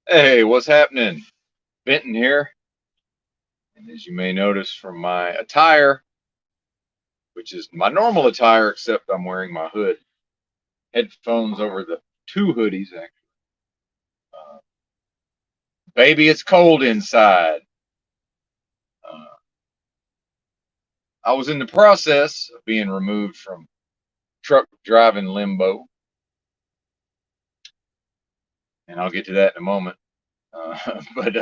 Hey, what's happening? Benton here. And as you may notice from my attire, which is my normal attire, except I'm wearing my hood, headphones over the two hoodies, actually. Uh, Baby, it's cold inside. Uh, I was in the process of being removed from truck driving limbo, and I'll get to that in a moment. But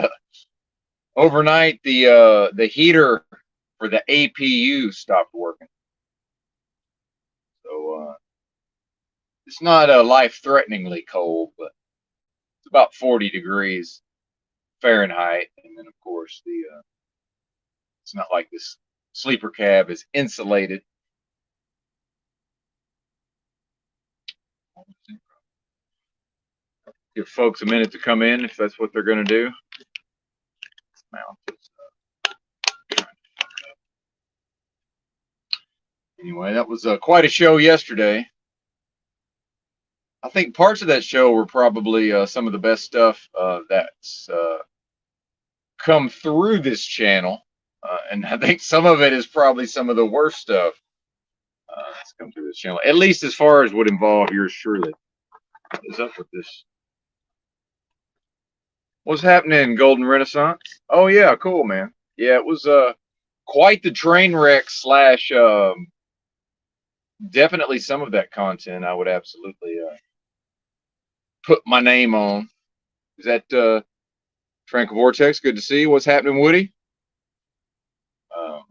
overnight, the heater for the APU stopped working. So it's not life-threateningly cold, but it's about 40 degrees Fahrenheit, and then of course the it's not like this sleeper cab is insulated. Give folks a minute to come in if that's what they're going to do. Now, anyway, that was quite a show yesterday. I think parts of that show were probably some of the best stuff that's come through this channel, and I think some of it is probably some of the worst stuff that's come through this channel. At least as far as would involve yours truly. What is up with this? What's happening, Golden Renaissance? Oh yeah, cool, man. Yeah, it was quite the train wreck slash definitely some of that content I would absolutely put my name on. Is that Tranquil Vortex? Good to see you. What's happening, Woody? Um,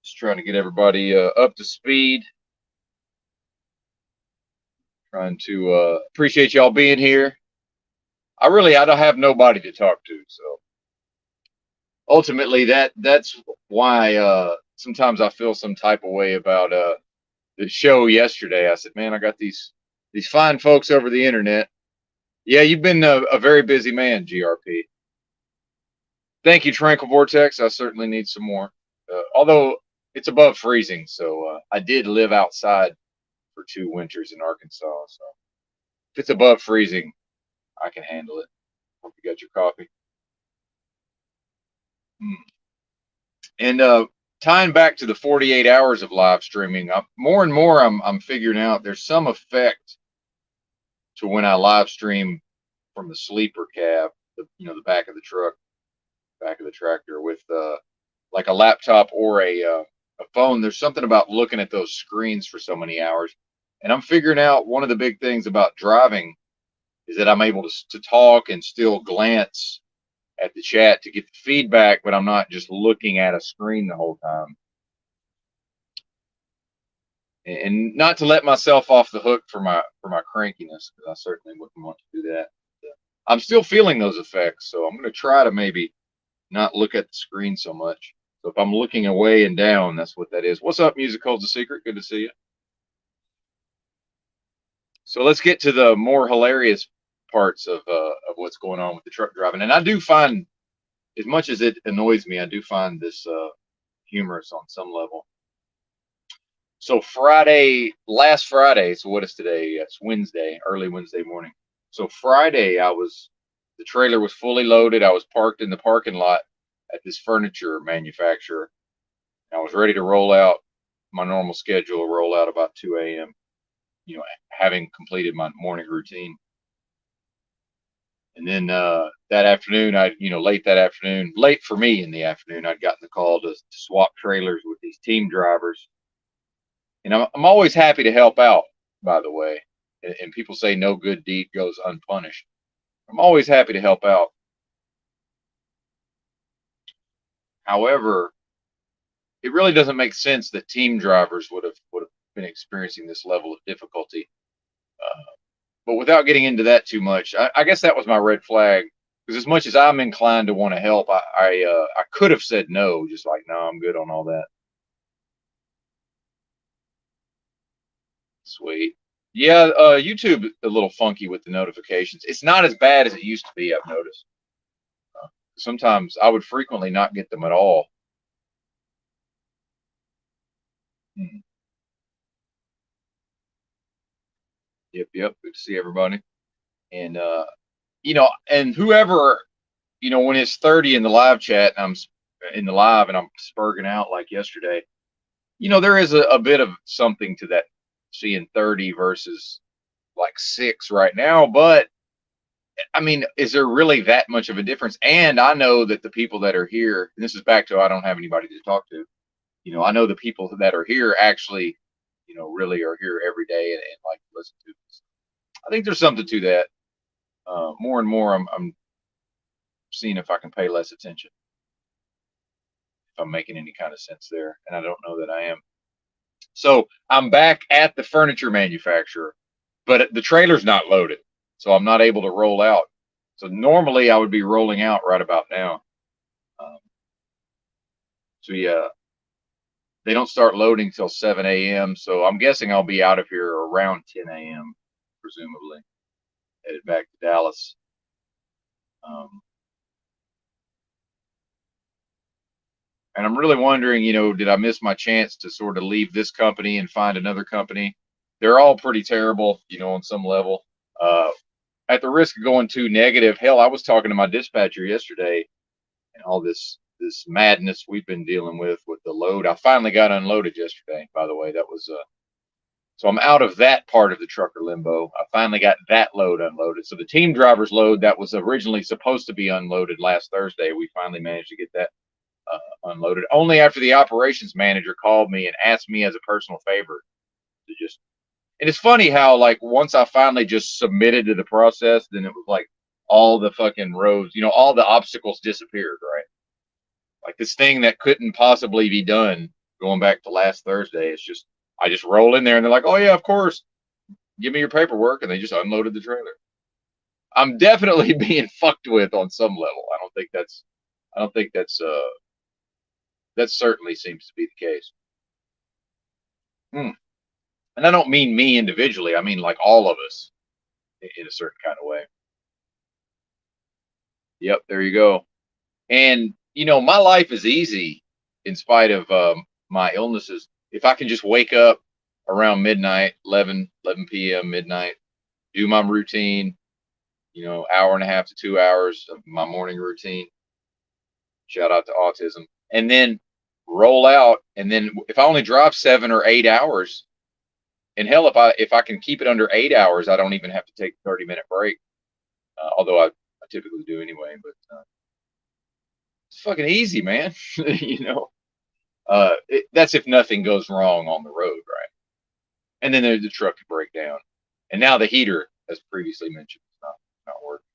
just trying to get everybody up to speed. Trying to appreciate y'all being here. I don't have nobody to talk to, so ultimately that's why sometimes I feel some type of way about the show yesterday. I said, man, I got these fine folks over the internet. Yeah, you've been a very busy man, GRP. Thank you, Tranquil Vortex. I certainly need some more. Although it's above freezing, so I did live outside for 2 winters in Arkansas. So if it's above freezing, I can handle it. Hope you got your coffee. Hmm. And tying back to the 48 hours of live streaming, more and more I'm figuring out there's some effect to when I live stream from the sleeper cab, the back of the truck, back of the tractor with like a laptop or a phone. There's something about looking at those screens for so many hours, and I'm figuring out one of the big things about driving is that I'm able to talk and still glance at the chat to get the feedback, but I'm not just looking at a screen the whole time. And not to let myself off the hook for my crankiness, because I certainly wouldn't want to do that. I'm still feeling those effects, so I'm going to try to maybe not look at the screen so much. So if I'm looking away and down, that's what that is. What's up, Music Holds a Secret? Good to see you. So let's get to the more hilarious parts of what's going on with the truck driving. And I do find, as much as it annoys me, I do find this humorous on some level. So last Friday, so what is today? It's Wednesday, early Wednesday morning. So Friday, the trailer was fully loaded. I was parked in the parking lot at this furniture manufacturer. I was ready to roll out my normal schedule, roll out about 2 a.m., having completed my morning routine. And then that afternoon, late that afternoon, late for me in the afternoon, I'd gotten the call to swap trailers with these team drivers. And I'm always happy to help out, by the way. And people say no good deed goes unpunished. I'm always happy to help out. However, it really doesn't make sense that team drivers would have been experiencing this level of difficulty. Uh, but without getting into that too much, I guess that was my red flag. Because as much as I'm inclined to want to help, I could have said no, just like no, I'm good on all that. Sweet. Yeah, YouTube a little funky with the notifications. It's not as bad as it used to be. I've noticed. Sometimes I would frequently not get them at all. Mhm. Yep, yep. Good to see everybody. And and whoever, when it's 30 in the live chat and I'm in the live and I'm spurging out like yesterday, there is a bit of something to that, seeing 30 versus like 6 right now. But I mean, is there really that much of a difference? And I know that the people that are here, and this is back to I don't have anybody to talk to. I know the people that are here actually, really are here every day and like to listen to this. I think there's something to that. More and more, I'm seeing if I can pay less attention, if I'm making any kind of sense there, and I don't know that I am. So I'm back at the furniture manufacturer, but the trailer's not loaded, so I'm not able to roll out. So normally I would be rolling out right about now. Um, so yeah, they don't start loading till 7 a.m. So I'm guessing I'll be out of here around 10 a.m. presumably, headed back to Dallas. Um, and I'm really wondering, did I miss my chance to sort of leave this company and find another company? They're all pretty terrible, on some level. Uh, at the risk of going too negative, hell, I was talking to my dispatcher yesterday, and all this madness we've been dealing with the load. I finally got unloaded yesterday. By the way, that was so I'm out of that part of the trucker limbo. I finally got that load unloaded. So the team driver's load that was originally supposed to be unloaded last Thursday, we finally managed to get that unloaded. Only after the operations manager called me and asked me as a personal favor to just. And it's funny how like once I finally just submitted to the process, then it was like all the fucking roads, all the obstacles disappeared, right? Like this thing that couldn't possibly be done going back to last Thursday. It's just I just roll in there and they're like, "Oh yeah, of course. Give me your paperwork," and they just unloaded the trailer. I'm definitely being fucked with on some level. I don't think that certainly seems to be the case. And I don't mean me individually. I mean like all of us in a certain kind of way. Yep, there you go. And my life is easy in spite of my illnesses. If I can just wake up around midnight, 11 p.m., midnight, do my routine, hour and a half to 2 hours of my morning routine. Shout out to autism. And then roll out. And then if I only drive 7 or 8 hours, and hell, if I can keep it under 8 hours, I don't even have to take a 30-minute break. Although I typically do anyway. But it's fucking easy, man. That's if nothing goes wrong on the road, right? And then the truck could break down. And now the heater, as previously mentioned, is not working.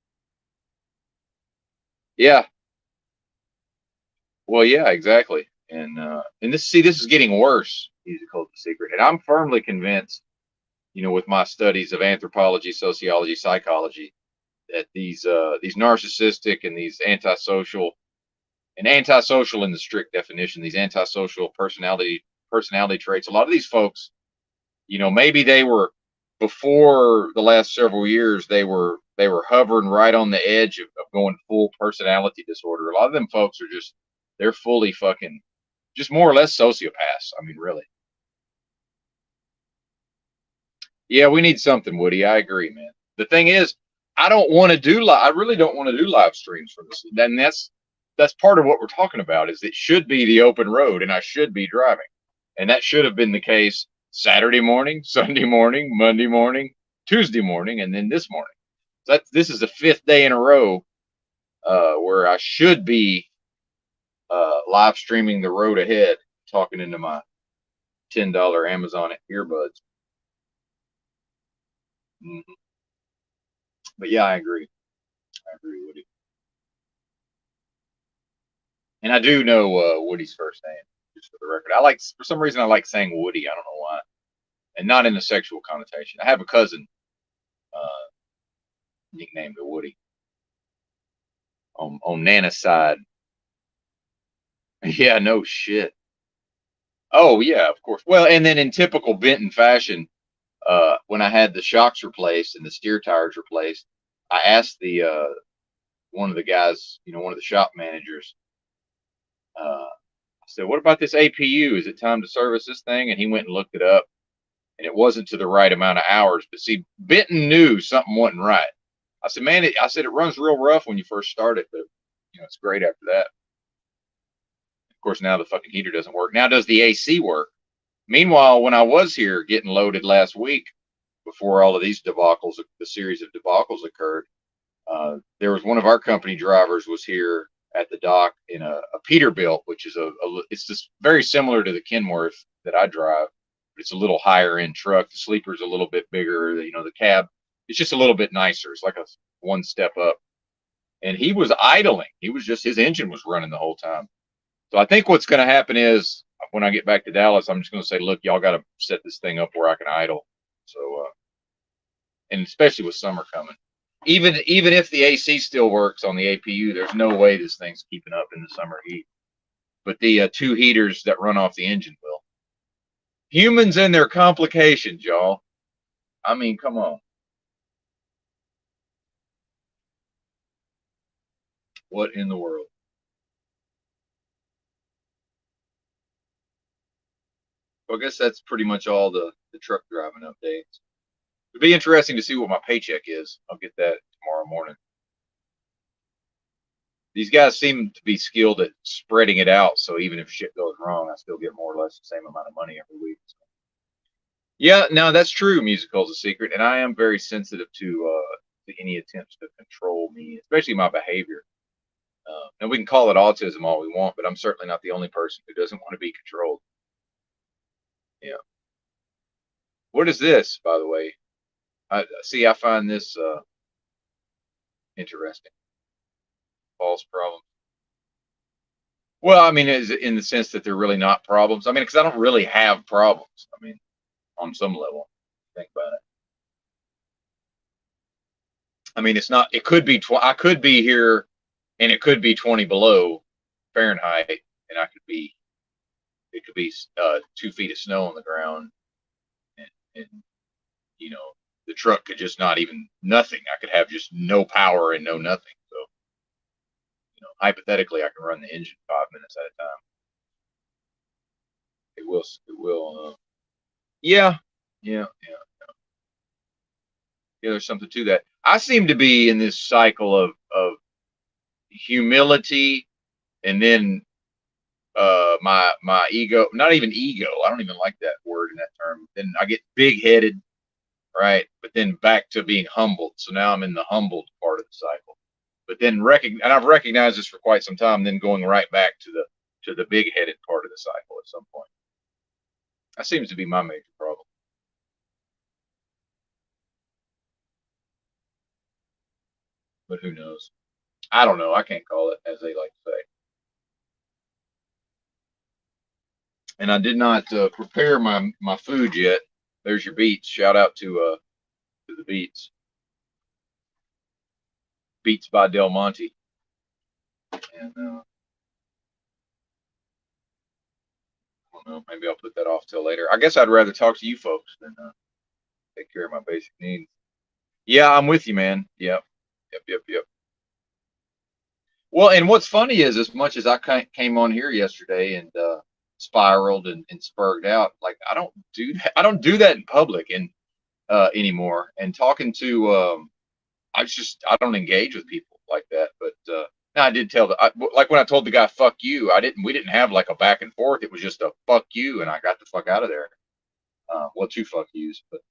Yeah. Well, yeah, exactly. And this is getting worse. Easy called the secret. And I'm firmly convinced, with my studies of anthropology, sociology, psychology, that these narcissistic and these antisocial in the strict definition, these antisocial personality traits. A lot of these folks, maybe they were before the last several years, they were hovering right on the edge of going full personality disorder. A lot of them folks are they're fully fucking just more or less sociopaths. I mean, really. Yeah, we need something, Woody. I agree, man. The thing is, I don't want to do I really don't want to do live streams from this. And that's part of what we're talking about is it should be the open road and I should be driving. And that should have been the case Saturday morning, Sunday morning, Monday morning, Tuesday morning, and then this morning. So this is the 5th day in a row where I should be live streaming the road ahead, talking into my $10 Amazon earbuds. Mm-hmm. But yeah, I agree. I agree, Woody. And I do know Woody's first name, just for the record. For some reason, I like saying Woody. I don't know why. And not in a sexual connotation. I have a cousin nicknamed Woody on Nana's side. Yeah, no shit. Oh yeah, of course. Well, and then in typical Benton fashion, when I had the shocks replaced and the steer tires replaced, I asked the one of the guys, one of the shop managers, I said, "What about this APU? Is it time to service this thing?" And he went and looked it up, and it wasn't to the right amount of hours. But see, Benton knew something wasn't right. I said, man, I said it runs real rough when you first start it, but it's great after that. Of course, now the fucking heater doesn't work. Now does the AC work? Meanwhile, when I was here getting loaded last week, before all of these debacles, the series of debacles occurred, there was one of our company drivers was here at the dock in a Peterbilt, which is it's just very similar to the Kenworth that I drive, but it's a little higher end truck. The sleeper's a little bit bigger. The cab, it's just a little bit nicer. It's like a one step up. And he was idling. His engine was running the whole time. So I think what's going to happen is when I get back to Dallas, I'm just going to say, look, y'all got to set this thing up where I can idle. So, and especially with summer coming, even if the AC still works on the APU, there's no way this thing's keeping up in the summer heat. But the two heaters that run off the engine will. Humans and their complications, y'all. I mean, come on. What in the world? Well, I guess that's pretty much all the truck driving updates. It'd be interesting to see what my paycheck is. I'll get that tomorrow morning. These guys seem to be skilled at spreading it out, so even if shit goes wrong, I still get more or less the same amount of money every week. So. Yeah, no, that's true. Musical's a secret, and I am very sensitive to any attempts to control me, especially my behavior. And we can call it autism all we want, but I'm certainly not the only person who doesn't want to be controlled. Yeah. What is this, by the way? I find this interesting. False problems. Well, I mean, is in the sense that they're really not problems. I mean, because I don't really have problems. I mean, on some level, think about it. I mean, it's not. It could be. I could be here, and it could be 20 below Fahrenheit, and I could be. It could be 2 feet of snow on the ground, and the truck could just not even nothing. I could have just no power and no nothing. So, hypothetically, I can run the engine 5 minutes at a time. It will. It will. Yeah. There's something to that. I seem to be in this cycle of humility, and then my ego. Not even ego. I don't even like that word in that term. Then I get big headed. Right, but then back to being humbled. So now I'm in the humbled part of the cycle. But then and I've recognized this for quite some time. Then going right back to the big headed part of the cycle at some point. That seems to be my major problem. But who knows? I don't know. I can't call it, as they like to say. And I did not prepare my food yet. There's your beets. Shout out to the beets. Beats by Del Monte. And I don't know. Maybe I'll put that off till later. I guess I'd rather talk to you folks than take care of my basic needs. Yeah, I'm with you, man. Yep. Well, and what's funny is, as much as I came on here yesterday and spiraled and spurred out, like I don't do that. I don't do that in public and anymore. And talking to, I don't engage with people like that. But now I did tell like when I told the guy "fuck you," we didn't have like a back and forth. It was just a "fuck you," and I got the fuck out of there. Well, 2 fuck yous, but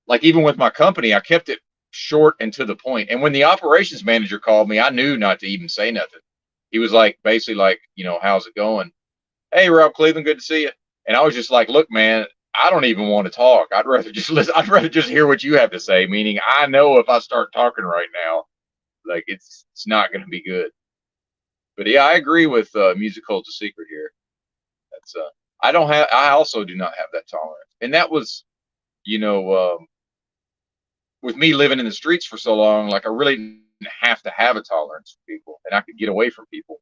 like even with my company, I kept it short and to the point. And when the operations manager called me, I knew not to even say nothing. He was like, basically like, how's it going? Hey, Rob Cleveland, good to see you. And I was just like, look, man, I don't even want to talk. I'd rather just listen. I'd rather just hear what you have to say. Meaning, I know if I start talking right now, like it's not going to be good. But yeah, I agree with Musical's a secret here. That's I also do not have that tolerance. And that was, with me living in the streets for so long, like I really didn't have to have a tolerance for people, and I could get away from people.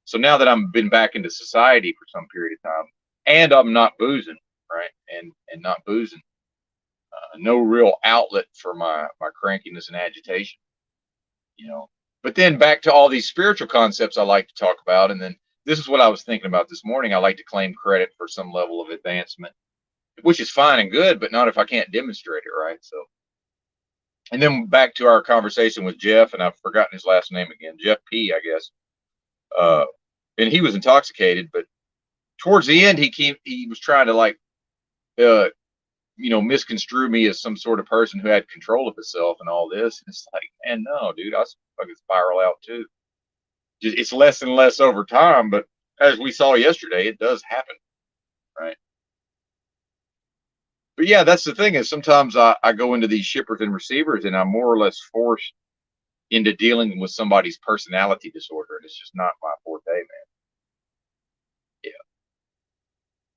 So now that I'm been back into society for some period of time, and I'm not boozing, right, and not boozing, no real outlet for my crankiness and agitation, But then back to all these spiritual concepts I like to talk about, and then this is what I was thinking about this morning. I like to claim credit for some level of advancement, which is fine and good, but not if I can't demonstrate it, right? So. And then back to our conversation with Jeff, and I've forgotten his last name again, Jeff P, I guess. Uh, and he was intoxicated, but towards the end, he was trying to like, uh, misconstrue me as some sort of person who had control of himself and all this. And it's like, man, no, dude, I fucking spiral out too. It's less and less over time, but as we saw yesterday, it does happen, right? But yeah, that's the thing is sometimes I go into these shippers and receivers and I'm more or less forced into dealing with somebody's personality disorder, and it's just not my forte, man. Yeah.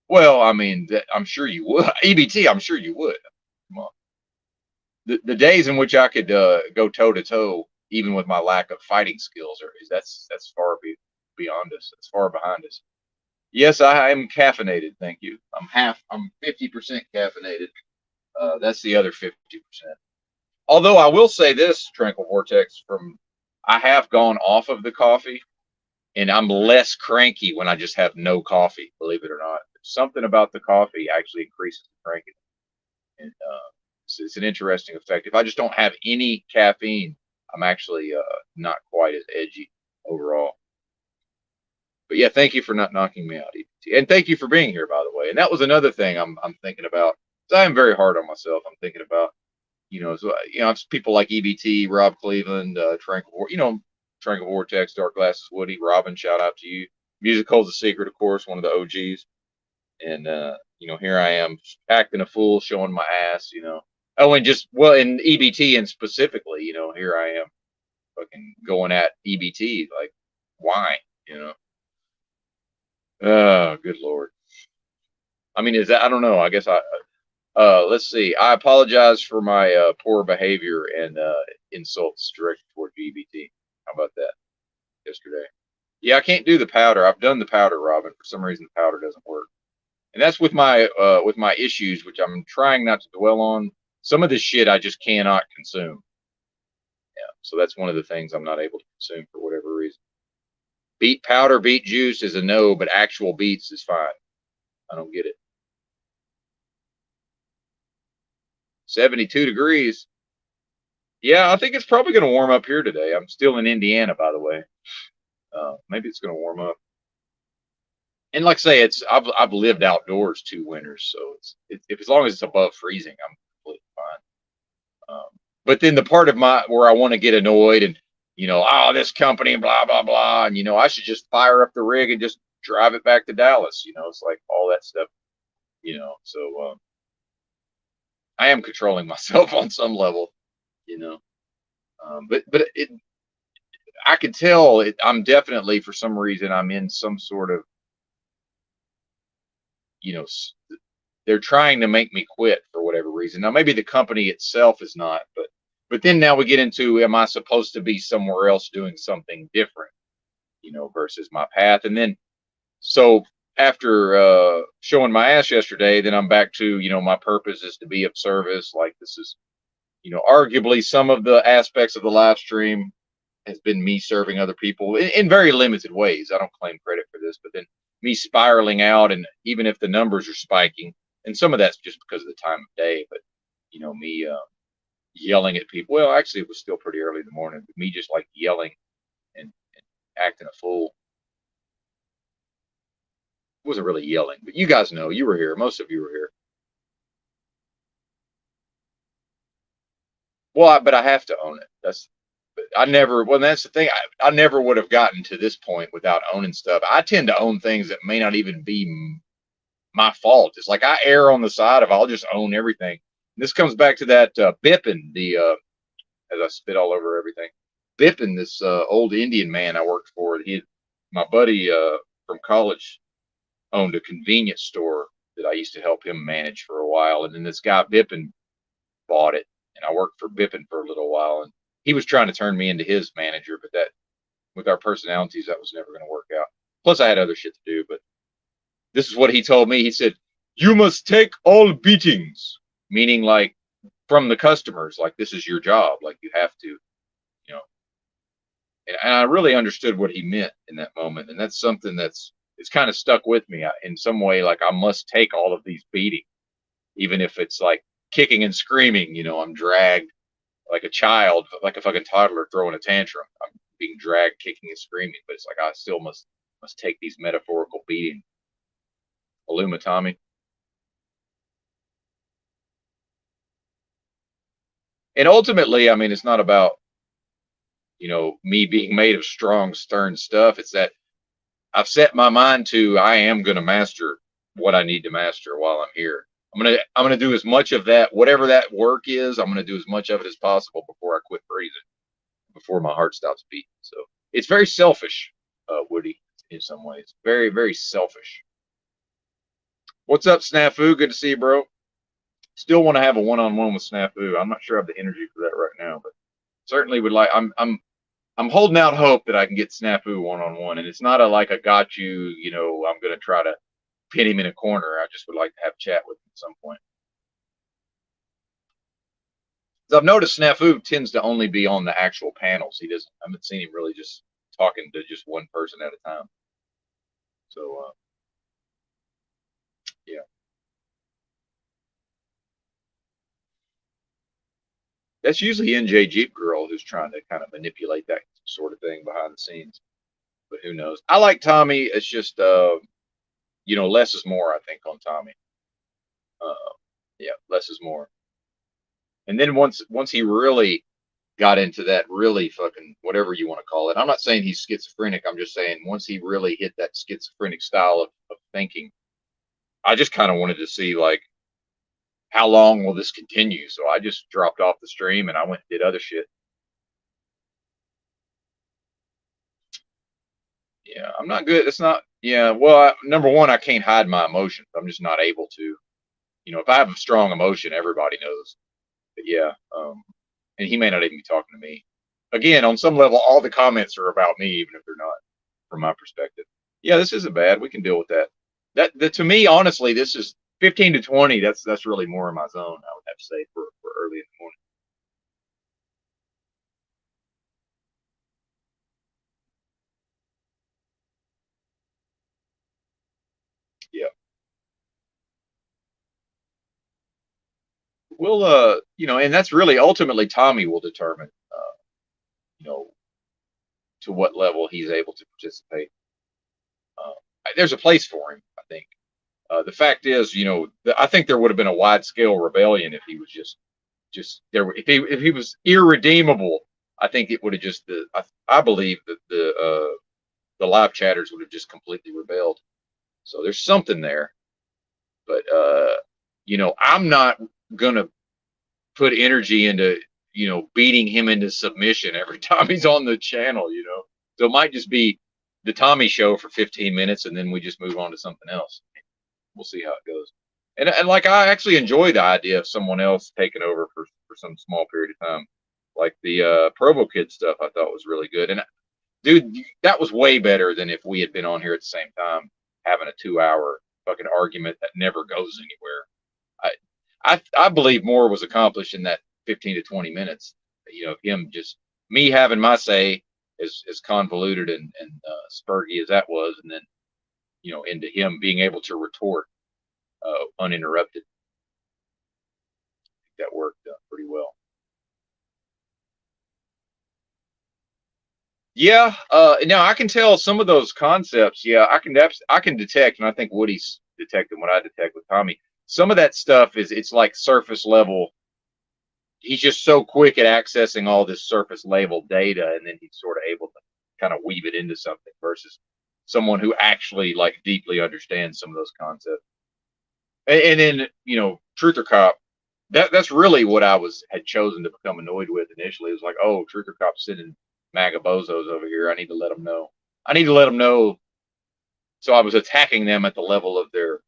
Well, I mean, I'm sure you would. EBT, I'm sure you would. Come on. The days in which I could go toe to toe, even with my lack of fighting skills, that's far beyond us. That's far behind us. Yes, I am caffeinated. Thank you. I'm 50% caffeinated. That's the other 50%. Although I will say this, Tranquil Vortex, I have gone off of the coffee, and I'm less cranky when I just have no coffee. Believe it or not, something about the coffee actually increases the crankiness, and it's an interesting effect. If I just don't have any caffeine, I'm actually not quite as edgy overall. But yeah, thank you for not knocking me out, EBT, and thank you for being here, by the way. And that was another thing I'm thinking about. I am very hard on myself. I'm thinking about it's people like EBT, Rob Cleveland, Tranquil Vortex, Dark Glasses, Woody, Robin. Shout out to you. Music Holds a Secret, of course, one of the OGs. And here I am acting a fool, showing my ass. Oh, and in EBT and specifically, here I am, fucking going at EBT. Like, why? Oh, good lord. I mean, I don't know. I guess let's see. I apologize for my poor behavior and insults directed toward EBT. How about that yesterday? Yeah, I can't do the powder. I've done the powder, Robin. For some reason, the powder doesn't work, and that's with my issues, which I'm trying not to dwell on. Some of this shit I just cannot consume. Yeah, so that's one of the things I'm not able to consume for whatever reason. Beet powder, beet juice is a no, but actual beets is fine. I don't get it. 72 degrees. Yeah, I think it's probably going to warm up here today. I'm still in Indiana, by the way. Maybe it's going to warm up. And like I say, I've lived outdoors 2 winters, so if as long as it's above freezing, I'm completely fine. But then the part of where I want to get annoyed and oh, this company, blah blah blah, and I should just fire up the rig and just drive it back to Dallas. It's like all that stuff. So I am controlling myself on some level. But I can tell I'm definitely, for some reason, I'm in some sort of, they're trying to make me quit for whatever reason. Now, maybe the company itself is not, but then now we get into, am I supposed to be somewhere else doing something different, versus my path? And then, so after showing my ass yesterday, then I'm back to, my purpose is to be of service. Like this is, arguably some of the aspects of the live stream has been me serving other people in very limited ways. I don't claim credit for this, but then me spiraling out, and even if the numbers are spiking, and some of that's just because of the time of day, but me yelling at people. Well, actually, it was still pretty early in the morning, but me just like yelling and acting a fool. It wasn't really yelling, but you guys know, you were here. Most of you were here. Well, but I have to own it. That's the thing. I never would have gotten to this point without owning stuff. I tend to own things that may not even be my fault. It's like I err on the side of I'll just own everything. And this comes back to that Bippin, as I spit all over everything. Bippin, this old Indian man I worked for. My buddy from college owned a convenience store that I used to help him manage for a while. And then this guy Bippin bought it, and I worked for Bippin for a little while. And he was trying to turn me into his manager, but that, with our personalities, that was never going to work out. Plus, I had other shit to do. But this is what he told me. He said, "You must take all beatings," meaning like from the customers. Like this is your job. Like you have to, you know. And I really understood what he meant in that moment. And that's something it's kind of stuck with me in some way. Like I must take all of these beatings, even if it's like kicking and screaming. I'm dragged like a child, like a fucking toddler throwing a tantrum. I'm being dragged, kicking and screaming, but it's like I still must take these metaphorical beatings. Illuma, Tommy. And ultimately, I mean, it's not about, me being made of strong, stern stuff. It's that I've set my mind to I am going to master what I need to master while I'm here. I'm gonna do as much of that, whatever that work is. I'm gonna do as much of it as possible before I quit breathing, before my heart stops beating. So it's very selfish, Woody, in some ways. Very, very selfish. What's up, Snafu? Good to see you, bro. Still want to have a one-on-one with Snafu. I'm not sure I have the energy for that right now, but certainly would like. I'm holding out hope that I can get Snafu one-on-one, and it's not a like a got you. I'm gonna try to pin him in a corner. I just would like to have a chat with him at some point. So I've noticed Snafu tends to only be on the actual panels. I haven't seen him really just talking to just one person at a time. So yeah, that's usually NJ Jeep Girl who's trying to kind of manipulate that sort of thing behind the scenes. But who knows? I like Tommy. It's just less is more. I think on Tommy. Uh, yeah, less is more. And then once he really got into that really fucking whatever you want to call it. I'm not saying he's schizophrenic. I'm just saying once he really hit that schizophrenic style of thinking, I just kind of wanted to see like how long will this continue. So I just dropped off the stream and I went and did other shit. Yeah, I'm not good. It's not. Yeah, well, number one, I can't hide my emotions. I'm just not able to. If I have a strong emotion, everybody knows. But yeah, and he may not even be talking to me. Again, on some level, all the comments are about me, even if they're not, from my perspective. Yeah, this isn't bad. We can deal with that. That to me, honestly, this is 15 to 20. That's really more in my zone. I would have to say for early in the morning. Yeah. Well, and that's really ultimately Tommy will determine, you know, to what level he's able to participate. Uh, there's a place for him, I think. The fact is, I think there would have been a wide scale rebellion if he was just there. If he was irredeemable, I think it would have just I believe that the live chatters would have just completely rebelled. So there's something there, but I'm not gonna put energy into beating him into submission every time he's on the channel. So it might just be the Tommy show for 15 minutes, and then we just move on to something else. We'll see how it goes. And like I actually enjoy the idea of someone else taking over for some small period of time, like the Provo Kid stuff. I thought was really good, and dude, that was way better than if we had been on here at the same time having a 2 hour fucking argument that never goes anywhere. I believe more was accomplished in that 15 to 20 minutes. Him just me having my say as convoluted and spurgy as that was, and then into him being able to retort uninterrupted. I think that worked pretty well. Yeah, now I can tell some of those concepts. Yeah, I can detect, and I think Woody's detecting what I detect with Tommy. Some of that stuff it's like surface level. He's just so quick at accessing all this surface level data, and then he's sort of able to kind of weave it into something versus someone who actually like deeply understands some of those concepts. And then Truth or Cop. That's really what I had chosen to become annoyed with initially. It was like, oh, Truth or Cop sending MAGA bozos over here. I need to let them know. I need to let them know. So I was attacking them at the level of their,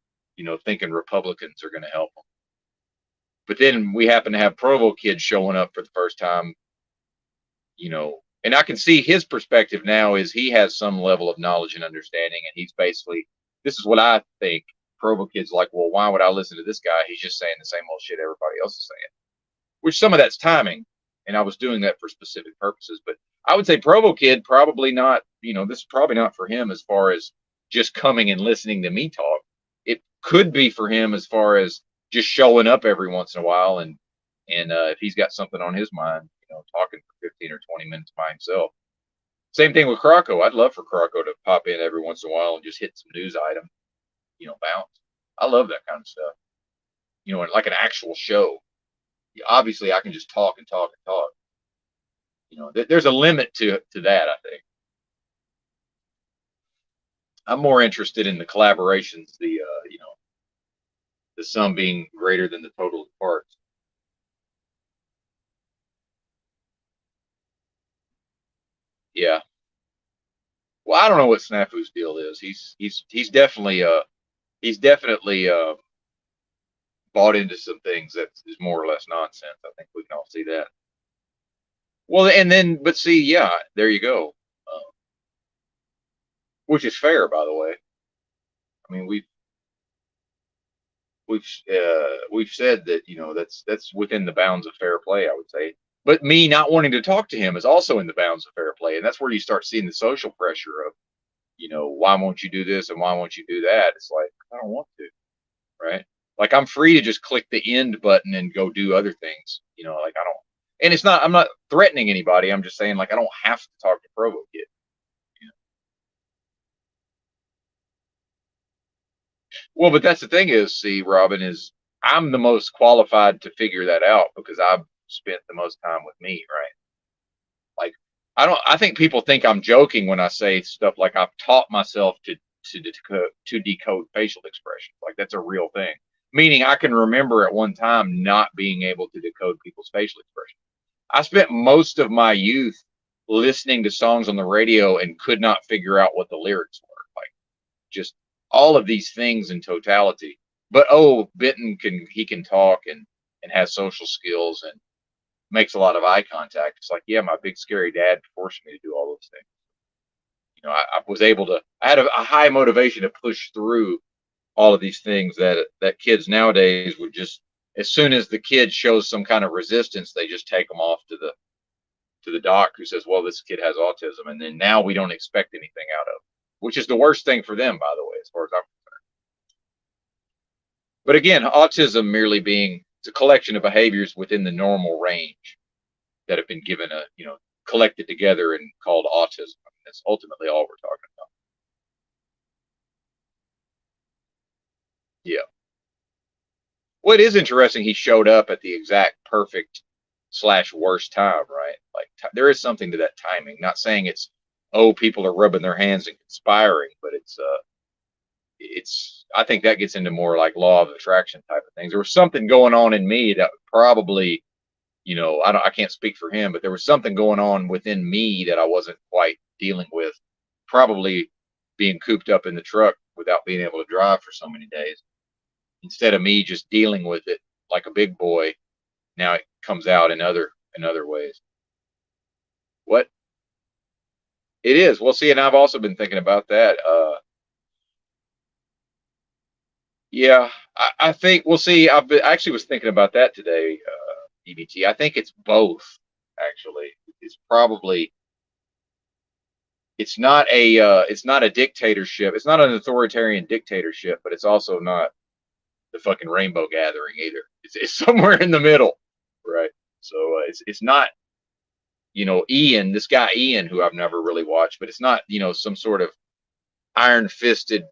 thinking Republicans are going to help them. But then we happen to have Provo Kid showing up for the first time, and I can see his perspective now is he has some level of knowledge and understanding, and he's basically, this is what I think. Provo Kid's like, well, why would I listen to this guy? He's just saying the same old shit everybody else is saying. Which some of that's timing, and I was doing that for specific purposes. But I would say Provo Kid probably not. This is probably not for him as far as just coming and listening to me talk. It could be for him as far as just showing up every once in a while and And if he's got something on his mind, talking for 15 or 20 minutes by himself. Same thing with Crocco. I'd love for Crocco to pop in every once in a while and just hit some news item, bounce. I love that kind of stuff. Like an actual show. Obviously, I can just talk and talk and talk. There's a limit to that, I think. I'm more interested in the collaborations, the sum being greater than the total of parts. Yeah. Well, I don't know what Snafu's deal is. He's definitely bought into some things that is more or less nonsense. I think we can all see that. Well, and then, but see, yeah, there you go. Which is fair, by the way. I mean, we've said that that's within the bounds of fair play, I would say. But me not wanting to talk to him is also in the bounds of fair play, and that's where you start seeing the social pressure of, why won't you do this and why won't you do that? It's like, I don't want to, right? Like, I'm free to just click the end button and go do other things, like I don't. And I'm not threatening anybody. I'm just saying, like, I don't have to talk to Provo Kid. Well, but that's the thing is, see, Robin, is I'm the most qualified to figure that out because I've spent the most time with me, right? Like, I think people think I'm joking when I say stuff like I've taught myself to decode facial expressions. Like, that's a real thing. Meaning I can remember at one time not being able to decode people's facial expressions. I spent most of my youth listening to songs on the radio and could not figure out what the lyrics were. Like, just all of these things in totality. But Benton can talk and has social skills and makes a lot of eye contact. It's like, yeah, my big scary dad forced me to do all those things. I was able to. I had a high motivation to push through all of these things that kids nowadays would just, as soon as the kid shows some kind of resistance, they just take them off to the doc who says, well, this kid has autism, and then now we don't expect anything out of, which is the worst thing for them, by the way, as far as I'm concerned. But again, autism merely being, it's a collection of behaviors within the normal range that have been given collected together and called autism. I mean, that's ultimately all we're talking about. Yeah. Well, it is interesting he showed up at the exact perfect / worst time, right? Like, there is something to that timing. Not saying it's, people are rubbing their hands and conspiring, but it's I think that gets into more like law of attraction type of things. There was something going on in me that probably, I can't speak for him, but there was something going on within me that I wasn't quite dealing with, probably being cooped up in the truck without being able to drive for so many days. Instead of me just dealing with it like a big boy, now it comes out in other ways. What? It is. Well, see, and I've also been thinking about that. Yeah, I think we'll see. I actually was thinking about that today, EBT. I think it's both. Actually, it's probably, it's not a dictatorship. It's not an authoritarian dictatorship, but it's also not the fucking Rainbow Gathering either. It's somewhere in the middle, right? So it's not, Ian, this guy Ian, who I've never really watched, but it's not, some sort of iron fisted,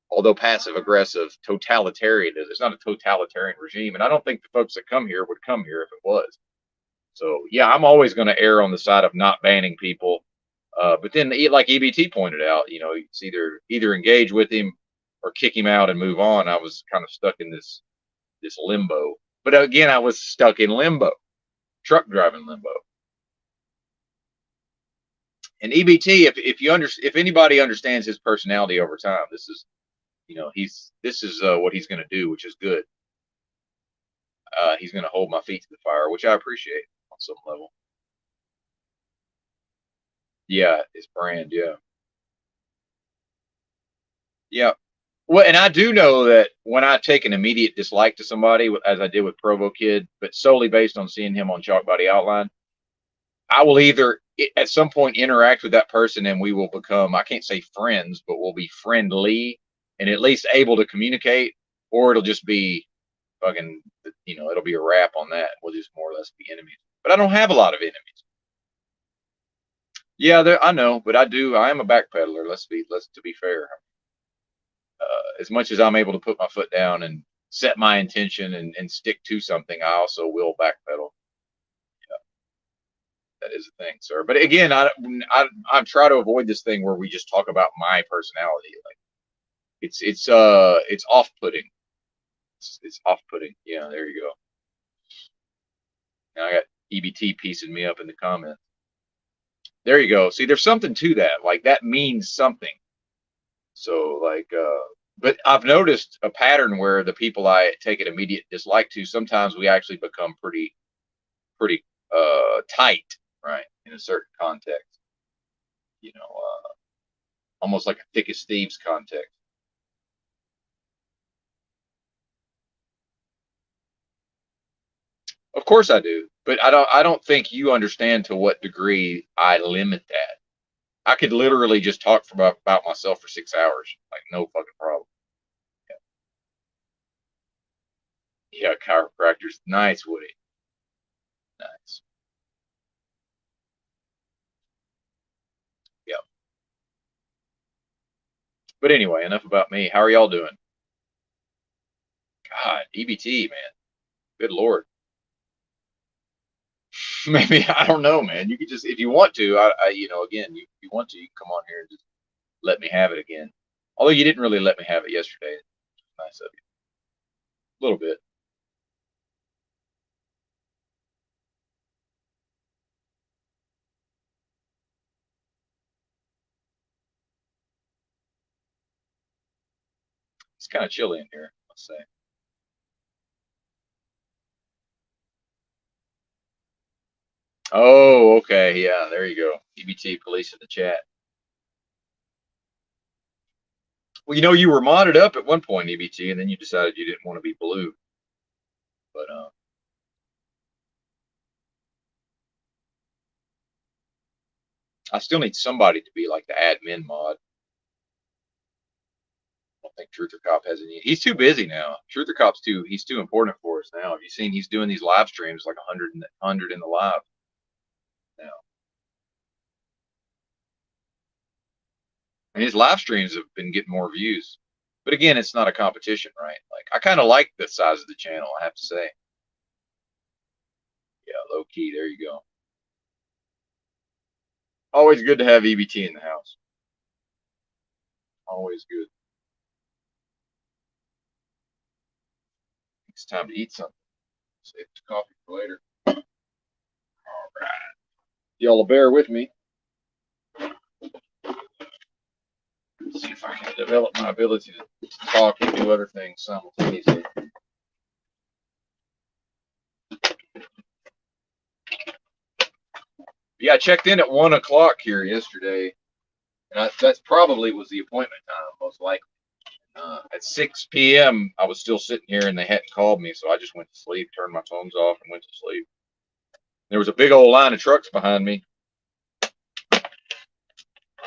although passive aggressive totalitarian. It's not a totalitarian regime, and I don't think the folks that come here would come here if it was. So yeah, I'm always going to err on the side of not banning people. But then, like EBT pointed out, it's either engage with him or kick him out and move on. I was kind of stuck in this limbo. But again, I was stuck in limbo, truck driving limbo. And EBT, if anybody understands his personality over time, this is, this is what he's going to do, which is good. He's going to hold my feet to the fire, which I appreciate on some level. Yeah, his brand, yeah. Yeah. Well, and I do know that when I take an immediate dislike to somebody, as I did with Provo Kid, but solely based on seeing him on Chalk Body Outline, I will either at some point interact with that person and we will become, I can't say friends, but we'll be friendly and at least able to communicate, or it'll just be fucking it'll be a wrap on that. We'll just more or less be enemies. But I don't have a lot of enemies. Yeah, I know, but I am a backpedaler. To be fair. As much as I'm able to put my foot down and set my intention and stick to something, I also will backpedal. That is a thing, sir. But again, I try to avoid this thing where we just talk about my personality. Like it's off putting. It's off putting. Yeah, there you go. Now I got EBT piecing me up in the comments. There you go. See, there's something to that. Like that means something. So like, but I've noticed a pattern where the people I take an immediate dislike to, sometimes we actually become pretty tight, right, in a certain context. Almost like a thick as thieves context. Of course I do, but I don't think you understand to what degree I limit that. I could literally just talk about myself for 6 hours, like no fucking problem. Yeah, chiropractors, nice, Woody, nice. Yeah. But anyway, enough about me. How are y'all doing? God, EBT, man. Good lord. Maybe I don't know, man. You could just, if you want to, again, if you want to, you can come on here and just let me have it again. Although you didn't really let me have it yesterday. Nice of you. A little bit. It's kind of chilly in here, let's say. Oh, okay. Yeah, there you go. EBT police in the chat. Well, you were modded up at one point, EBT, and then you decided you didn't want to be blue. But I still need somebody to be like the admin mod. I don't think Truther Cop has any. He's too busy now. Truther Cop's he's too important for us now. Have you seen he's doing these live streams like 100 in the live now? And his live streams have been getting more views. But again, it's not a competition, right? Like I kind of like the size of the channel, I have to say. Yeah, low key. There you go. Always good to have EBT in the house. Always good. It's time to eat something. Save the coffee for later. All right. Y'all will bear with me. Let's see if I can develop my ability to talk and do other things simultaneously. Yeah, I checked in at 1 o'clock here yesterday, and that's probably was the appointment time, most likely. At 6 p.m., I was still sitting here, and they hadn't called me, so I just went to sleep, turned my phones off, and went to sleep. There was a big old line of trucks behind me,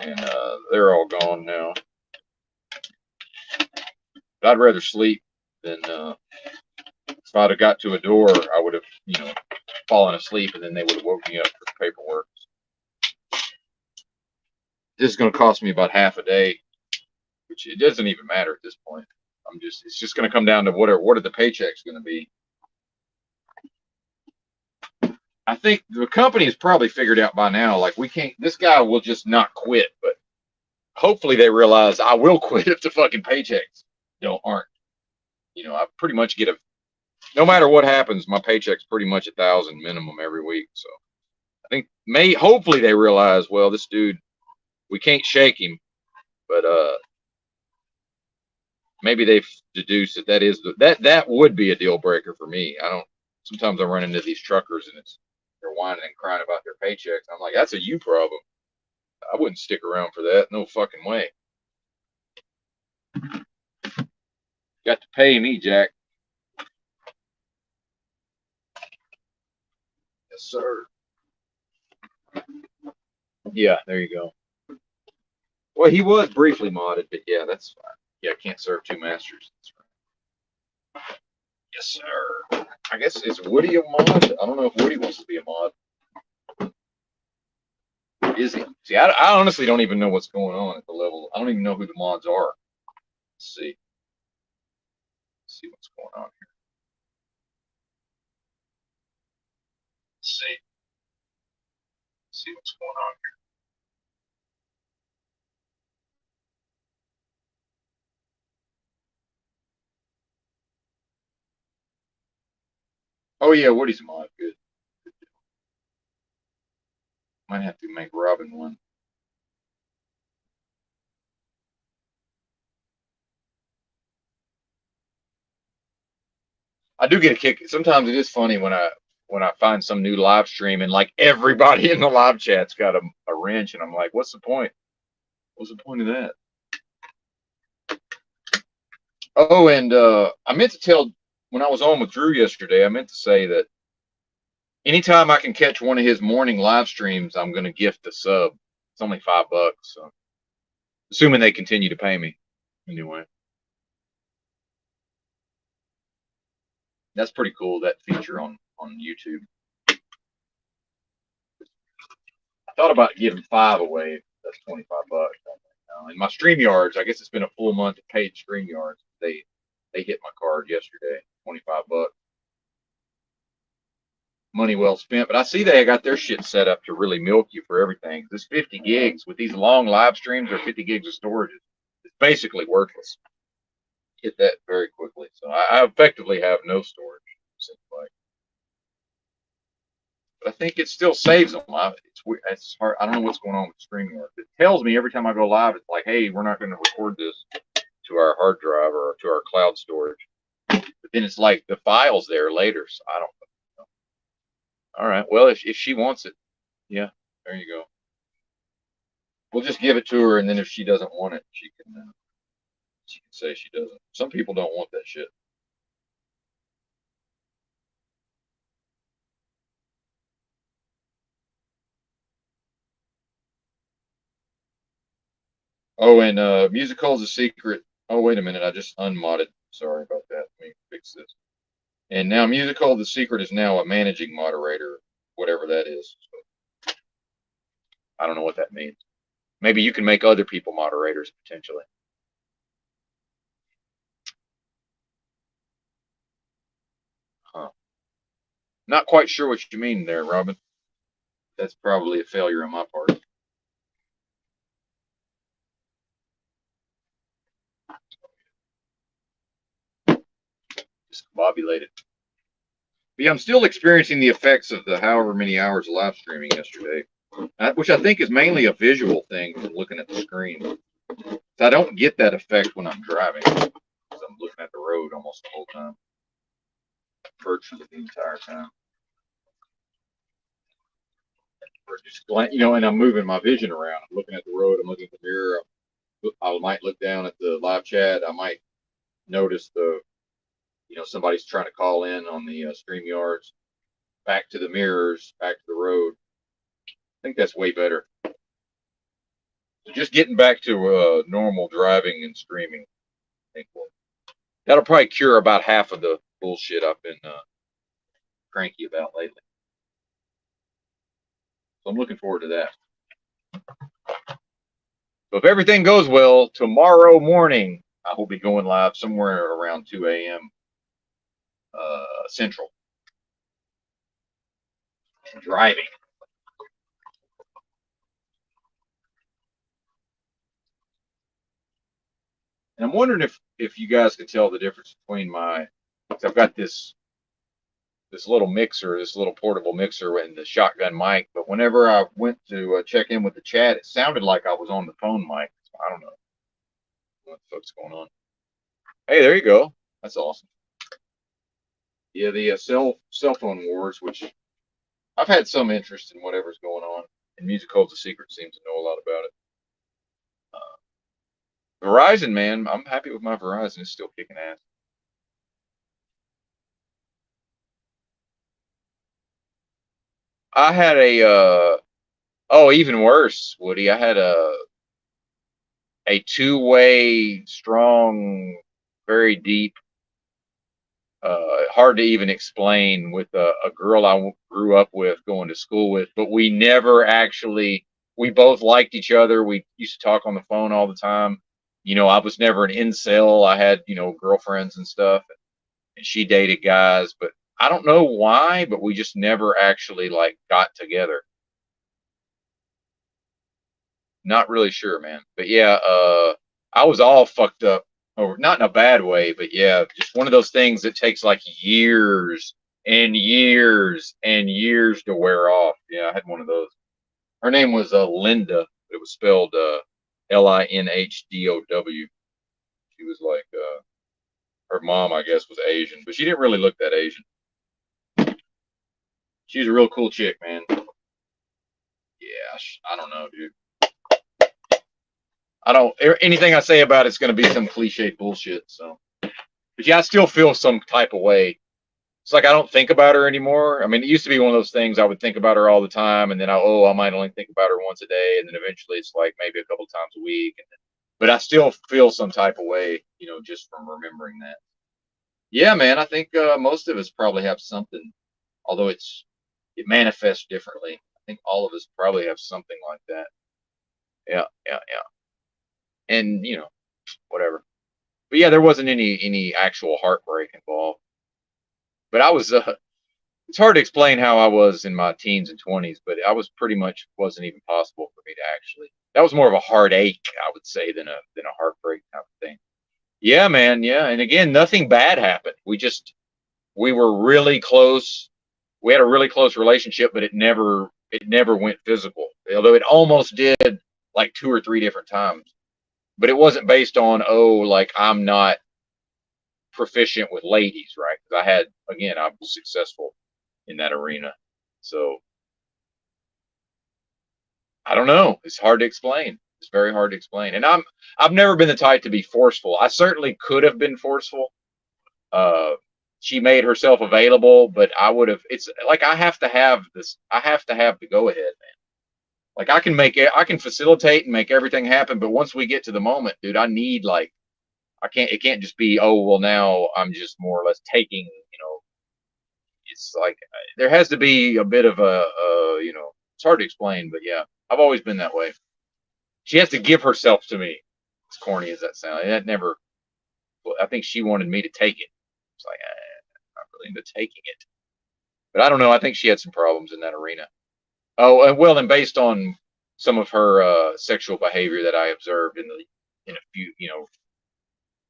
and they're all gone now. But I'd rather sleep than if I'd have got to a door, I would have, fallen asleep, and then they would have woke me up for the paperwork. This is going to cost me about half a day, which it doesn't even matter at this point. It's just going to come down to what are the paychecks going to be. I think the company has probably figured out by now, like this guy will just not quit, but hopefully they realize I will quit if the fucking paychecks aren't. I pretty much no matter what happens, my paycheck's pretty much 1,000 minimum every week. So I think hopefully they realize, well, this dude, we can't shake him, but maybe they've deduced that would be a deal breaker for me. Sometimes I run into these truckers and they're whining and crying about their paychecks. I'm like, that's a you problem. I wouldn't stick around for that. No fucking way. Got to pay me, Jack. Yes, sir. Yeah, there you go. Well, he was briefly modded, but yeah, that's fine. Yeah, can't serve two masters. That's right. Yes, sir. I guess is Woody a mod? I don't know if Woody wants to be a mod. Is he? See, I honestly don't even know what's going on at the level. I don't even know who the mods are. Let's see. Let's see what's going on here. Let's see. Let's see what's going on here. Oh yeah, Woody's a mod. Good. Might have to make Robin one. I do get a kick. Sometimes it is funny when I find some new live stream and like everybody in the live chat's got a wrench, and I'm like, what's the point? What's the point of that? Oh, and I meant to tell when I was on with Drew yesterday, I meant to say that anytime I can catch one of his morning live streams, I'm going to gift a sub. It's only $5, so assuming they continue to pay me. Anyway, that's pretty cool. That feature on YouTube. I thought about giving 5 away. That's $25. In my StreamYards, I guess it's been a full month of paid StreamYards. They hit my card yesterday. $25. Money well spent. But I see they got their shit set up to really milk you for everything. This 50 gigs with these long live streams or 50 gigs of storage is basically worthless. Hit that very quickly. So I effectively have no storage. Like. But I think it still saves them. It's hard. I don't know what's going on with StreamYard. It tells me every time I go live, it's like, hey, we're not going to record this to our hard drive or to our cloud storage. But then it's like the file's there later. So I don't know. All right. Well, if she wants it, yeah, there you go. We'll just give it to her, and then if she doesn't want it, she can say she doesn't. Some people don't want that shit. Oh, and Musical's a secret. Oh, wait a minute. I just unmodded. Sorry about that. Let me fix this. And now Musical the Secret is now a managing moderator, whatever that is. So, I don't know what that means. Maybe you can make other people moderators potentially. Huh. Not quite sure what you mean there, Robin. That's probably a failure on my part. Discombobulated. But yeah, I'm still experiencing the effects of the however many hours of live streaming yesterday, which I think is mainly a visual thing from looking at the screen. So I don't get that effect when I'm driving, because I'm looking at the road almost the whole time, virtually the entire time. Or just, and I'm moving my vision around. I'm looking at the road. I'm looking at the mirror. I might look down at the live chat. I might notice somebody's trying to call in on the StreamYards. Back to the mirrors, back to the road. I think that's way better. So just getting back to normal driving and streaming, I think that'll probably cure about half of the bullshit I've been cranky about lately. So I'm looking forward to that. So if everything goes well, tomorrow morning I will be going live somewhere around 2 a.m. Central. Driving. And I'm wondering if you guys can tell the difference between I've got this little mixer, this little portable mixer and the shotgun mic. But whenever I went to check in with the chat, it sounded like I was on the phone mic. So I don't know what the fuck's going on. Hey, there you go. That's awesome. Yeah, the cell phone wars, which I've had some interest in whatever's going on. And Musical's a Secret seems to know a lot about it. Verizon, man, I'm happy with my Verizon. It's still kicking ass. I had even worse, Woody. I had a two-way, strong, very deep hard to even explain with a girl I grew up with, going to school with, but we never actually, we both liked each other. We used to talk on the phone all the time. I was never an incel. I had, girlfriends and stuff, and she dated guys, but I don't know why, but we just never actually like got together. Not really sure, man. But yeah, I was all fucked up over, not in a bad way, but yeah, just one of those things that takes like years and years and years to wear off. Yeah, I had one of those. Her name was Linda. It was spelled Linhdow. She was like her mom, I guess, was Asian, but she didn't really look that Asian. She was a real cool chick, man. Yeah, I don't know, dude. I don't. Anything I say about it's going to be some cliche bullshit. So, but yeah, I still feel some type of way. It's like I don't think about her anymore. I mean, it used to be one of those things I would think about her all the time, and then I might only think about her once a day, and then eventually it's like maybe a couple times a week. But I still feel some type of way, just from remembering that. Yeah, man, I think most of us probably have something, although it manifests differently. I think all of us probably have something like that. Yeah, yeah, yeah, and whatever. But yeah, there wasn't any actual heartbreak involved. But I was it's hard to explain how I was in my teens and 20s, but I was pretty much, wasn't even possible for me to actually. That was more of a heartache, I would say, than a heartbreak type of thing. Yeah, man. Yeah, and again, nothing bad happened. We were really close. We had a really close relationship, but it never went physical. Although it almost did like two or three different times. But it wasn't based on, oh, like I'm not proficient with ladies, right? Because I was successful in that arena. So I don't know. It's hard to explain. It's very hard to explain. And I've never been the type to be forceful. I certainly could have been forceful. Uh, she made herself available, but I would have. It's like I have to have this. I have to have the go ahead, man. Like I can make it. I can facilitate and make everything happen, but once we get to the moment, dude, I need like I can't. It can't just be, oh well, now I'm just more or less taking. It's like there has to be a bit of it's hard to explain, but yeah, I've always been that way. She has to give herself to me. As corny as that sounds, that never. I think she wanted me to take it. It's like I'm not really into taking it, but I don't know. I think she had some problems in that arena. Oh, well, and based on some of her sexual behavior that I observed in a few,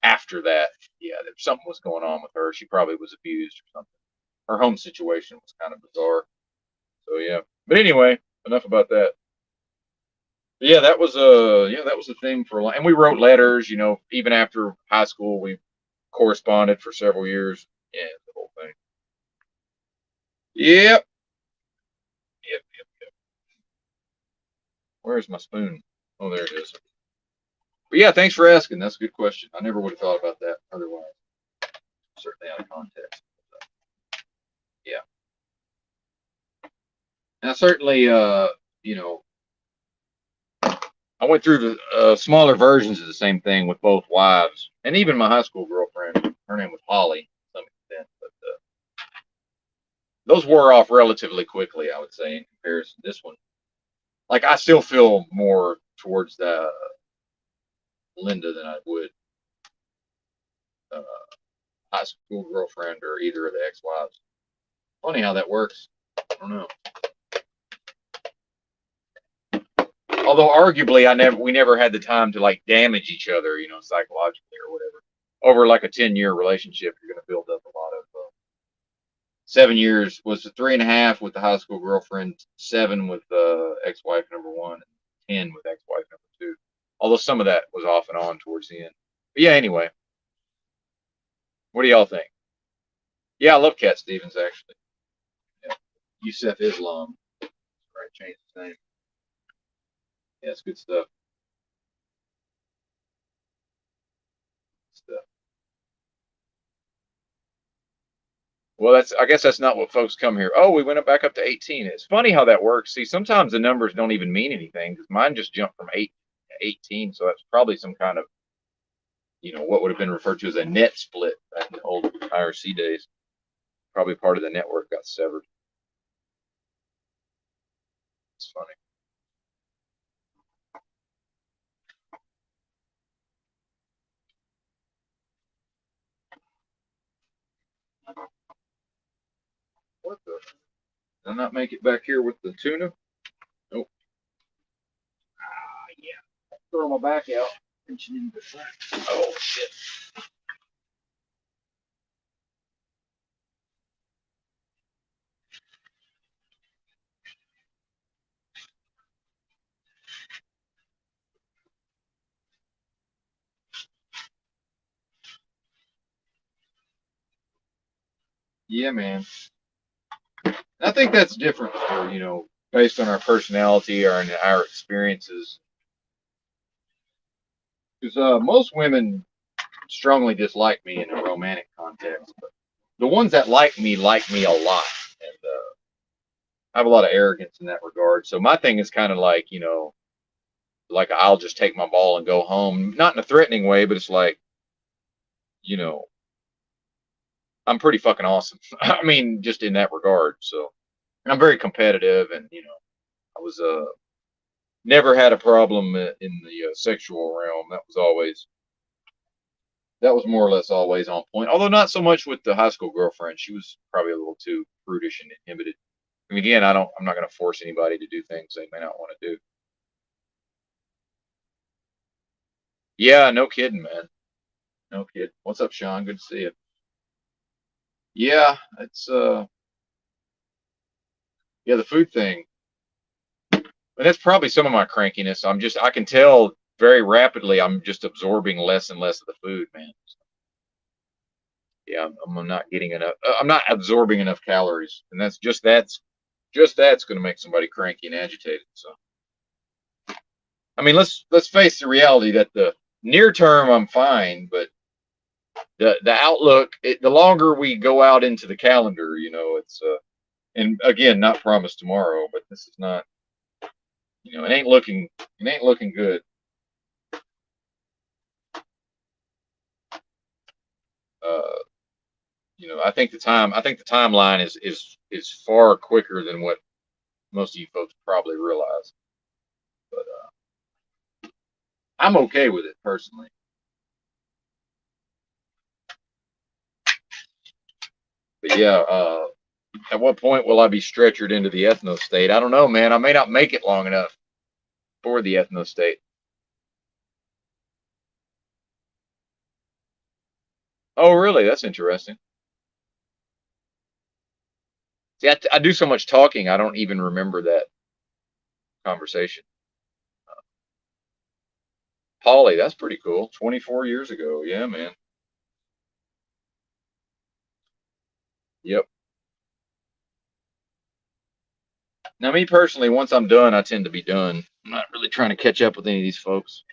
after that, yeah, something was going on with her. She probably was abused or something. Her home situation was kind of bizarre. So yeah, but anyway, enough about that. But yeah, that was a thing for a long, and we wrote letters. Even after high school, we corresponded for several years. Yeah, the whole thing. Yep, yep, yep, yep. Where's my spoon? Oh, there it is. But yeah, thanks for asking. That's a good question. I never would have thought about that otherwise. Certainly out of context. Yeah, and I certainly, I went through the smaller versions of the same thing with both wives, and even my high school girlfriend. Her name was Holly, to some extent, but those wore off relatively quickly, I would say, in comparison to this one. Like I still feel more towards the Linda than I would uh, high school girlfriend or either of the ex-wives. Funny how that works. I don't know. Although arguably, we never had the time to like damage each other, psychologically or whatever. Over like a 10-year relationship, you're going to build up a lot of. 7 years was the 3.5 with the high school girlfriend, 7 with ex-wife number one, and 10 with ex-wife number two. Although some of that was off and on towards the end. But yeah, anyway, what do y'all think? Yeah, I love Cat Stevens actually. Yeah. Yusef Islam. Right, changed his name. Yeah, it's good stuff. Stuff. Well, I guess that's not what folks come here. Oh, we went up back up to 18. It's funny how that works. See, sometimes the numbers don't even mean anything because mine just jumped from 8 to 18, so that's probably some kind of what would have been referred to as a net split back in the old IRC days. Probably part of the network got severed. It's funny. What the? Did I not make it back here with the tuna? Nope. Yeah. Throw my back out. Pinching into the front. Oh shit. Yeah, man. I think that's different for, based on our personality or our experiences. Because most women strongly dislike me in a romantic context, but the ones that like me a lot, and I have a lot of arrogance in that regard. So my thing is kind of like, like I'll just take my ball and go home, not in a threatening way, but it's like, you know, I'm pretty fucking awesome. I mean, just in that regard. So, and I'm very competitive, and I was never had a problem in the sexual realm. That was more or less always on point. Although not so much with the high school girlfriend. She was probably a little too prudish and inhibited. I mean, again, I'm not going to force anybody to do things they may not want to do. Yeah, no kidding, man. No kidding. What's up, Sean? Good to see you. Yeah, it's yeah, the food thing. But that's probably some of my crankiness. I can tell very rapidly I'm just absorbing less and less of the food, man. Yeah, I'm not getting enough. I'm not absorbing enough calories, and that's going to make somebody cranky and agitated. So, I mean, let's face the reality that the near term I'm fine, but the outlook, the longer we go out into the calendar, it's and again, not promised tomorrow, but this is not, it ain't looking good. Uh, I think the timeline is far quicker than what most of you folks probably realize. But I'm okay with it personally. But yeah, at what point will I be stretchered into the ethno state? I don't know, man. I may not make it long enough for the ethno state. Oh, really? That's interesting. See, I do so much talking, I don't even remember that conversation. Polly, that's pretty cool. 24 years ago. Yeah, man. Yep. Now, me personally, once I'm done, I tend to be done. I'm not really trying to catch up with any of these folks.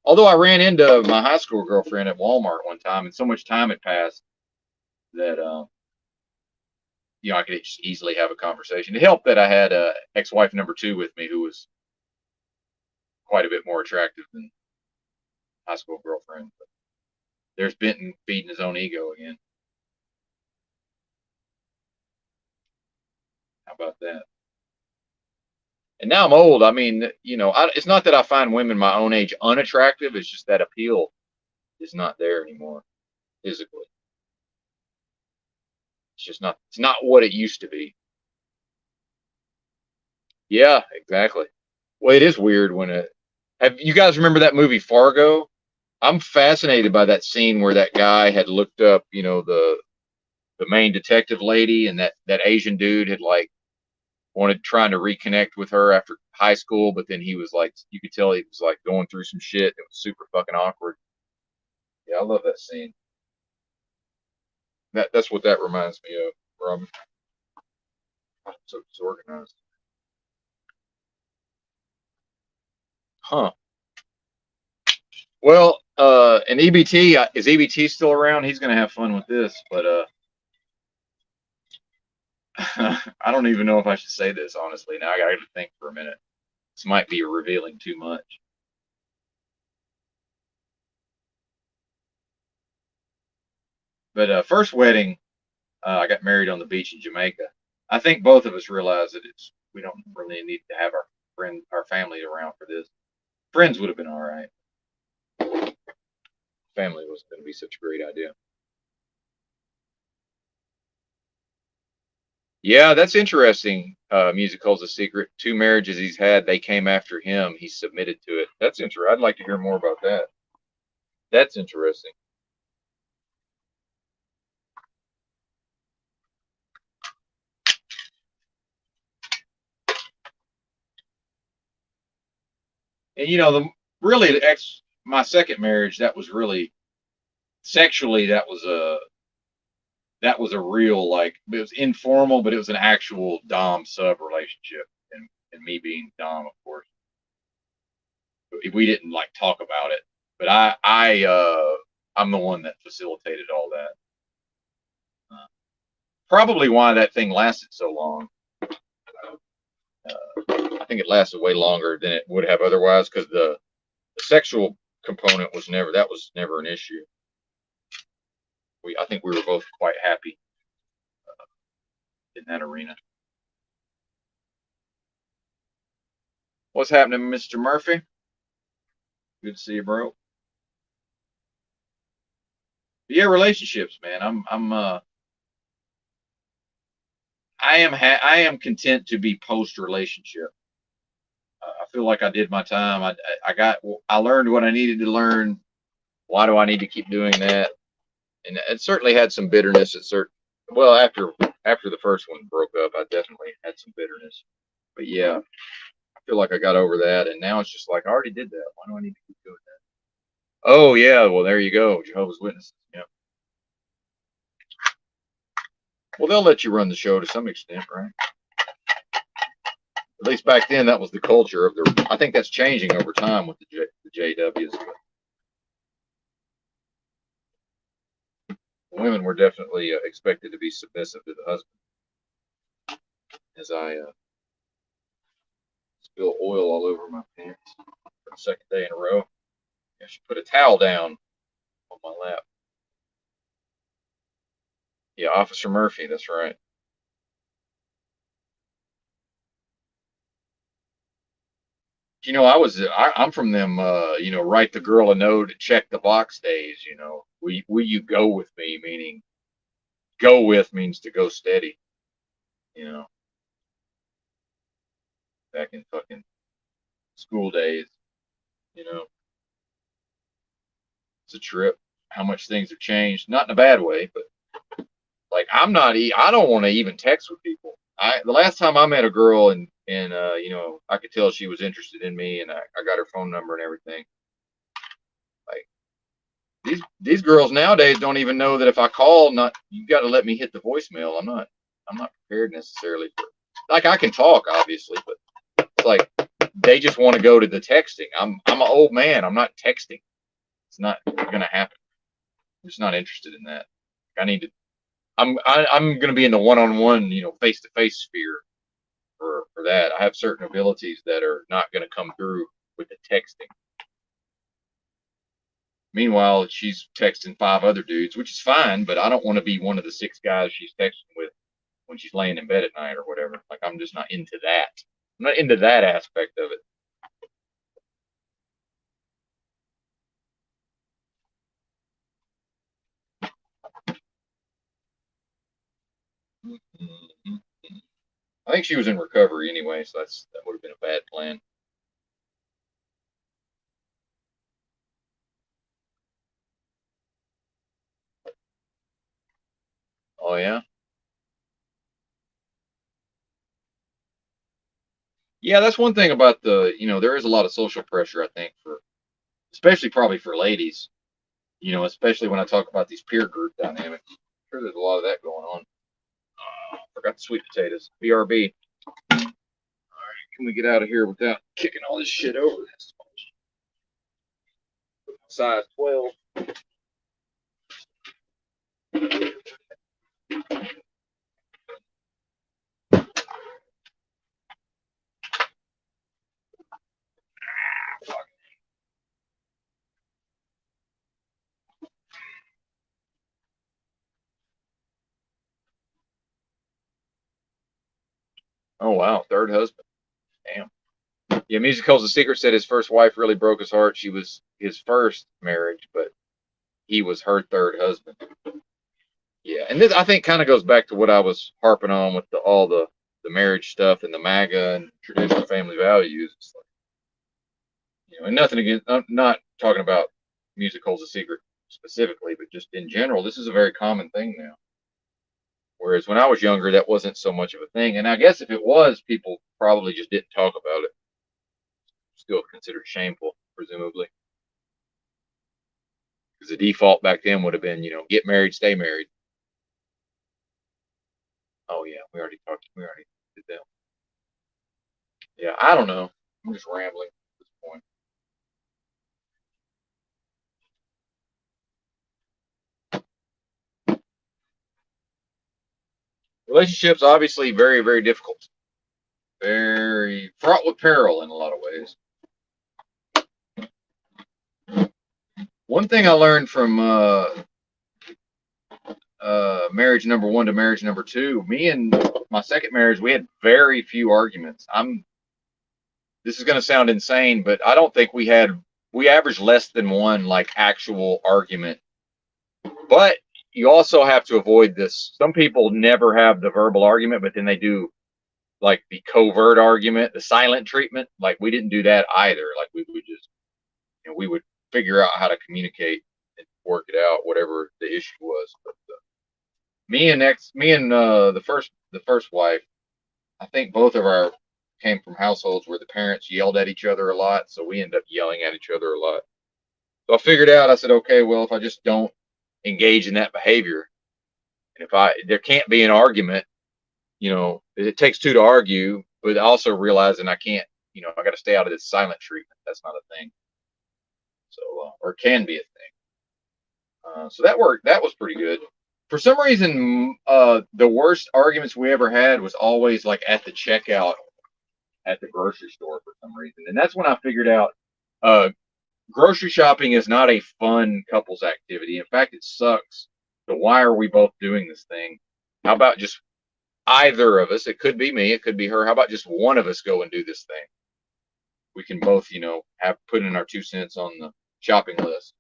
Although I ran into my high school girlfriend at Walmart one time, and so much time had passed that I could just easily have a conversation. It helped that I had ex-wife number two with me, who was quite a bit more attractive than high school girlfriend. But there's Benton feeding his own ego again. How about that? And now I'm old. I mean, it's not that I find women my own age unattractive. It's just that appeal is not there anymore physically. It's just not. It's not what it used to be. Yeah, exactly. Well, it is weird when it. Have you guys remember that movie Fargo? I'm fascinated by that scene where that guy had looked up, the main detective lady, and that Asian dude had like wanted trying to reconnect with her after high school, but then he was like, you could tell he was like going through some shit. It was super fucking awkward. Yeah, I love that scene. That's what that reminds me of, Robin. So disorganized. Huh. Well, and EBT is EBT still around? He's gonna have fun with this, but I don't even know if I should say this honestly. Now I gotta think for a minute. This might be revealing too much. But first wedding, I got married on the beach in Jamaica. I think both of us realized that we don't really need to have our family around for this. Friends would have been all right. Family was going to be such a great idea. Yeah, that's interesting. Music holds a secret. 2 marriages he's had, they came after him. He submitted to it. That's interesting. I'd like to hear more about that. That's interesting. And the really my second marriage, that was really sexually, that was a real, like, it was informal, but it was an actual dom sub relationship, and me being dom, of course. We didn't like talk about it, but I'm the one that facilitated all that. Probably why that thing lasted so long. I think it lasted way longer than it would have otherwise, because the sexual component was never an issue. I think we were both quite happy in that arena. What's happening, Mr. Murphy? Good to see you, bro. But yeah, relationships, man. I am content to be post relationship. I feel like I did my time. I learned what I needed to learn. Why do I need to keep doing that? And it certainly had some bitterness at certain. Well, after the first one broke up, I definitely had some bitterness. But yeah, I feel like I got over that, and now it's just like I already did that. Why do I need to keep doing that? Oh yeah, well there you go, Jehovah's Witnesses. Yeah. Well, they'll let you run the show to some extent, right? At least back then, that was the culture of the. I think that's changing over time with the JWs. But women were definitely expected to be submissive to the husband. As I spill oil all over my pants for the second day in a row. I should put a towel down on my lap. Yeah, Officer Murphy, that's right. I'm from them. Write the girl a note, check the box days. Will you go with me? Meaning, go with means to go steady. You know, back in fucking school days. You know, it's a trip. How much things have changed, not in a bad way, but like I don't want to even text with people. The last time I met a girl and I could tell she was interested in me, and I got her phone number and everything. Like these girls nowadays don't even know that if I call, not you got to let me hit the voicemail. I'm not prepared necessarily for, like, I can talk obviously, but it's like they just want to go to the texting. I'm an old man. I'm not texting. It's not gonna happen. I'm just not interested in that. I need to. I'm going to be in the one-on-one, face-to-face sphere for that. I have certain abilities that are not going to come through with the texting. Meanwhile, she's texting 5 other dudes, which is fine, but I don't want to be one of the 6 guys she's texting with when she's laying in bed at night or whatever. Like, I'm just not into that. I'm not into that aspect of it. Mm-hmm. I think she was in recovery anyway, so that would have been a bad plan. Oh yeah, yeah. That's one thing about there is a lot of social pressure. I think especially probably for ladies. Especially when I talk about these peer group dynamics. I'm sure there's a lot of that going on. Forgot the sweet potatoes. BRB. All right, can we get out of here without kicking all this shit over? Size 12. Oh wow, third husband. Damn. Yeah, Musical's The Secret said his first wife really broke his heart. She was his first marriage, but he was her third husband. Yeah, and this I think kind of goes back to what I was harping on with all the marriage stuff and the MAGA and traditional family values. It's like, and nothing against. I'm not talking about Musical's The Secret specifically, but just in general, this is a very common thing now. Whereas when I was younger, that wasn't so much of a thing. And I guess if it was, people probably just didn't talk about it. Still considered shameful, presumably. Because the default back then would have been, get married, stay married. Oh yeah, we already did that. Yeah, I don't know. I'm just rambling at this point. Relationships obviously very, very difficult. Very fraught with peril in a lot of ways. One thing I learned from marriage number one to marriage number two, me and my second marriage, we had very few arguments. This is going to sound insane, but I don't think we averaged less than one like actual argument. But you also have to avoid this. Some people never have the verbal argument, but then they do like the covert argument, the silent treatment. Like we didn't do that either. Like we would just, we would figure out how to communicate and work it out, whatever the issue was. But me and the first wife, I think both of our came from households where the parents yelled at each other a lot, so we ended up yelling at each other a lot. So I figured out, I said, okay, well, if I just don't engage in that behavior, and there can't be an argument, it takes two to argue, but also realizing I can't, I got to stay out of this silent treatment. That's not a thing. So, or can be a thing. So that worked. That was pretty good. For some reason, the worst arguments we ever had was always like at the checkout at the grocery store for some reason. And that's when I figured out grocery shopping is not a fun couples activity. In fact, it sucks. So why are we both doing this thing? How about just either of us? It could be me, it could be her. How about just one of us go and do this thing? We can both, have put in our 2 cents on the shopping list.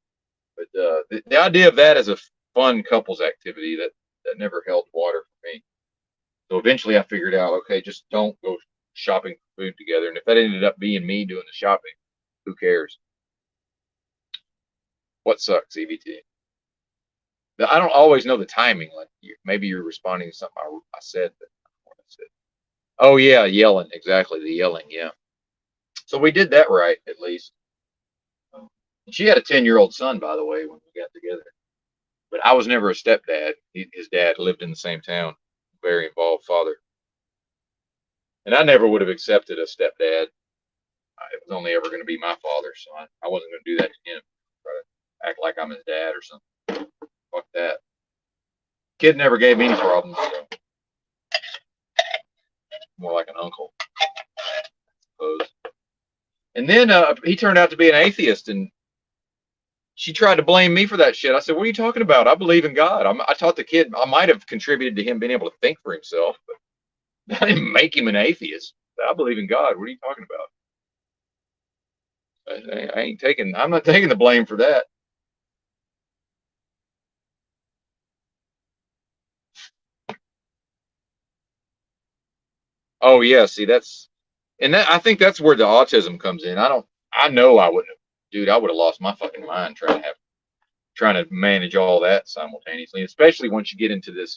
But the idea of that as a fun couples activity that never held water for me. So eventually I figured out, okay, just don't go shopping for food together. And if that ended up being me doing the shopping, who cares? What sucks, EBT? I don't always know the timing. Like maybe you're responding to something I said. Oh yeah, yelling. Exactly, the yelling. Yeah. So we did that right, at least. She had a 10-year-old son, by the way, when we got together. But I was never a stepdad. His dad lived in the same town. Very involved father. And I never would have accepted a stepdad. It was only ever going to be my father, so I wasn't going to do that to him. Try to act like I'm his dad or something. Fuck that. Kid never gave me any problems, so more like an uncle, I suppose. And then he turned out to be an atheist, and she tried to blame me for that shit. I said, "What are you talking about? I believe in God." I taught the kid. I might have contributed to him being able to think for himself, but I didn't make him an atheist. I believe in God. What are you talking about? I'm not taking the blame for that. Oh yeah, see I think that's where the autism comes in. I know I wouldn't have, dude, I would have lost my fucking mind trying to manage all that simultaneously, especially once you get into the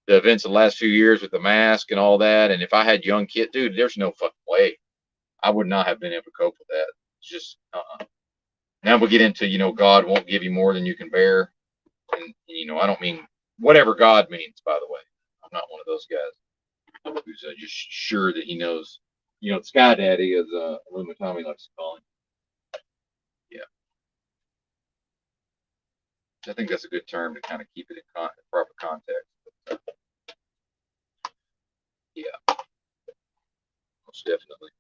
events of the last few years with the mask and all that. And if I had young kids, dude, there's no fucking way. I would not have been able to cope with that. It's just, Now we get into, God won't give you more than you can bear. And, I don't mean whatever God means, by the way. I'm not one of those guys who's just sure that he knows. The Sky Daddy, as Luma Tommy likes to call him. Yeah. I think that's a good term to kind of keep it in proper context. But, yeah, most definitely.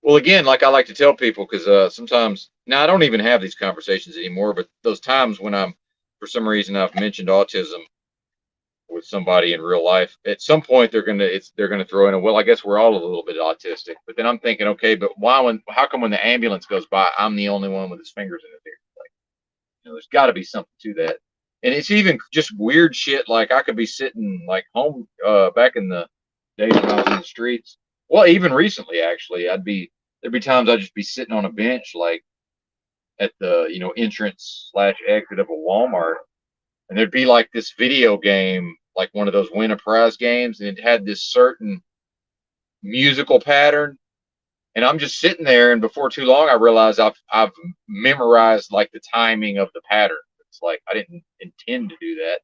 Well, again, like I like to tell people, because sometimes now I don't even have these conversations anymore, but those times when for some reason I've mentioned autism, with somebody in real life. At some point, they're gonna throw in a, well, I guess we're all a little bit autistic. But then I'm thinking, okay, but how come when the ambulance goes by, I'm the only one with his fingers in his ear? Like, there's got to be something to that. And it's even just weird shit. Like I could be sitting like home, back in the days when I was in the streets. Well, even recently, actually, there'd be times I'd just be sitting on a bench, like at the, entrance slash exit of a Walmart, and there'd be like this video game, like one of those win a prize games, and it had this certain musical pattern. And I'm just sitting there, and before too long, I realized I've memorized like the timing of the pattern. It's like I didn't intend to do that.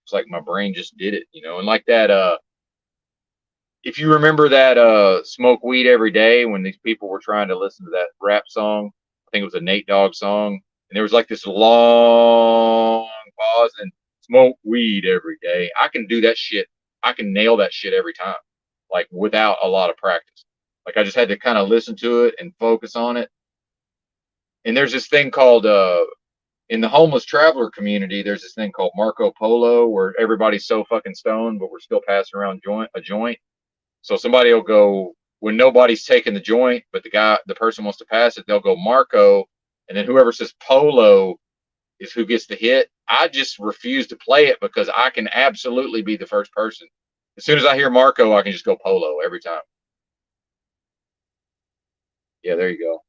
It's like my brain just did it, and like that. If you remember that "Smoke Weed Every Day" when these people were trying to listen to that rap song, I think it was a Nate Dogg song, and there was like this long pause and "Smoke weed every day." I can do that shit. I can nail that shit every time, like without a lot of practice. Like I just had to kind of listen to it and focus on it. And there's this thing called in the homeless traveler community, there's this thing called Marco Polo, where everybody's so fucking stoned, but we're still passing around a joint. So somebody will go when nobody's taking the joint, but the person wants to pass it, they'll go Marco, and then whoever says Polo is who gets the hit. I just refuse to play it because I can absolutely be the first person. As soon as I hear Marco, I can just go Polo every time. Yeah, there you go.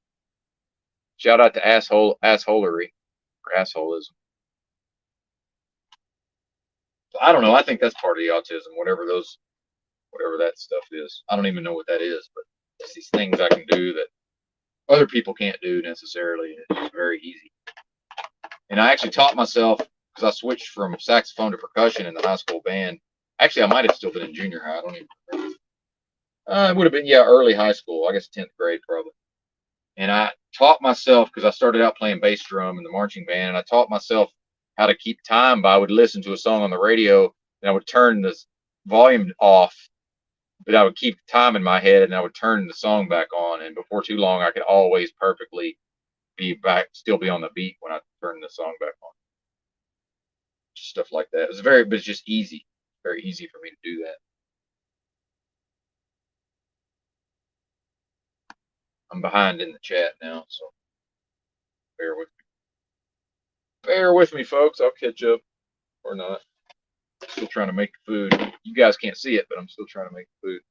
Shout out to assholery or assholism. So I don't know. I think that's part of the autism, whatever that stuff is. I don't even know what that is, but it's these things I can do that other people can't do necessarily. It's just very easy. And I actually taught myself because I switched from saxophone to percussion in the high school band. Actually, I might have still been in junior high. I don't even remember. It would have been, yeah, early high school. I guess 10th grade probably. And I taught myself because I started out playing bass drum in the marching band, and I taught myself how to keep time by I would listen to a song on the radio and I would turn the volume off, but I would keep time in my head and I would turn the song back on. And before too long, I could always perfectly still be on the beat when I turn the song back on. Stuff like that. But it's just easy. Very easy for me to do that. I'm behind in the chat now, so bear with me. Bear with me, folks. I'll catch up or not. Still trying to make the food. You guys can't see it, but I'm still trying to make the food.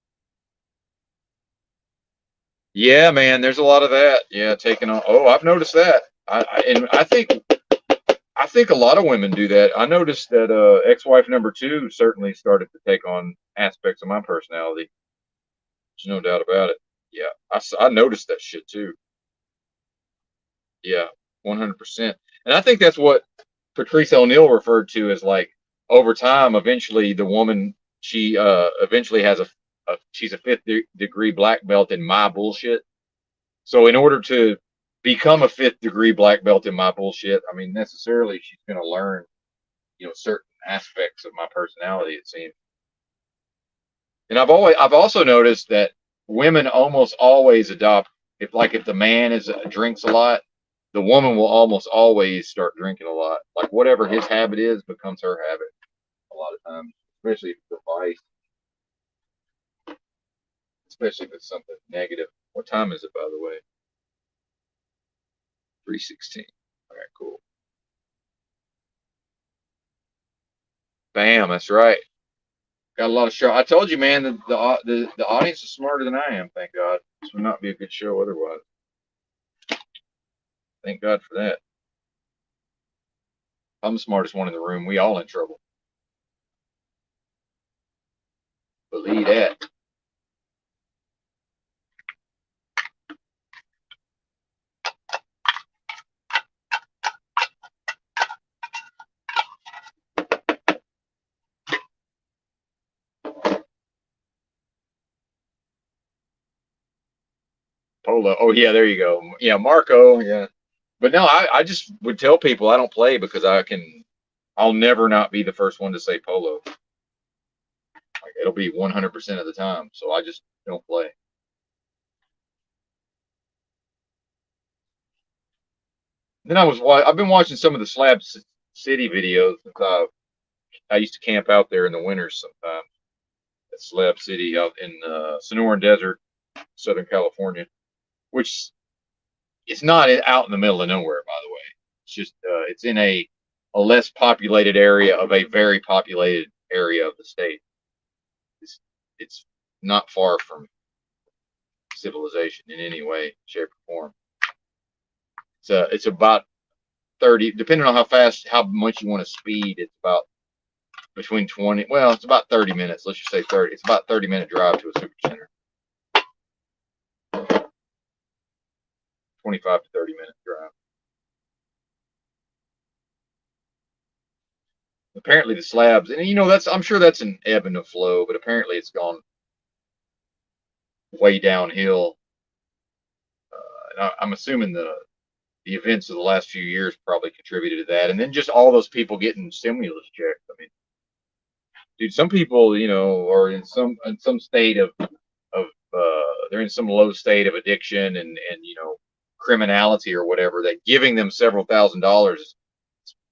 Yeah, man, there's a lot of that. Yeah, taking on. Oh, I've noticed that. I think a lot of women do that. I noticed that ex-wife number 2 certainly started to take on aspects of my personality. There's no doubt about it. Yeah, I noticed that shit too. Yeah, 100%. And I think that's what Patrice O'Neal referred to as like over time, eventually the woman, she eventually has she's a fifth degree black belt in my bullshit. So in order to become a fifth degree black belt in my bullshit, I mean, necessarily she's going to learn, certain aspects of my personality, it seems. And I've also noticed that women almost always adopt, if the man drinks a lot, the woman will almost always start drinking a lot. Like whatever his habit is becomes her habit a lot of times, especially if it's a vice, especially if it's something negative. What time is it, by the way? 3:16. All right, cool. Bam, that's right. Got a lot of show. I told you, man, the audience is smarter than I am. Thank God. This would not be a good show otherwise. Thank God for that. I'm the smartest one in the room. We all in trouble. Believe that. Polo. Oh yeah, there you go. Yeah, Marco. Yeah, but no, I just would tell people I don't play because I'll never not be the first one to say polo. Like it'll be 100% of the time. So I just don't play. Then I've been watching some of the Slab City videos since I used to camp out there in the winters sometimes at Slab City out in the Sonoran Desert, Southern California, which it's not out in the middle of nowhere, by the way. It's just it's in a less populated area of a very populated area of the state. It's not far from civilization in any way, shape, or form. It's about 30, depending on how much you want to speed. It's about between 20. Well, it's about 30 minutes. Let's just say 30. It's about 30-minute drive to a super center. 25 to 30-minute drive. Apparently the slabs, and I'm sure that's an ebb and a flow, but apparently it's gone way downhill. And I'm assuming the events of the last few years probably contributed to that, and then just all those people getting stimulus checks. I mean, dude, some people, are in some state of they're in some low state of addiction and criminality or whatever. That giving them several $1,000s is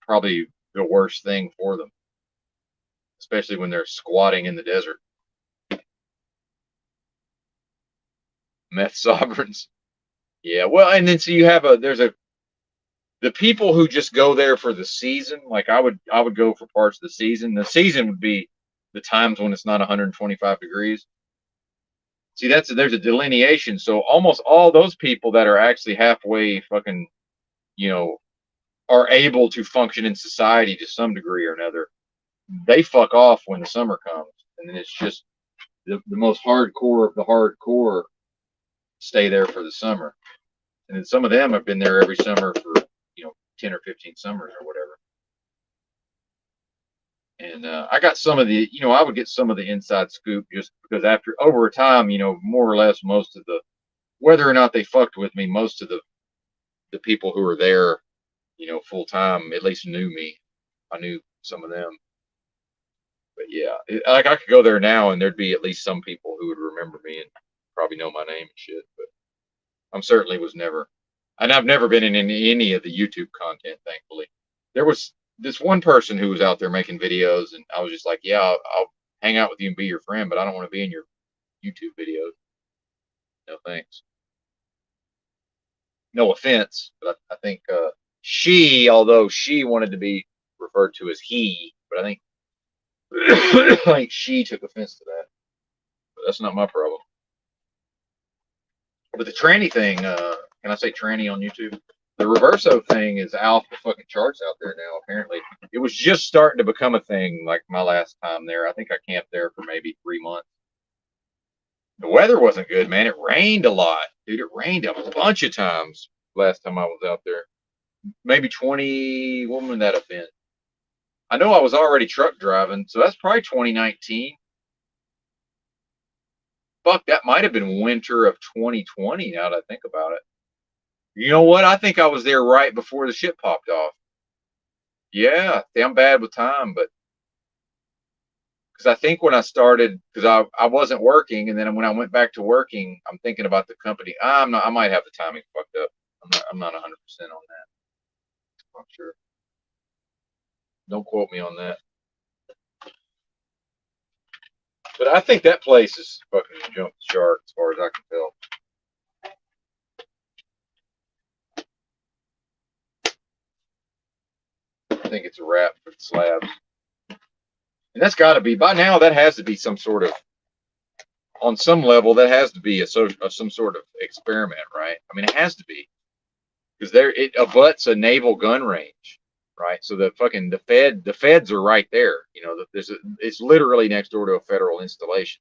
probably the worst thing for them, especially when they're squatting in the desert. Meth sovereigns. Yeah, well, and then so you have the people who just go there for the season. Like I would go for parts of the season. The season would be the times when it's not 125 degrees. See, there's a delineation. So almost all those people that are actually halfway fucking, are able to function in society to some degree or another, they fuck off when the summer comes, and then it's just the most hardcore of the hardcore stay there for the summer. And then some of them have been there every summer for 10 or 15 summers or whatever. And I got some of the, I would get some of the inside scoop just because over time, more or less most of the, whether or not they fucked with me, most of the people who were there, full time, at least knew me. I knew some of them. But yeah, like I could go there now and there'd be at least some people who would remember me and probably know my name and shit. But I'm certainly was never, and I've never been in any of the YouTube content, thankfully. There was this one person who was out there making videos, and I was just like, yeah, I'll hang out with you and be your friend, but I don't want to be in your YouTube videos. No thanks. No offense, but I think although she wanted to be referred to as he, but I think I think she took offense to that. But that's not my problem. But the tranny thing, can I say tranny on YouTube? The reverso thing is off the fucking charts out there now, apparently. It was just starting to become a thing like my last time there. I think I camped there for maybe 3 months. The weather wasn't good, man. It rained a lot. Dude, it rained a bunch of times last time I was out there. Maybe 20, what would that have been? I know I was already truck driving, so that's probably 2019. Fuck, that might have been winter of 2020 now that I think about it. You know what? I think I was there right before the shit popped off. Yeah, I'm bad with time, but because I think when I started, because I wasn't working, and then when I went back to working, I'm thinking about the company. I'm not. I might have the timing fucked up. I'm not 100% on that. I'm sure. Don't quote me on that. But I think that place is fucking jumped the shark as far as I can tell. I think it's a wrap for the slabs. And that's got to be, by now, that has to be some sort of, on some level, that has to be some sort of experiment, right? I mean, it has to be. Because it abuts a naval gun range, right? So the feds are right there. It's literally next door to a federal installation.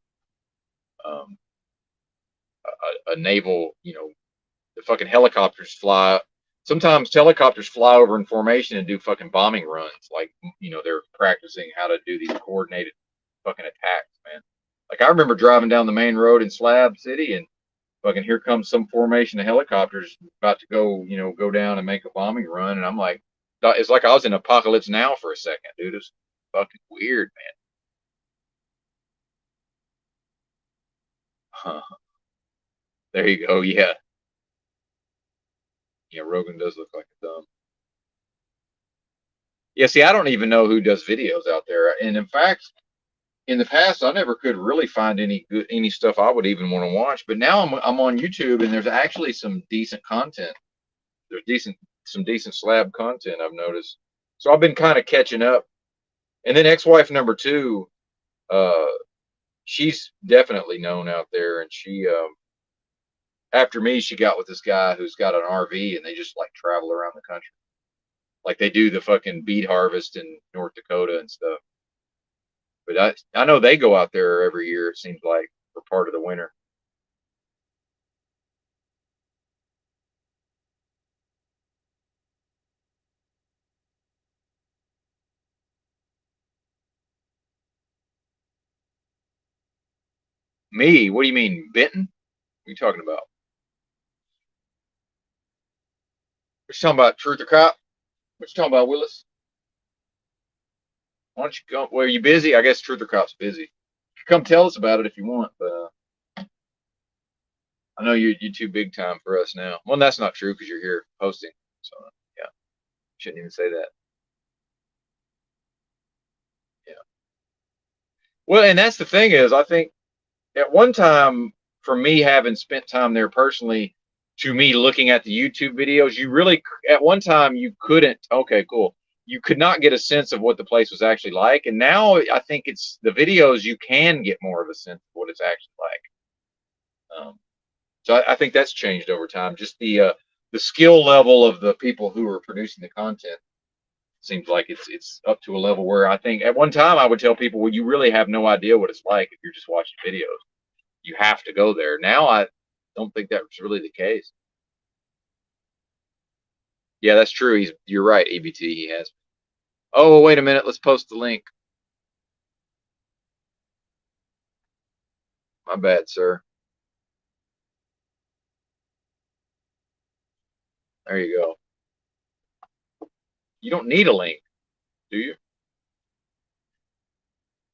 A naval, the fucking helicopters fly. Sometimes helicopters fly over in formation and do fucking bombing runs. Like, they're practicing how to do these coordinated fucking attacks, man. Like, I remember driving down the main road in Slab City and fucking here comes some formation of helicopters about to go down and make a bombing run. And I'm like, it's like I was in Apocalypse Now for a second, dude. It's fucking weird, man. Huh. There you go. Yeah. Yeah, Rogan does look like a dumb. Yeah, see, I don't even know who does videos out there. And in fact, in the past, I never could really find any stuff I would even want to watch. But now I'm on YouTube, and there's actually some decent content. There's some decent slab content I've noticed. So I've been kind of catching up. And then ex-wife number two, uh, she's definitely known out there, and she after me, she got with this guy who's got an RV, and they just like travel around the country, like they do the fucking beet harvest in North Dakota and stuff. But I know they go out there every year. It seems like for part of the winter. Me? What do you mean, Benton? What are you talking about? What you talking about, Truth or Cop? What you talking about, Willis? Why don't you come? Well, are you busy? I guess Truth or Cop's busy. Come tell us about it if you want, but I know you're too big time for us now. Well, that's not true because you're here hosting. So yeah, shouldn't even say that. Yeah. Well, and that's the thing is, I think at one time, for me having spent time there personally, to me looking at the YouTube videos, you really at one time you couldn't. Okay, cool. You could not get a sense of what the place was actually like, and now I think it's the videos you can get more of a sense of what it's actually like. So I think that's changed over time. Just the skill level of the people who are producing the content seems like it's up to a level where I think at one time I would tell people, well, you really have no idea what it's like if you're just watching videos. You have to go there. Now I don't think that's really the case. Yeah, that's true. You're right, EBT. He has. Oh, wait a minute. Let's post the link. My bad, sir. There you go. You don't need a link, do you?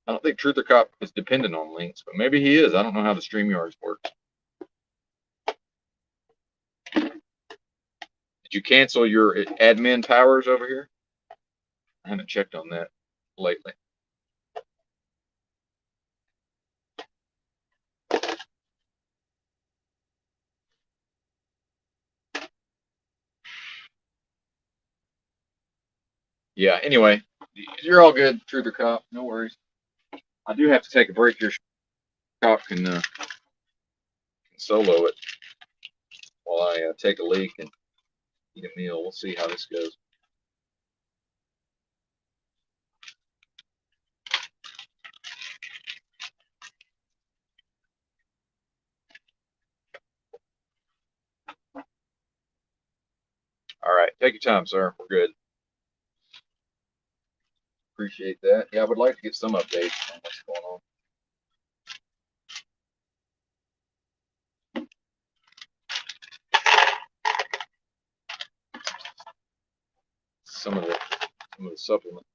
I don't think Truth or Cop is dependent on links, but maybe he is. I don't know how the StreamYards work. Did you cancel your admin powers over here? I haven't checked on that lately. Yeah, anyway, you're all good, Truth or Cop. No worries. I do have to take a break here. Cop can solo it while I take a leak and eat a meal. We'll see how this goes. All right, take your time, sir. We're good. Appreciate that. Yeah, I would like to get some updates on what's going on. Some of the supplements.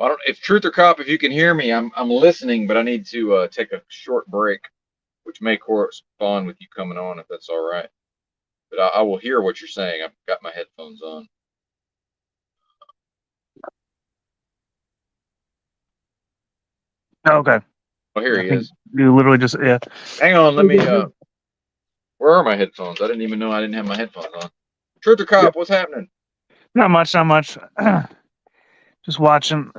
I don't. If Truth or Cop, if you can hear me, I'm listening, but I need to take a short break, which may correspond with you coming on, if that's all right. But I will hear what you're saying. I've got my headphones on. Okay. Oh, here I he think is. you literally just, yeah. Hang on, let me. Where are my headphones? I didn't even know I didn't have my headphones on. Truth or Cop, what's happening? Not much, not much. Just watching,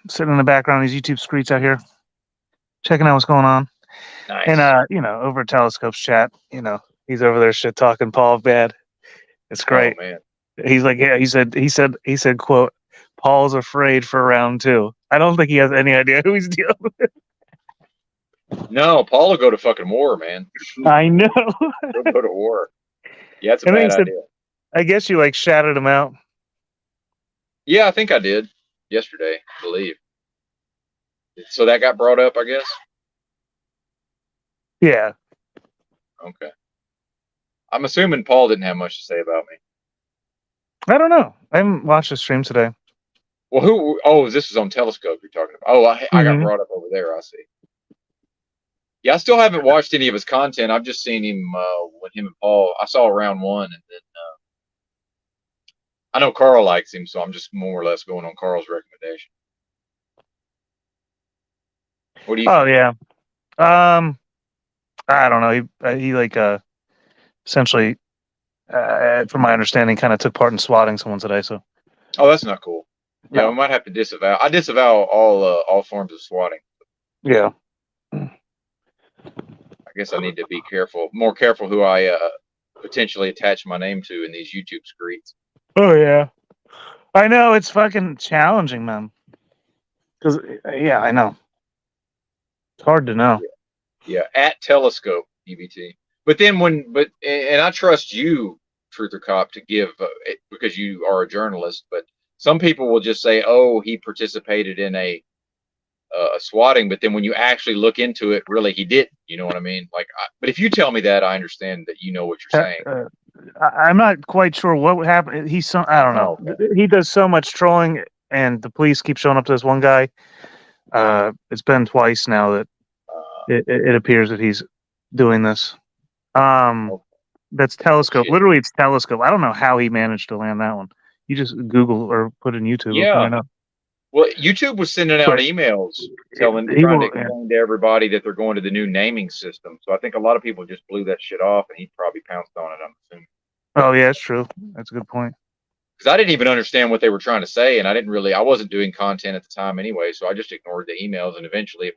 sitting in the background of these YouTube screeds out here, checking out what's going on. Nice. And, over at Telescope's chat, he's over there shit talking Paul bad. It's great. Oh man. He's like, yeah, he said, quote, Paul's afraid for round 2. I don't think he has any idea who he's dealing with. No, Paul will go to fucking war, man. I know. He'll go to war. Yeah, it's a And then bad he said, idea. I guess you shouted him out. Yeah, I think I did yesterday, I believe. So that got brought up, I guess. Yeah. Okay. I'm assuming Paul didn't have much to say about me. I don't know. I haven't watched the stream today. Well, who? Oh, this is on Telescope you're talking about. Oh, I got Mhm. brought up over there. I see. Yeah, I still haven't watched any of his content. I've just seen him with him and Paul. I saw round one, and then I know Carl likes him, so I'm just more or less going on Carl's recommendation. What do you Oh think? yeah. I don't know. He like essentially, from my understanding, kind of took part in swatting someone today. So Oh, that's not cool. Yeah, we no. might have to disavow. I disavow all forms of swatting. Yeah. I guess I need to be careful, more careful who I potentially attach my name to in these YouTube screeds. Oh yeah. I know it's fucking challenging, man. Because yeah, I know it's hard to know. Yeah, at Telescope EBT. But then and I trust you, Truther Cop, to give because you are a journalist. But some people will just say, "Oh, he participated in a swatting," but then when you actually look into it, really he didn't. You know what I mean? Like, but if you tell me that, I understand that you know what you're saying. I'm not quite sure what would happen. He's so I don't Oh, know. okay. He does so much trolling, and the police keep showing up to this one guy. It's been twice now that Uh, it appears that he's doing this. Um, oh, that's that's Telescope. shitty. Literally, it's Telescope. I don't know how he managed to land that one. You just Google or put in YouTube, it'll come Yeah. right up. Well, YouTube was sending out But emails he trying to will. Yeah. explain to everybody that they're going to the new naming system. So I think a lot of people just blew that shit off, and he probably pounced on it. I'm assuming. Oh yeah, it's true. That's a good point. Because I didn't even understand what they were trying to say, and I wasn't doing content at the time anyway, so I just ignored the emails, and eventually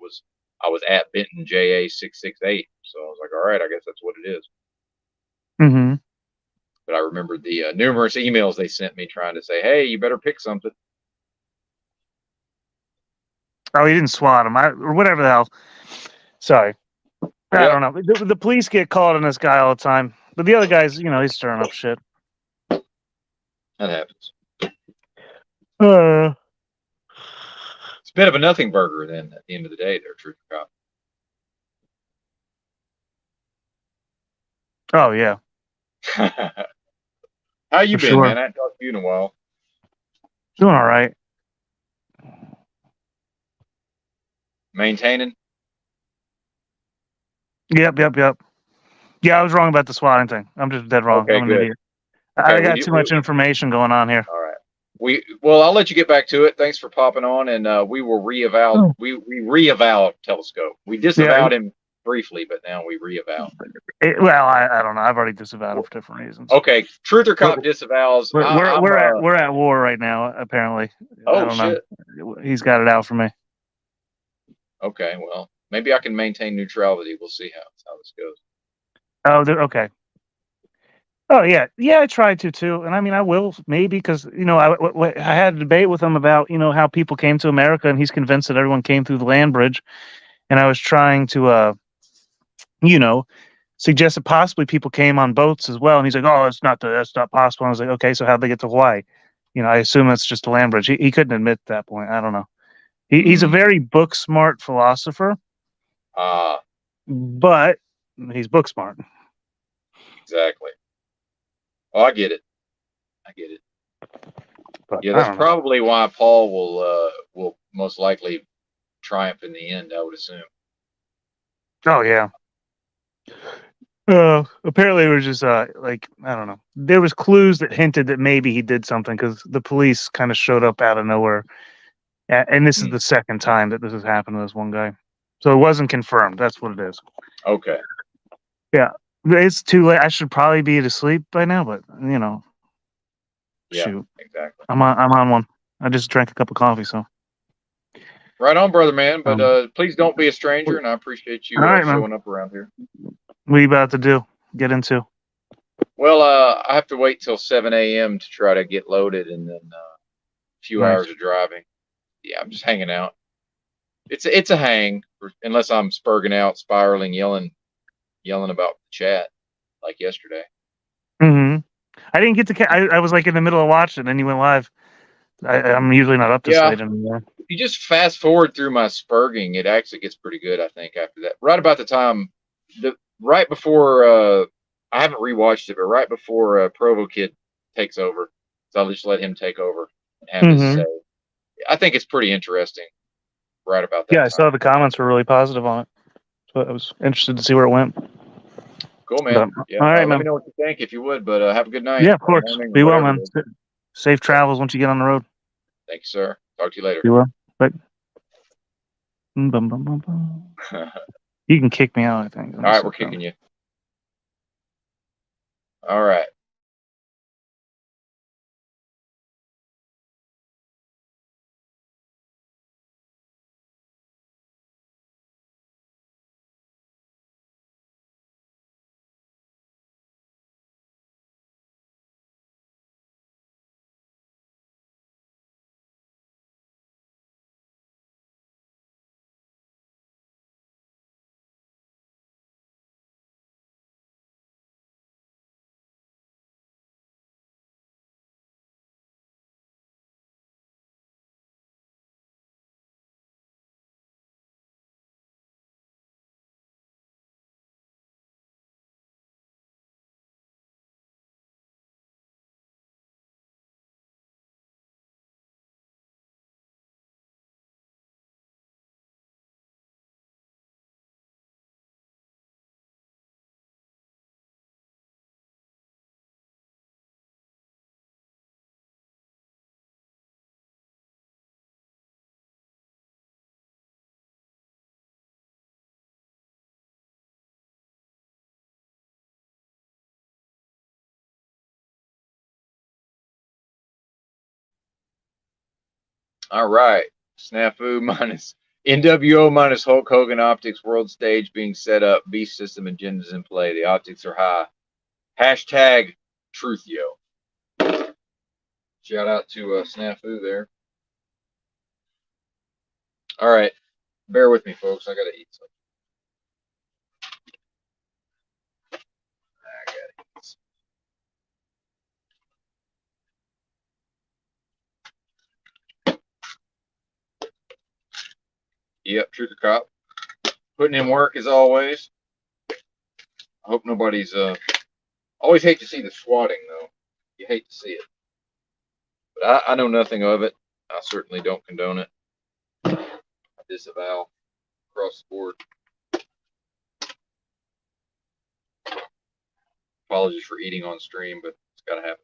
I was at Benton JA668, so I was like, all right, I guess that's what it is. Mm-hmm. But I remembered the numerous emails they sent me trying to say, hey, you better pick something. Oh, he didn't swat him, or whatever the hell. Sorry, I Yep, don't know. The police get called on this guy all the time, but the other guy's, he's stirring up shit. that happens. Uh, It's a bit of a nothing burger then at the end of the day, there, Truth Cop. oh yeah, How you for been, sure. man? I haven't talked to you in a while. Doing all right. Maintaining? Yep. Yeah, I was wrong about the swatting thing. I'm just dead wrong. Okay, I'm an good. idiot. Okay, I got too much information going on here. all right. Well, I'll let you get back to it. Thanks for popping on, and we will reavow. Oh. We reavow Telescope. We Yeah. disavowed him briefly, but now we reavow. Well, I don't know. I've already disavowed him for different reasons. Okay, Truth or Cop disavows. We're at war right now. Apparently. I Oh don't shit. know. He's got it out for me. Okay, well, maybe I can maintain neutrality. We'll see how this goes. Oh, okay. Oh yeah, I tried to too, and I mean I will maybe because I had a debate with him about how people came to America, and he's convinced that everyone came through the land bridge, and I was trying to suggest that possibly people came on boats as well, and he's like, oh, that's not possible. And I was like, okay, so how'd they get to Hawaii? I assume it's just a land bridge. He couldn't admit at that point. I don't know. He's a very book smart philosopher, but he's book smart. Exactly. Oh, I get it. But Yeah, that's probably why Paul will most likely triumph in the end. I would assume. Oh yeah. Apparently it was just like I don't know. There was clues that hinted that maybe he did something because the police kind of showed up out of nowhere, and this is the second time that this has happened to this one guy, so it wasn't confirmed. That's what it is. Okay. Yeah, it's too late. I should probably be asleep by now, but Yeah, shoot, exactly. I'm on one. I just drank a cup of coffee, so Right on, brother, man. But please don't be a stranger, and I appreciate you all right, showing man. up around here. What are you about to do? Get into? Well, I have to wait till 7 a.m. to try to get loaded, and then a few Nice. hours of driving. Yeah, I'm just hanging out. It's a hang, unless I'm spurging out, spiraling, yelling about the chat like yesterday. Mm-hmm. I didn't get to. I was like in the middle of watching, and then you went live. I'm usually not up this late anymore. If you just fast forward through my spurging, it actually gets pretty good, I think, after that. Right about the time, right before, I haven't rewatched it, but right before Provo Kid takes over, so I'll just let him take over and have his say. I think it's pretty interesting right about that Yeah, I time. saw the comments were really positive on it, so I was interested to see where it went. Cool, But, man. Yeah. all right, Let me man. know what you think if you would, but have a good night Yeah, of or course. morning or Be well, whatever man. it is. Safe travels once you get on the road. Thank you, sir. Talk to you later. Be well. Bye. Bum, bum, bum, bum. All You can kick me out, I think. right, we're kicking you. All right. All right. Snafu minus NWO minus Hulk Hogan optics. World stage being set up. Beast system agendas in play. The optics are high. Hashtag truth yo. Shout out to Snafu there. All right. Bear with me, folks. I got to eat something. I got to eat something. Yep, Trooper Cop. Putting in work as always. I hope nobody's always hate to see the swatting though. You hate to see it. But I know nothing of it. I certainly don't condone it. I disavow across the board. Apologies for eating on stream, but it's gotta happen.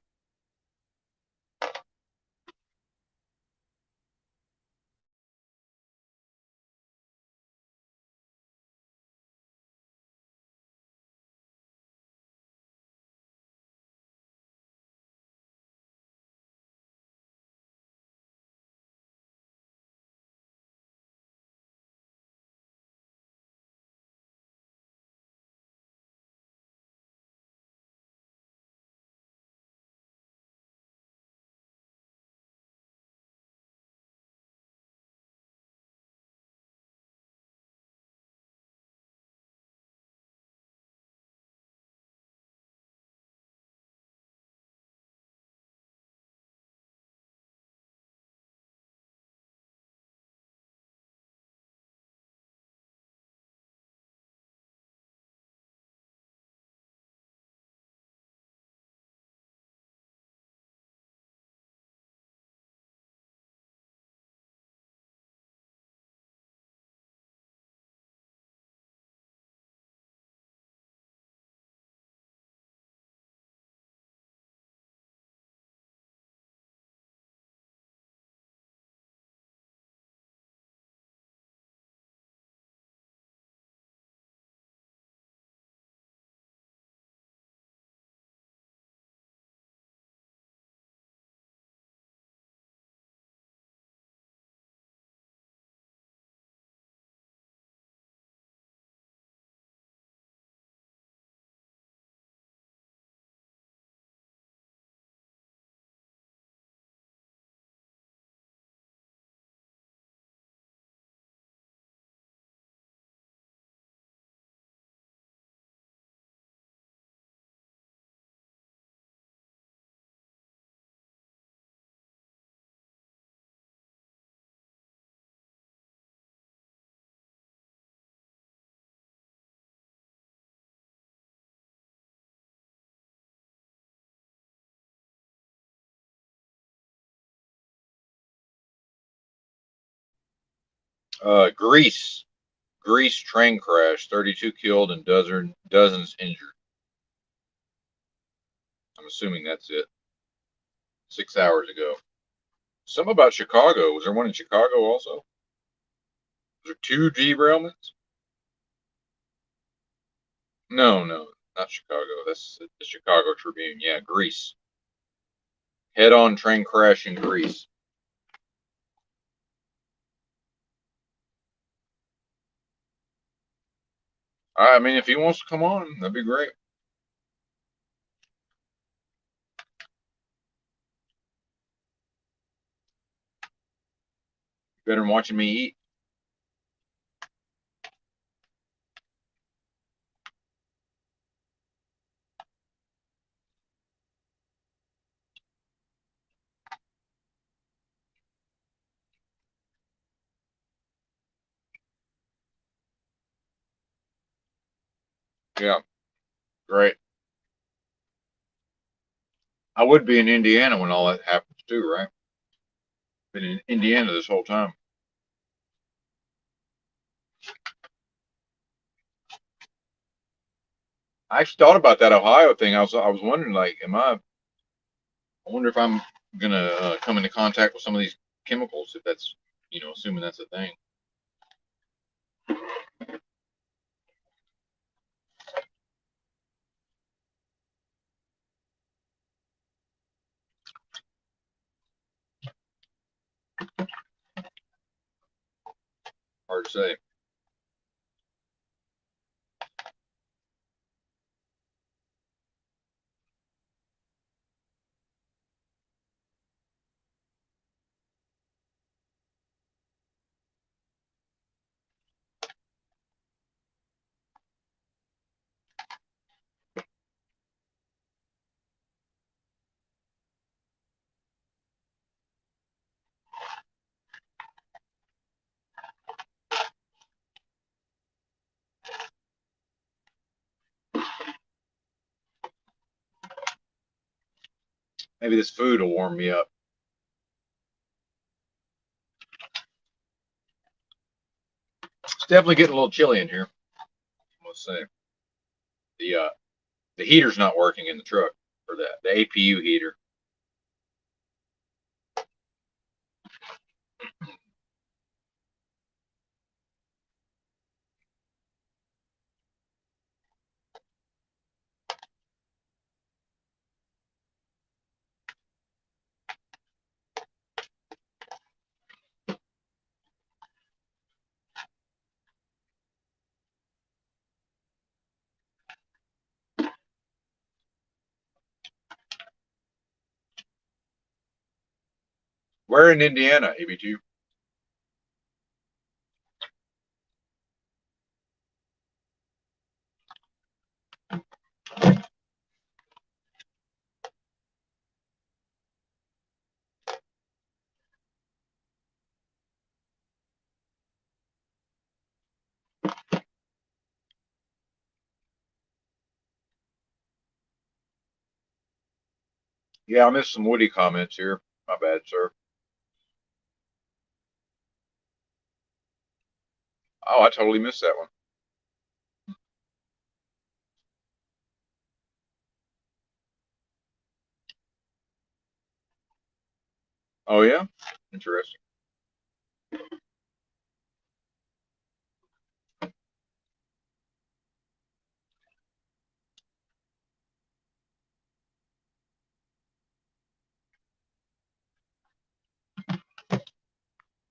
Greece. Greece train crash. 32 killed and dozens injured. I'm assuming that's it. 6 hours ago. Some about Chicago. Was there one in Chicago also? Was there two derailments? No, not Chicago. That's the Chicago Tribune. Yeah, Greece. Head-on train crash in Greece. I mean, if he wants to come on, that'd be great. Better than watching me eat. Yeah, great. I would be in Indiana when all that happens too, right? Been in Indiana this whole time. I actually thought about that Ohio thing. I was wondering, like, I wonder if I'm gonna come into contact with some of these chemicals, if that's, assuming that's a thing. Hard to say. Maybe this food will warm me up. It's definitely getting a little chilly in here. I must say. The heater's not working in the truck for that. The APU heater. Where in Indiana, EB2? Yeah, I missed some Woody comments here. My bad, sir. Oh, I totally missed that one. Oh, yeah? Interesting.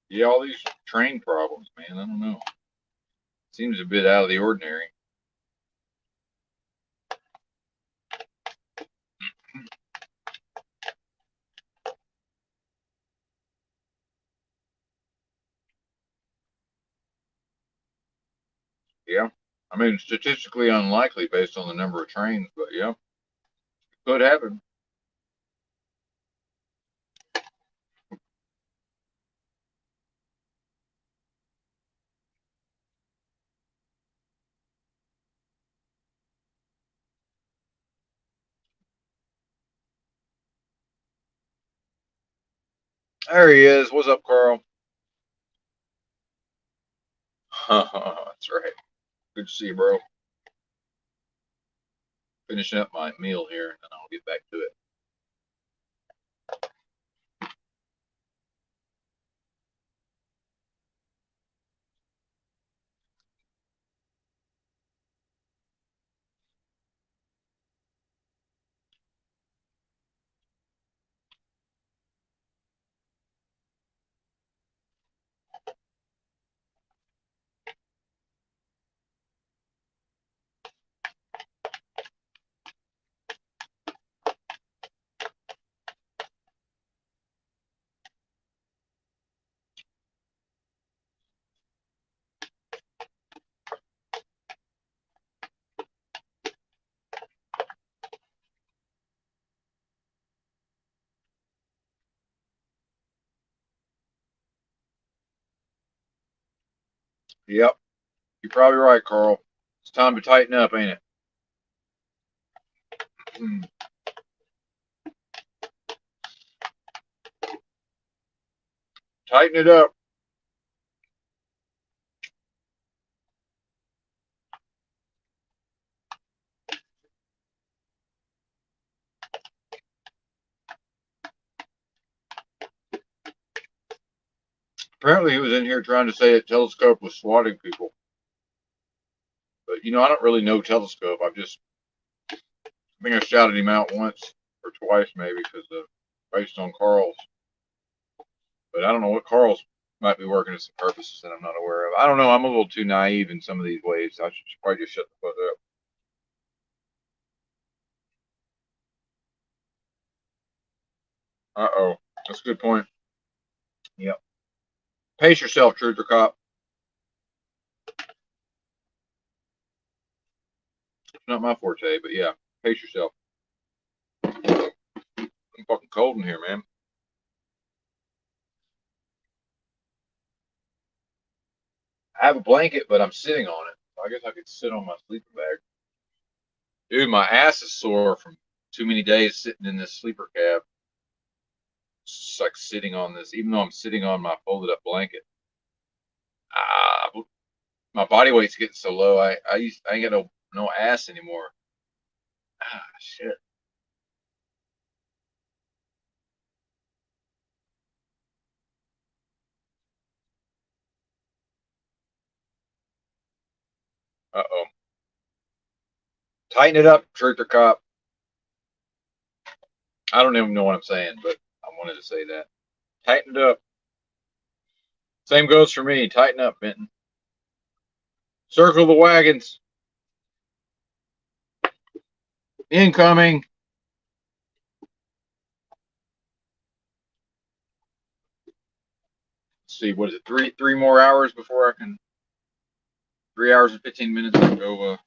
Yeah, all these train problems, man. I don't know. Seems a bit out of the ordinary. Yeah. I mean, statistically unlikely based on the number of trains, but yeah, could happen. There he is. What's up, Carl? That's right. Good to see you, bro. Finishing up my meal here, and then I'll get back to it. Yep, you're probably right, Carl. It's time to tighten up, ain't it? Hmm. Tighten it up. Apparently, he was in here trying to say that Telescope was swatting people. But, I don't really know Telescope. I think I shouted him out once or twice, maybe, because based on Carl's. But I don't know what Carl's might be working at some purposes that I'm not aware of. I don't know. I'm a little too naive in some of these ways. I should probably just shut the fuck up. Uh-oh. That's a good point. Yep. Pace yourself, Truther Cop. It's not my forte, but yeah, pace yourself. I'm fucking cold in here, man. I have a blanket, but I'm sitting on it. So I guess I could sit on my sleeping bag. Dude, my ass is sore from too many days sitting in this sleeper cab. It's just like sitting on this, even though I'm sitting on my folded up blanket. Ah, my body weight's getting so low. I ain't got no ass anymore. Ah, shit. Uh-oh. Tighten it up, Truther Cop. I don't even know what I'm saying, but I wanted to say that. Tighten it up. Same goes for me. Tighten up, Benton. Circle the wagons. Incoming. Let's see, what is it? Three more hours before I can. 3 hours and 15 minutes to go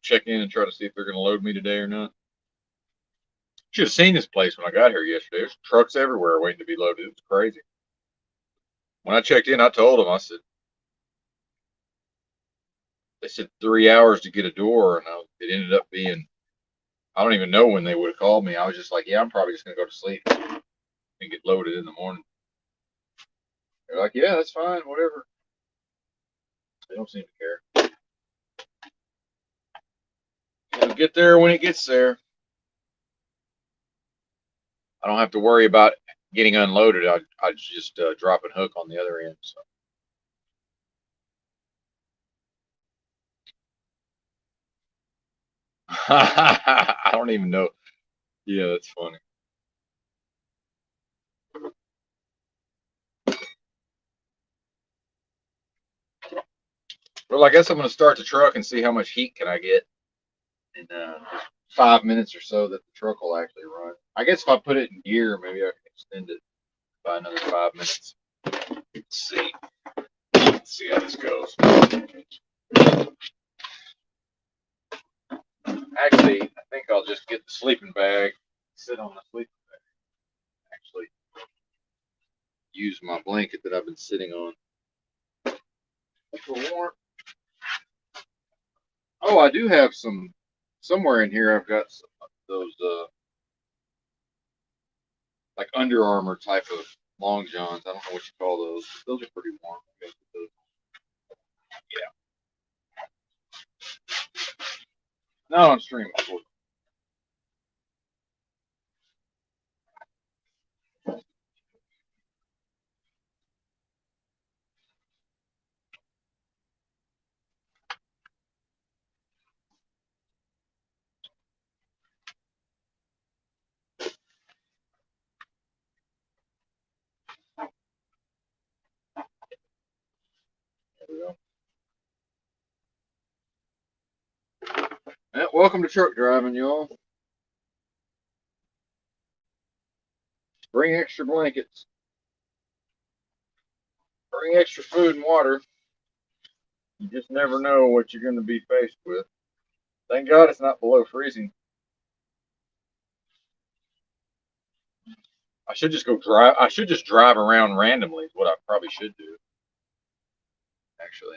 check in and try to see if they're going to load me today or not. Should have seen this place when I got here yesterday. There's trucks everywhere waiting to be loaded. It's crazy. When I checked in, I told them, they said 3 hours to get a door, and it ended up being, I don't even know when they would have called me. I was just like, yeah, I'm probably just going to go to sleep and get loaded in the morning. They're like, yeah, that's fine, whatever. They don't seem to care. It'll get there when it gets there. I don't have to worry about getting unloaded. I just drop and hook on the other end. So. I don't even know. Yeah, that's funny. Well, I guess I'm going to start the truck and see how much heat can I get in just 5 minutes or so that the truck will actually run. I guess if I put it in gear, maybe I can extend it by another 5 minutes. Let's see. Let's see how this goes. Actually, I think I'll just get the sleeping bag, sit on the sleeping bag, actually use my blanket that I've been sitting on for warmth. Oh, I do have somewhere in here. I've got those like Under Armour type of Long johns. I don't know what you call those. Those are pretty warm. I guess those. Yeah. Not on stream, of course. There we go. Yeah, welcome to truck driving, y'all. Bring extra blankets. Bring extra food and water. You just never know what you're going to be faced with. Thank God it's not below freezing. I should just go drive. I should just drive around randomly. Is what I probably should do. Actually,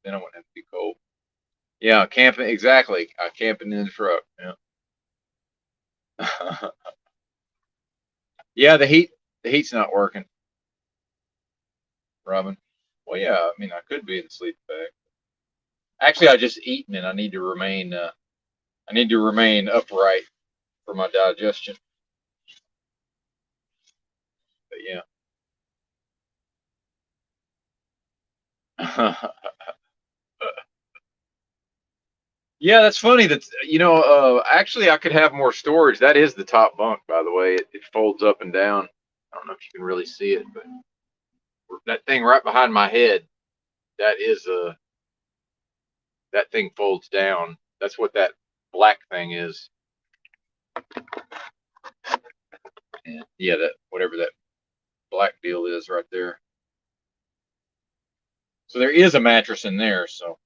then I wouldn't have to be cold. Yeah, camping exactly. Camping in the truck. Yeah. Yeah, the heat's not working, Robin. Well, yeah. I mean, I could be in the sleep bag. Actually, I just eaten and I need to remain. I need to remain upright for my digestion. But yeah. Yeah, that's funny. That's actually, I could have more storage. That is the top bunk, by the way. It folds up and down. I don't know if you can really see it, but that thing right behind my head, that is that thing folds down. That's what that black thing is. And yeah, that whatever that black deal is right there. So there is a mattress in there. So,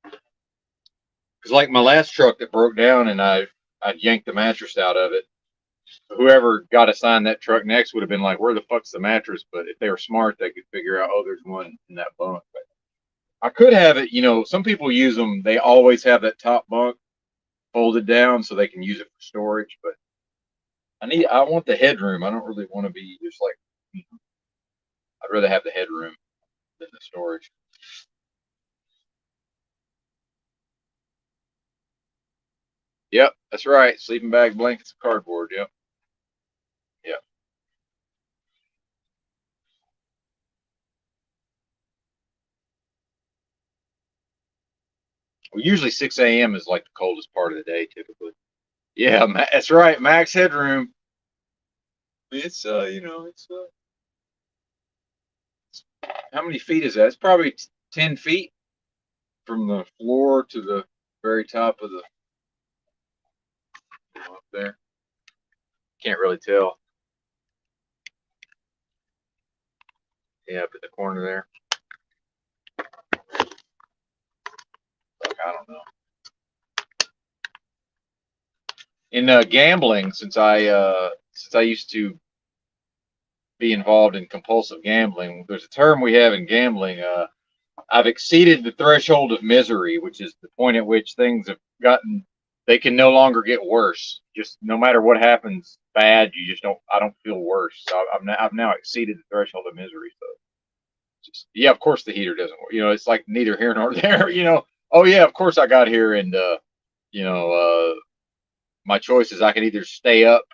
because like my last truck that broke down and I yanked the mattress out of it. Whoever got assigned that truck next would have been like, "Where the fuck's the mattress?" But if they were smart, they could figure out, "Oh, there's one in that bunk." But I could have it. Some people use them. They always have that top bunk folded down so they can use it for storage. But I want the headroom. I don't really want to be just like. I'd rather have the headroom than the storage. Yep, that's right. Sleeping bag, blankets, cardboard. Yep, yep. Well, usually 6 a.m. is like the coldest part of the day, typically. Yeah, that's right. Max headroom. It's how many feet is that? It's probably 10 feet from the floor to the very top of the up there. Can't really tell. Yeah, up at the corner there. Like, I don't know. In gambling, since I used to be involved in compulsive gambling, there's a term we have in gambling. I've exceeded the threshold of misery, which is the point at which things have gotten, they can no longer get worse. Just no matter what happens bad, you just don't, I don't feel worse. So I've now exceeded the threshold of misery. So just, yeah, of course the heater doesn't work. It's like neither here nor there, Oh yeah, of course I got here and, you know, uh, my choice is I can either stay up,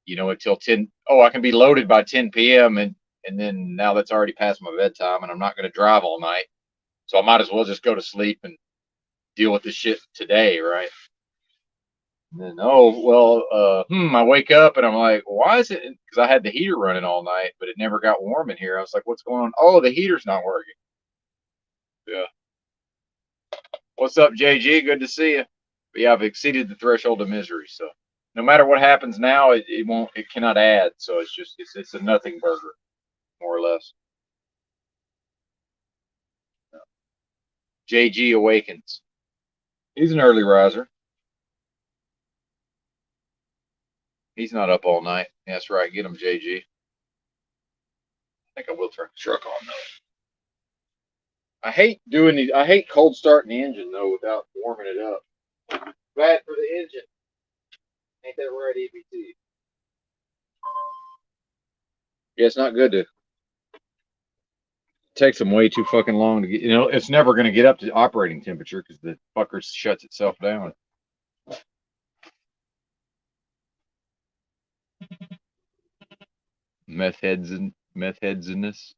until 10. Oh, I can be loaded by 10 p.m. And then now that's already past my bedtime and I'm not going to drive all night. So I might as well just go to sleep and deal with this shit today, right? And then, oh, well, I wake up and I'm like, why is it? Because I had the heater running all night, but it never got warm in here. I was like, what's going on? Oh, the heater's not working. Yeah. What's up, JG? Good to see you. But yeah, I've exceeded the threshold of misery. So no matter what happens now, it cannot add. So it's a nothing burger, more or less. JG awakens. He's an early riser. He's not up all night. That's right. Get him, JG. I think I will turn the truck on though. I hate cold starting the engine though without warming it up. Bad for the engine. Ain't that right, EBT? Yeah, it's not good to. Takes them way too fucking long to get. It's never going to get up to operating temperature because the fucker shuts itself down. Meth heads in this.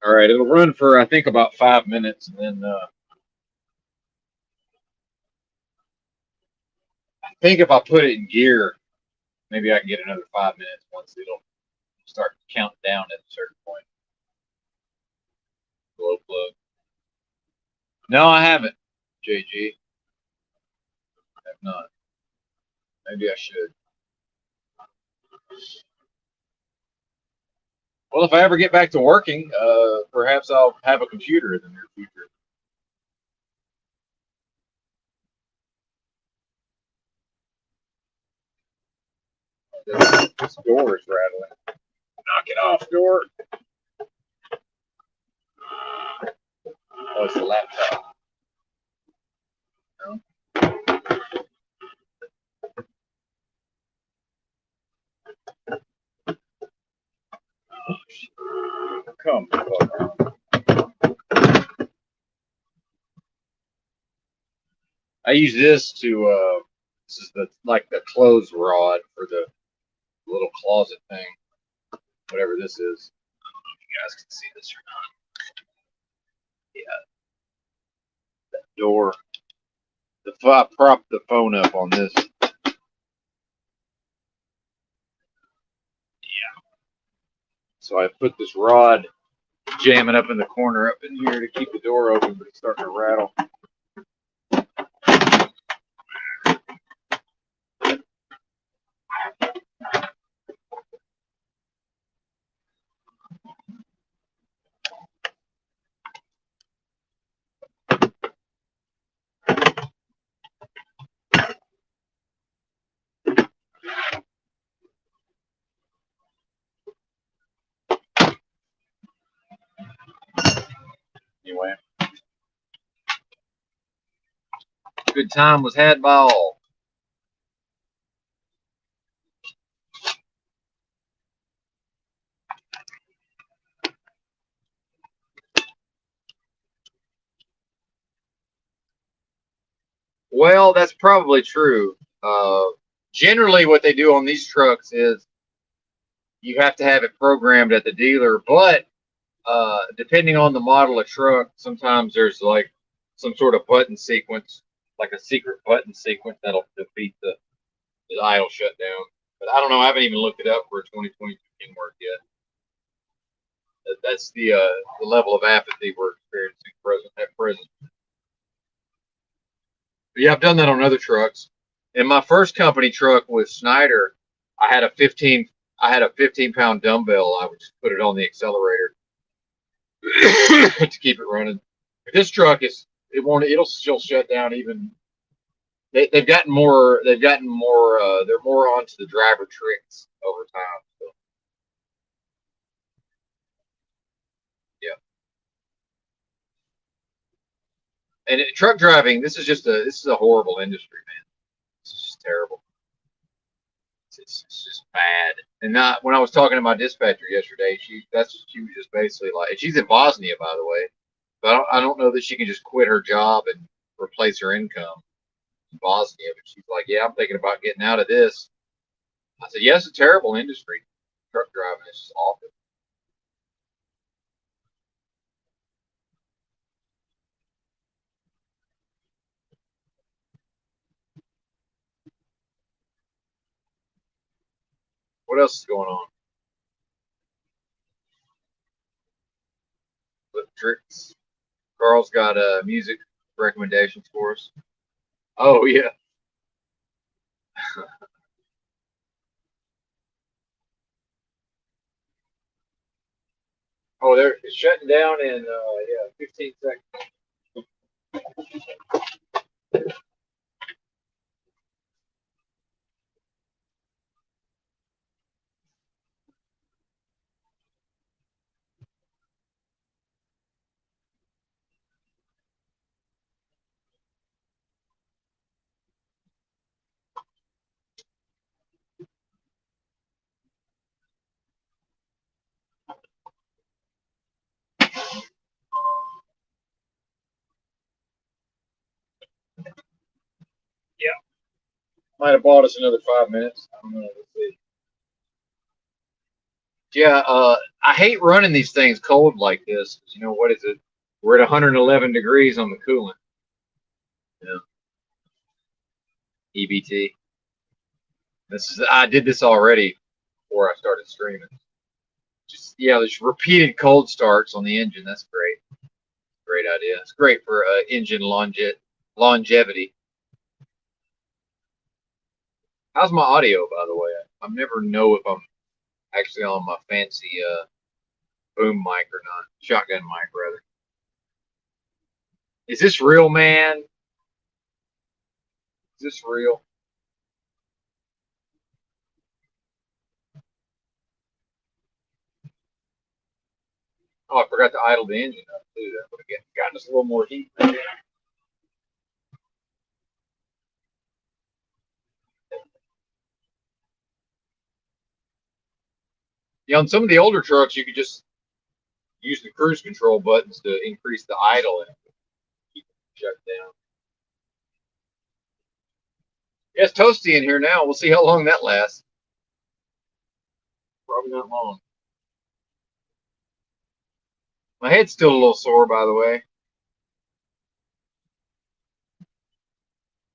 All right, it'll run for I think about 5 minutes, and then I think if I put it in gear, maybe I can get another 5 minutes once it'll start counting down at a certain point. Glow plug. No, I haven't, JG. I have not. Maybe I should. Well, if I ever get back to working, perhaps I'll have a computer in the near future. This door is rattling. Knock it off, door. Oh, it's the laptop. No? Come on. I use this to this is the clothes rod for the little closet thing. Whatever this is. I don't know if you guys can see this or not. Yeah. That door. I propped the phone up on this. Yeah. So I put this rod jamming up in the corner up in here to keep the door open, but it's starting to rattle. Anyway, good time was had by all. Well, that's probably true. Generally, what they do on these trucks is you have to have it programmed at the dealer, but depending on the model of truck, sometimes there's like some sort of button sequence, like a secret button sequence that'll defeat the idle shutdown. But I don't know. I haven't even looked it up for a 2022 Kenworth yet. That's the level of apathy we're experiencing at present. But yeah, I've done that on other trucks. In my first company truck with Schneider, I had a 15-pound dumbbell. I would just put it on the accelerator to keep it running. But this truck it'll still shut down even. They've gotten more. They're more onto the driver tricks over time. So. Yeah. And truck driving, this is a horrible industry, man. It's just terrible. It's just bad. And not when I was talking to my dispatcher yesterday, she was just basically like, she's in Bosnia, by the way, but I don't know that she can just quit her job and replace her income in Bosnia. But she's like, yeah, I'm thinking about getting out of this. I said, yes, it's a terrible industry. Truck driving is just awful. What else is going on? Flip tricks. Carl's got music recommendations for us. Oh yeah, Oh, it's shutting down in 15 seconds. Yeah, might have bought us another 5 minutes. I don't know. Let's see. Yeah, I hate running these things cold like this. You know, what is it? We're at 111 degrees on the coolant. Yeah. EBT. I did this already before I started streaming. There's repeated cold starts on the engine. That's great. Great idea. It's great for engine longevity. How's my audio, by the way? I never know if I'm actually on my fancy boom mic or not. Shotgun mic, rather. Is this real, man? Is this real? Oh, I forgot to idle the engine up, too. That would have gotten us a little more heat. Yeah, on some of the older trucks, you could just use the cruise control buttons to increase the idle and keep it shut down. Yeah, it's toasty in here now. We'll see how long that lasts. Probably not long. My head's still a little sore, by the way,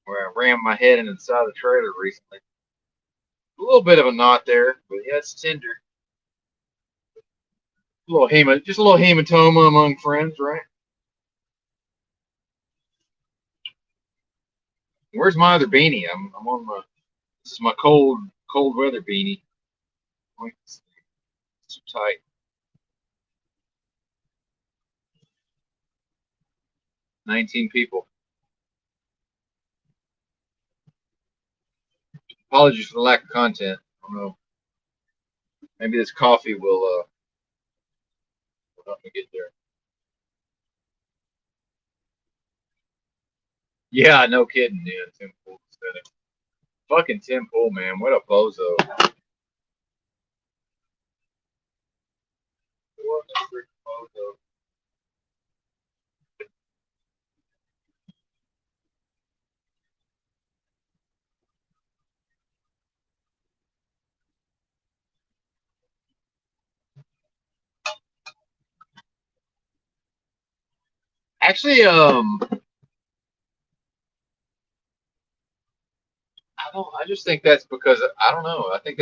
where I rammed my head into the side of the trailer recently. A little bit of a knot there, but yeah, it's tender. Just a little hematoma among friends, right? Where's my other beanie? I'm on my. This is my cold weather beanie. It's too tight. 19 people. Apologies for the lack of content. I don't know. Maybe this coffee will help me get there. Yeah, no kidding. Yeah, Tim Pool said it. Fucking Tim Pool, man. What a bozo. What a freaking bozo. Actually, I just think that's because I don't know. I think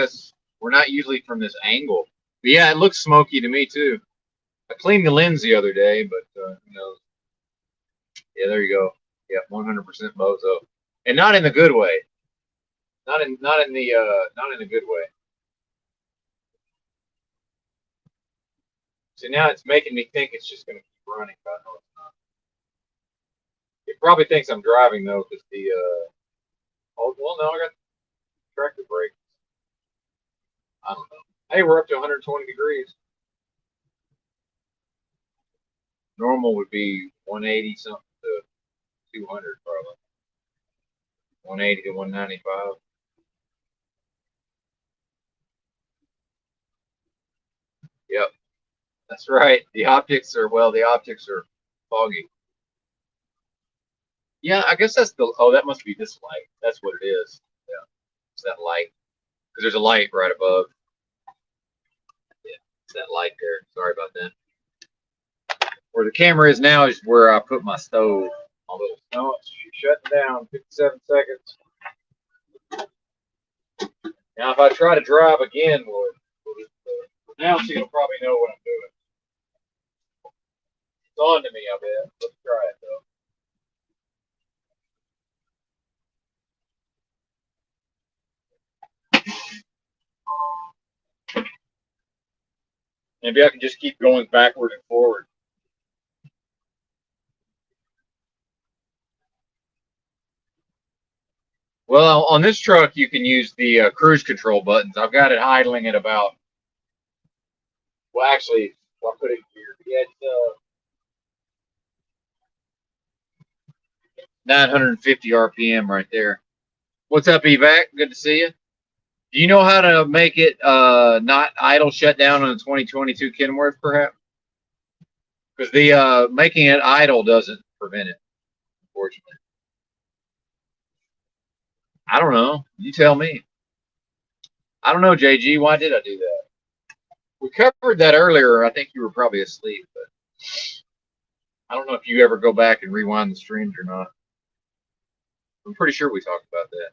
we're not usually from this angle. But yeah, it looks smoky to me too. I cleaned the lens the other day, but yeah, there you go. Yeah, 100% bozo, and not in the good way. Not in a good way. So now it's making me think it's just going to keep running, but I know it's not. It probably thinks I'm driving though, because oh well, no, I got tractor brake. I don't know. Hey, we're up to 120 degrees. Normal would be 180 something to 200 probably. 180 to 195. Yep, that's right. The optics are foggy. Yeah, I guess that must be this light. That's what it is. Yeah, it's that light. Because there's a light right above. Yeah, it's that light there. Sorry about that. Where the camera is now is where I put my stove. No, it's shutting down. 57 seconds. Now, if I try to drive again, now she'll probably know what I'm doing. It's on to me, I bet. Let's try it, though. Maybe I can just keep going backward and forward. Well, on this truck, you can use the cruise control buttons. I've got it idling at about, well, actually, I'll put it here. Yeah, it's 950 RPM right there. What's up, Evac? Good to see you. Do you know how to make it not idle shut down on a 2022 Kenworth, perhaps? Because the making it idle doesn't prevent it, unfortunately. I don't know. You tell me. I don't know, JG. Why did I do that? We covered that earlier. I think you were probably asleep, but I don't know if you ever go back and rewind the streams or not. I'm pretty sure we talked about that.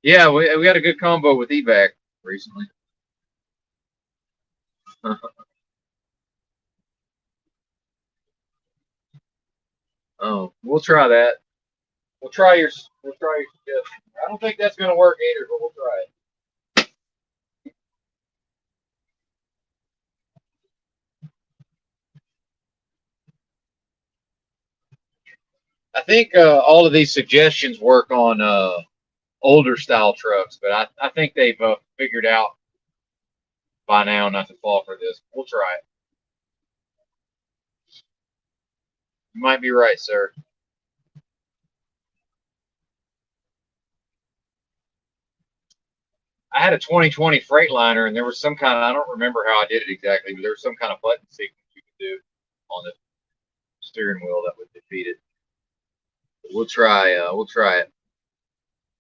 Yeah, we had a good combo with Evac recently. Oh, we'll try that. We'll try your suggestion. I don't think that's gonna work either, but we'll try it. I think all of these suggestions work on older style trucks, but I think they've figured out by now not to fall for this. We'll try it. You might be right, sir. I had a 2020 Freightliner, and there was some kind of, I don't remember how I did it exactly, but there was some kind of button sequence you could do on the steering wheel that would defeat it. But we'll try it. It'd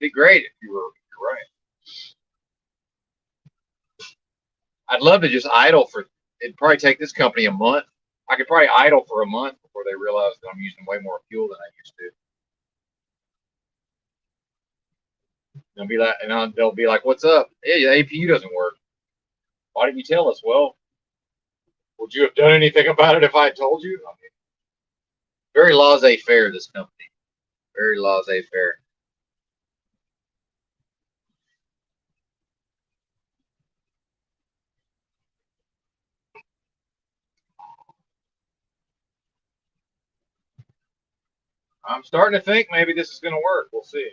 be great if you're right. I'd love to just idle for, it'd probably take this company a month. I could probably idle for a month before they realize that I'm using way more fuel than I used to. They'll be like, "What's up? Hey, the APU doesn't work. Why didn't you tell us?" Well, would you have done anything about it if I had told you? I mean, very laissez-faire, this company. Very laissez-faire. I'm starting to think maybe this is going to work. We'll see.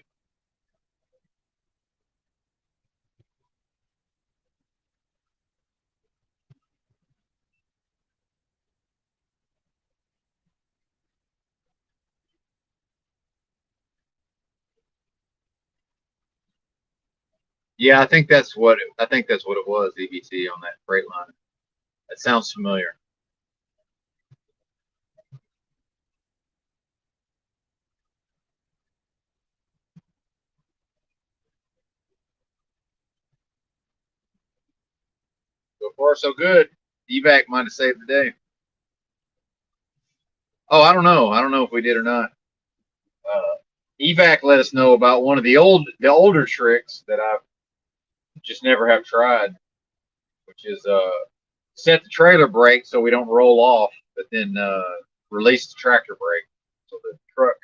Yeah, I think that's what it was. EBT on that Freightliner. That sounds familiar. So far, so good. Evac might have saved the day. Oh, I don't know. I don't know if we did or not. Evac let us know about one of the older tricks that I've just never have tried, which is set the trailer brake so we don't roll off, but then release the tractor brake so the truck,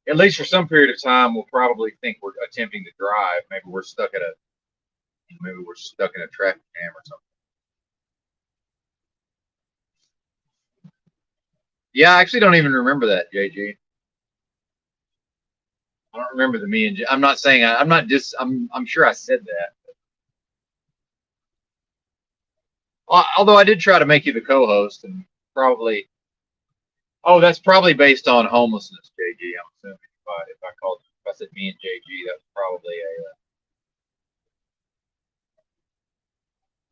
at least for some period of time, will probably think we're attempting to drive. Maybe we're stuck in a traffic jam or something. Yeah, I actually don't even remember that, JG. I don't remember the me and J. I'm not saying I'm not just. I'm sure I said that. Although I did try to make you the co-host, and probably. Oh, that's probably based on homelessness, JG. I'm assuming if I said me and JG, that's probably a.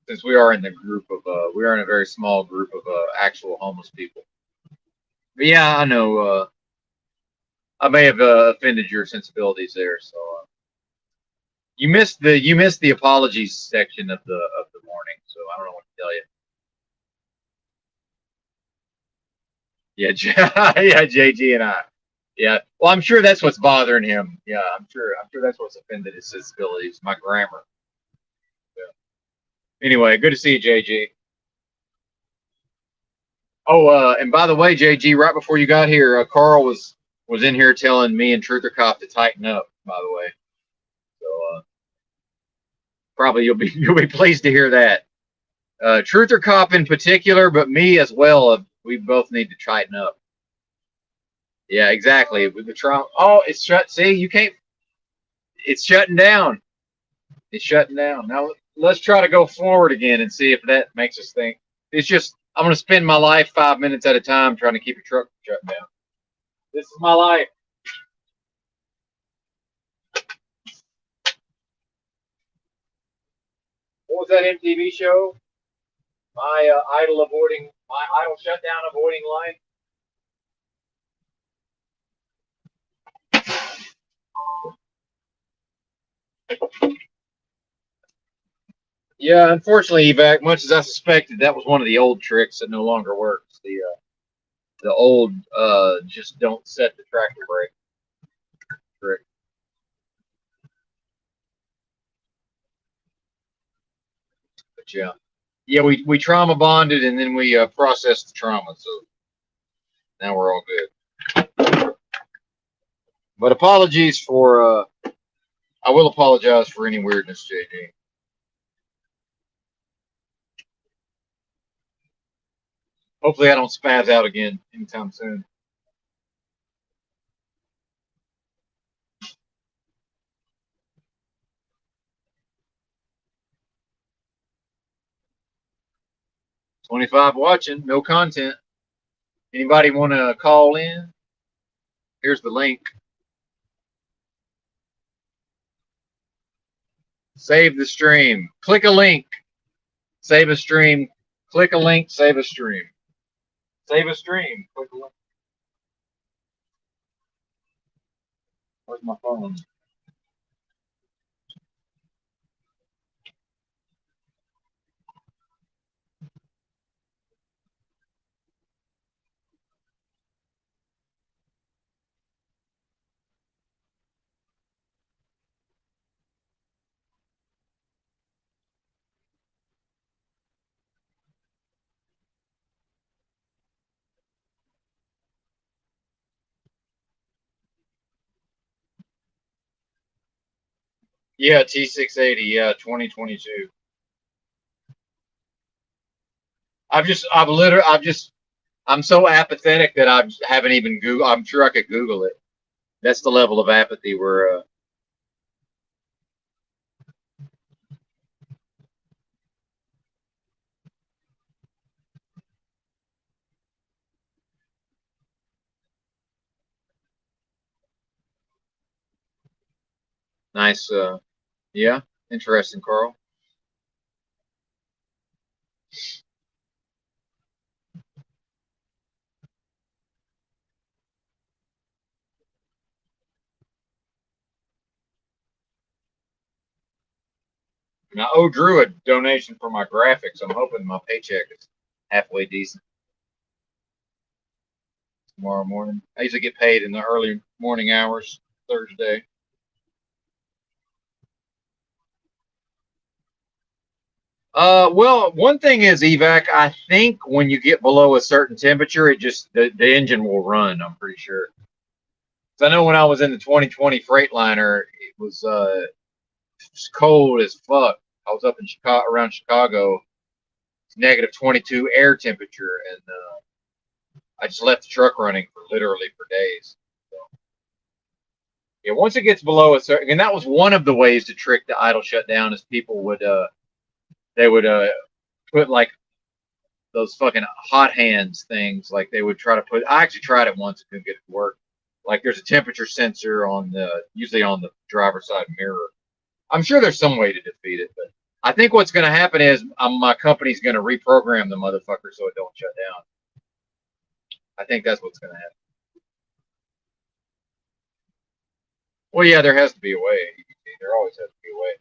Since we are in the group of we are in a very small group of actual homeless people. But yeah, I know. I may have offended your sensibilities there, so you missed the apologies section of the morning, so I don't know what to tell you. Yeah, yeah, JG and I. Yeah, well, I'm sure that's what's bothering him. Yeah, I'm sure that's what's offended his sensibilities. My grammar. Yeah. Anyway, good to see you, JG. Oh, and by the way, JG, right before you got here, Carl was in here telling me and Truther Cop to tighten up. By the way, so probably you'll be pleased to hear that. Truther Cop in particular, but me as well. We both need to tighten up. Yeah, exactly. With the Trump. Oh, it's shut. See, you can't. It's shutting down. It's shutting down. Now let's try to go forward again and see if that makes us think. It's just I'm gonna spend my life 5 minutes at a time trying to keep a truck shut down. This is my life. What was that MTV show? My idle shutdown avoiding life. Yeah, unfortunately, Evac, much as I suspected, that was one of the old tricks that no longer works. The old just don't set the tractor brake trick. But yeah, we trauma bonded and then we processed the trauma, so now we're all good. But apologies for I will apologize for any weirdness, JD. Hopefully, I don't spaz out again anytime soon. $25 watching, no content. Anybody want to call in? Here's the link. Save the stream. Click a link. Save a stream. Click a link. Save a stream. Save a stream. Click a link. Where's my phone? Yeah, T680. Yeah, 2022. I'm so apathetic that I haven't even Google. I'm sure I could Google it. That's the level of apathy we're. Nice. Yeah, interesting, Carl. And I owe Drew a donation for my graphics. I'm hoping my paycheck is halfway decent tomorrow morning. I usually get paid in the early morning hours Thursday. Well, one thing is, Evac, I think when you get below a certain temperature, it just the engine will run. I'm pretty sure. 'Cause I know when I was in the 2020 Freightliner, it was cold as fuck. I was up in Chicago, around Chicago, it's negative 22 air temperature, and I just left the truck running for literally for days. So, yeah, once it gets below a certain, and that was one of the ways to trick the idle shutdown, is people would they would put like those fucking hot hands things. Like they would try to put. I actually tried it once. It couldn't get it to work. Like there's a temperature sensor on usually on the driver's side mirror. I'm sure there's some way to defeat it, but I think what's going to happen is my company's going to reprogram the motherfucker so it don't shut down. I think that's what's going to happen. Well, yeah, there has to be a way. There always has to be a way.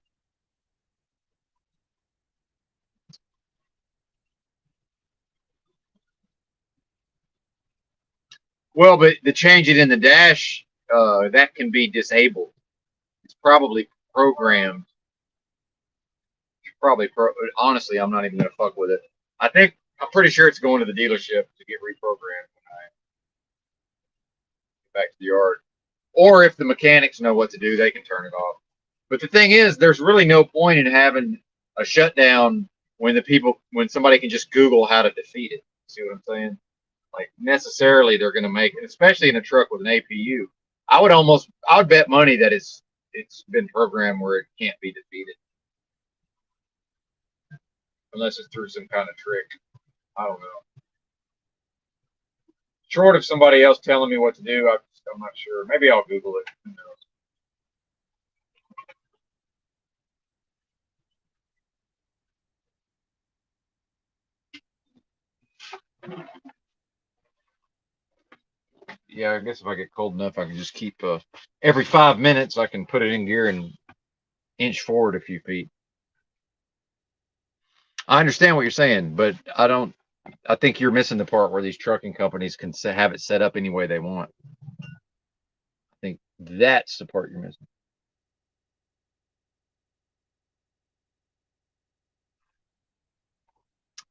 Well, but to change it in the dash, that can be disabled. It's probably programmed. Honestly, I'm not even gonna fuck with it. I'm pretty sure it's going to the dealership to get reprogrammed when I get back to the yard. Or if the mechanics know what to do, they can turn it off. But the thing is, there's really no point in having a shutdown when somebody can just Google how to defeat it. See what I'm saying? Like necessarily they're going to make, especially in a truck with an APU. I would bet money that it's been programmed where it can't be defeated unless it's through some kind of trick. I don't know. Short of somebody else telling me what to do, I'm not sure. Maybe I'll Google it. Who knows? Yeah, I guess if I get cold enough, I can just keep every 5 minutes I can put it in gear and inch forward a few feet. I understand what you're saying, but I think you're missing the part where these trucking companies can have it set up any way they want. I think that's the part you're missing.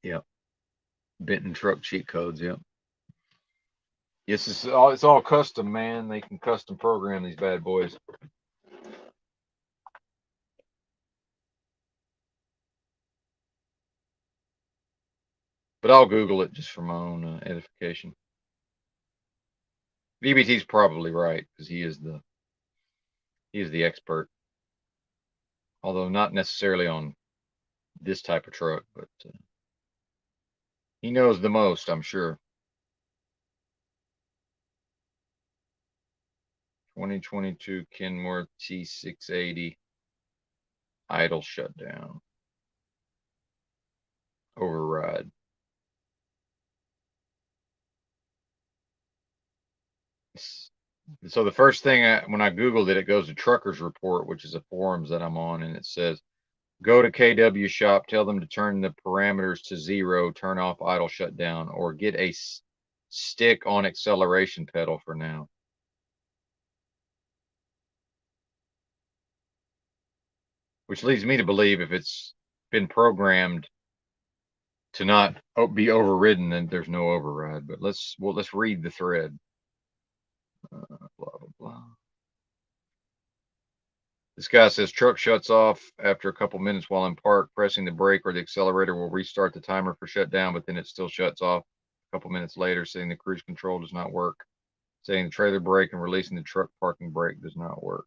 Yep. Benton truck cheat codes. Yep. Yes, it's all custom, man. They can custom program these bad boys. But I'll Google it just for my own edification. VBT's probably right because he is the expert, although not necessarily on this type of truck, but he knows the most, I'm sure. 2022 Kenworth T680 idle shutdown override. So the first thing when I Googled it, it goes to Truckers Report, which is a forums that I'm on, and it says, go to KW shop, tell them to turn the parameters to 0, turn off idle shutdown, or get a stick on acceleration pedal for now. Which leads me to believe if it's been programmed to not be overridden, then there's no override. But let's read the thread. Blah, blah, blah. This guy says truck shuts off after a couple minutes while in park. Pressing the brake or the accelerator will restart the timer for shutdown, but then it still shuts off a couple minutes later, saying the cruise control does not work. Saying the trailer brake and releasing the truck parking brake does not work.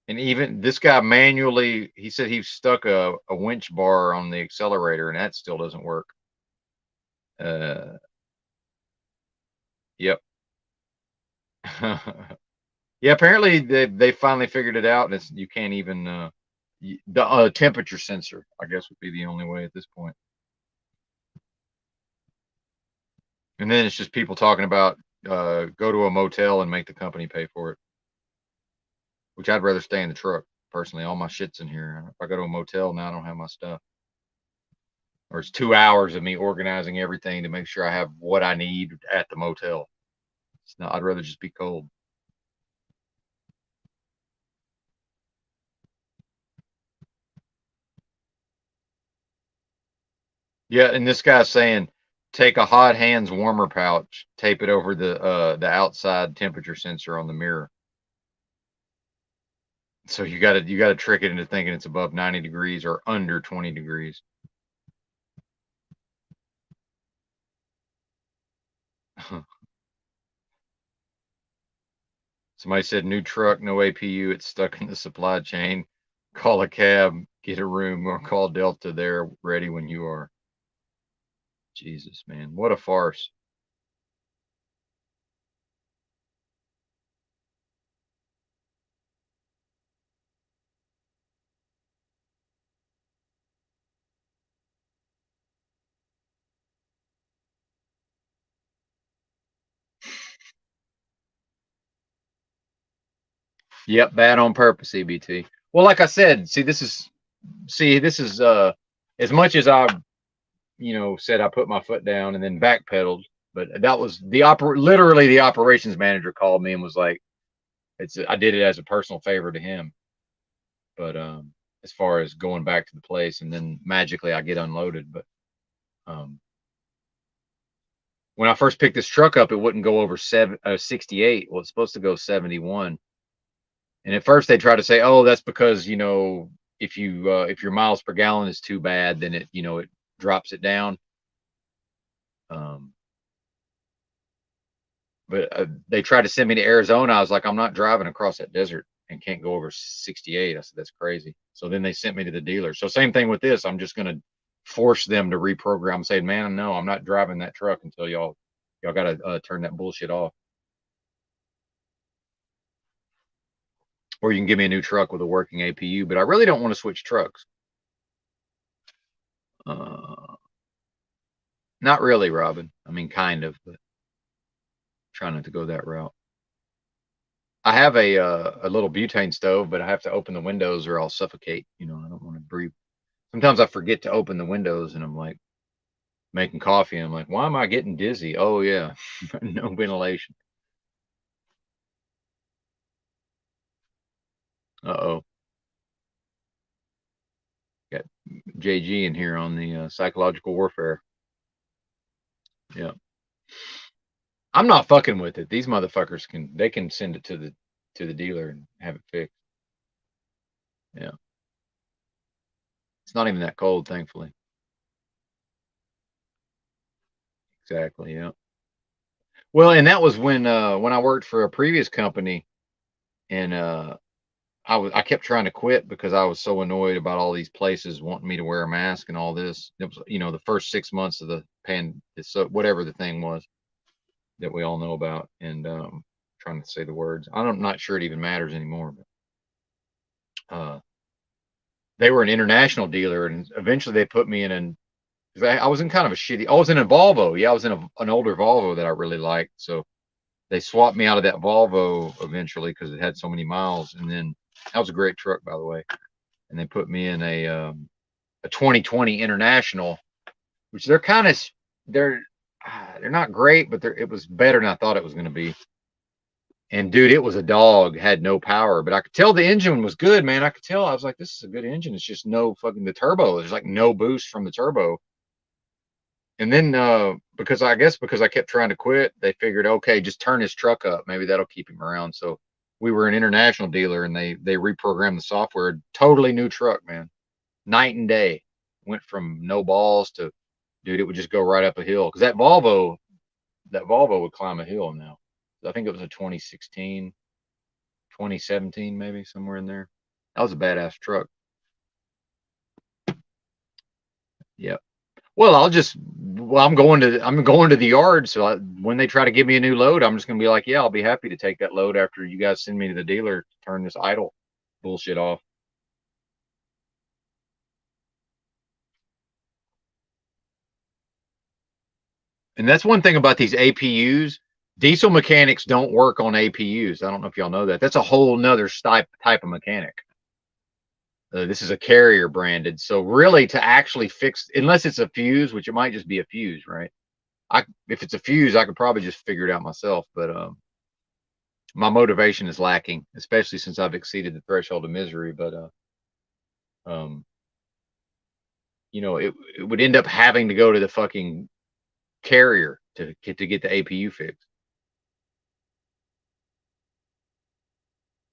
And even this guy manually, he said he stuck a winch bar on the accelerator and that still doesn't work. Yep. Yeah, apparently they finally figured it out, and you can't even the temperature sensor, I guess, would be the only way at this point. And then it's just people talking about go to a motel and make the company pay for it, which I'd rather stay in the truck personally. All my shit's in here. If I go to a motel now, I don't have my stuff. Or it's 2 hours of me organizing everything to make sure I have what I need at the motel. It's not, I'd rather just be cold. Yeah, and this guy's saying take a hot hands warmer pouch, tape it over the outside temperature sensor on the mirror. So you gotta trick it into thinking it's above 90 degrees or under 20 degrees. Somebody said new truck, no APU, it's stuck in the supply chain. Call a cab, get a room, or call Delta. They're ready when you are. Jesus, man, what a farce. Yep, bad on purpose, EBT. Well, like I said, this is as much as I said I put my foot down and then backpedaled, but that was literally the operations manager called me and was like, I did it as a personal favor to him. But as far as going back to the place and then magically I get unloaded, but when I first picked this truck up, it wouldn't go over 68. Well, it's supposed to go 71. And at first they try to say, oh, that's because, if your miles per gallon is too bad, then it drops it down. But they tried to send me to Arizona. I was like, I'm not driving across that desert and can't go over 68. I said, that's crazy. So then they sent me to the dealer. So same thing with this. I'm just going to force them to reprogram, saying, man, no, I'm not driving that truck until y'all got to turn that bullshit off. Or you can give me a new truck with a working APU, but I really don't want to switch trucks. Not really, Robin. I mean, kind of, but trying not to go that route. I have a little butane stove, but I have to open the windows or I'll suffocate. I don't want to breathe. Sometimes I forget to open the windows and I'm like making coffee and I'm like, why am I getting dizzy? Oh yeah, no ventilation. Uh-oh. Got JG in here on the psychological warfare. Yeah. I'm not fucking with it. These motherfuckers can send it to the dealer and have it fixed. Yeah. It's not even that cold, thankfully. Exactly, yeah. Well, and that was when I worked for a previous company and I kept trying to quit because I was so annoyed about all these places wanting me to wear a mask and all this. It was, the first 6 months of the so whatever the thing was that we all know about. And trying to say the words. I'm not sure it even matters anymore. But they were an international dealer, and eventually they put me in an. I was in kind of a shitty. I was in a Volvo. Yeah, I was in an older Volvo that I really liked. So they swapped me out of that Volvo eventually because it had so many miles. And then that was a great truck, by the way. And they put me in a 2020 International, which they're not great, but it was better than I thought it was going to be. And dude, it was a dog, had no power, but I could tell the engine was good, man. I could tell. I was like, this is a good engine. It's just no fucking the turbo. There's like no boost from the turbo. And then because I kept trying to quit, they figured, okay, just turn his truck up. Maybe that'll keep him around. So we were an international dealer and they reprogrammed the software. Totally new truck, man. Night and day. Went from no balls to dude, it would just go right up a hill. Because that Volvo would climb a hill now. I think it was a 2016, 2017, maybe somewhere in there. That was a badass truck. Yep. Well, I'm going to the yard. So when they try to give me a new load, I'm just going to be like, yeah, I'll be happy to take that load after you guys send me to the dealer to turn this idle bullshit off. And that's one thing about these APUs. Diesel mechanics don't work on APUs. I don't know if y'all know that. That's a whole nother type of mechanic. This is a Carrier branded. So really to actually fix, unless it's a fuse, which it might just be a fuse, right? If it's a fuse, I could probably just figure it out myself. But my motivation is lacking, especially since I've exceeded the threshold of misery. But it would end up having to go to the fucking Carrier to get the APU fixed.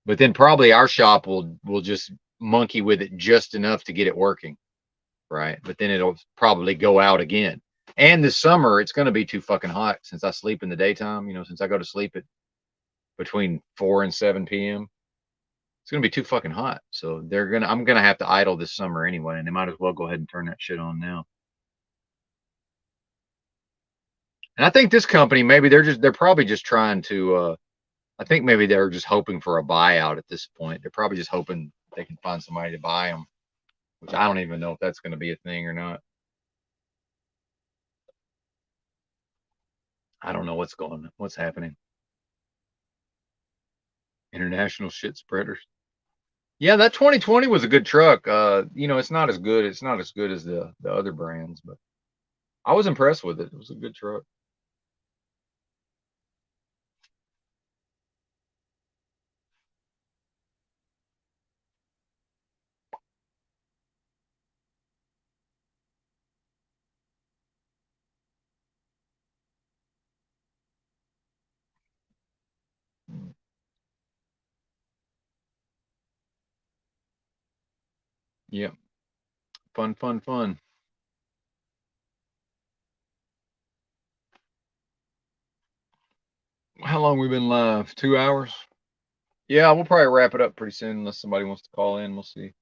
But then probably our shop will just monkey with it just enough to get it working, right? But then it'll probably go out again. And this summer it's going to be too fucking hot since I sleep in the daytime. Since I go to sleep at between 4 and 7 p.m. It's gonna be too fucking hot. So I'm gonna have to idle this summer anyway, and they might as well go ahead and turn that shit on now. And I think this company, maybe they're probably just trying to I think maybe they're just hoping for a buyout at this point. They're probably just hoping they can find somebody to buy them, which I don't even know if that's gonna be a thing or not. I don't know what's happening. International shit spreaders. Yeah, that 2020 was a good truck. It's not as good. It's not as good as the other brands, but I was impressed with it. It was a good truck. Yep. Fun, fun, fun. How long we been live? 2 hours? Yeah, we'll probably wrap it up pretty soon unless somebody wants to call in. We'll see.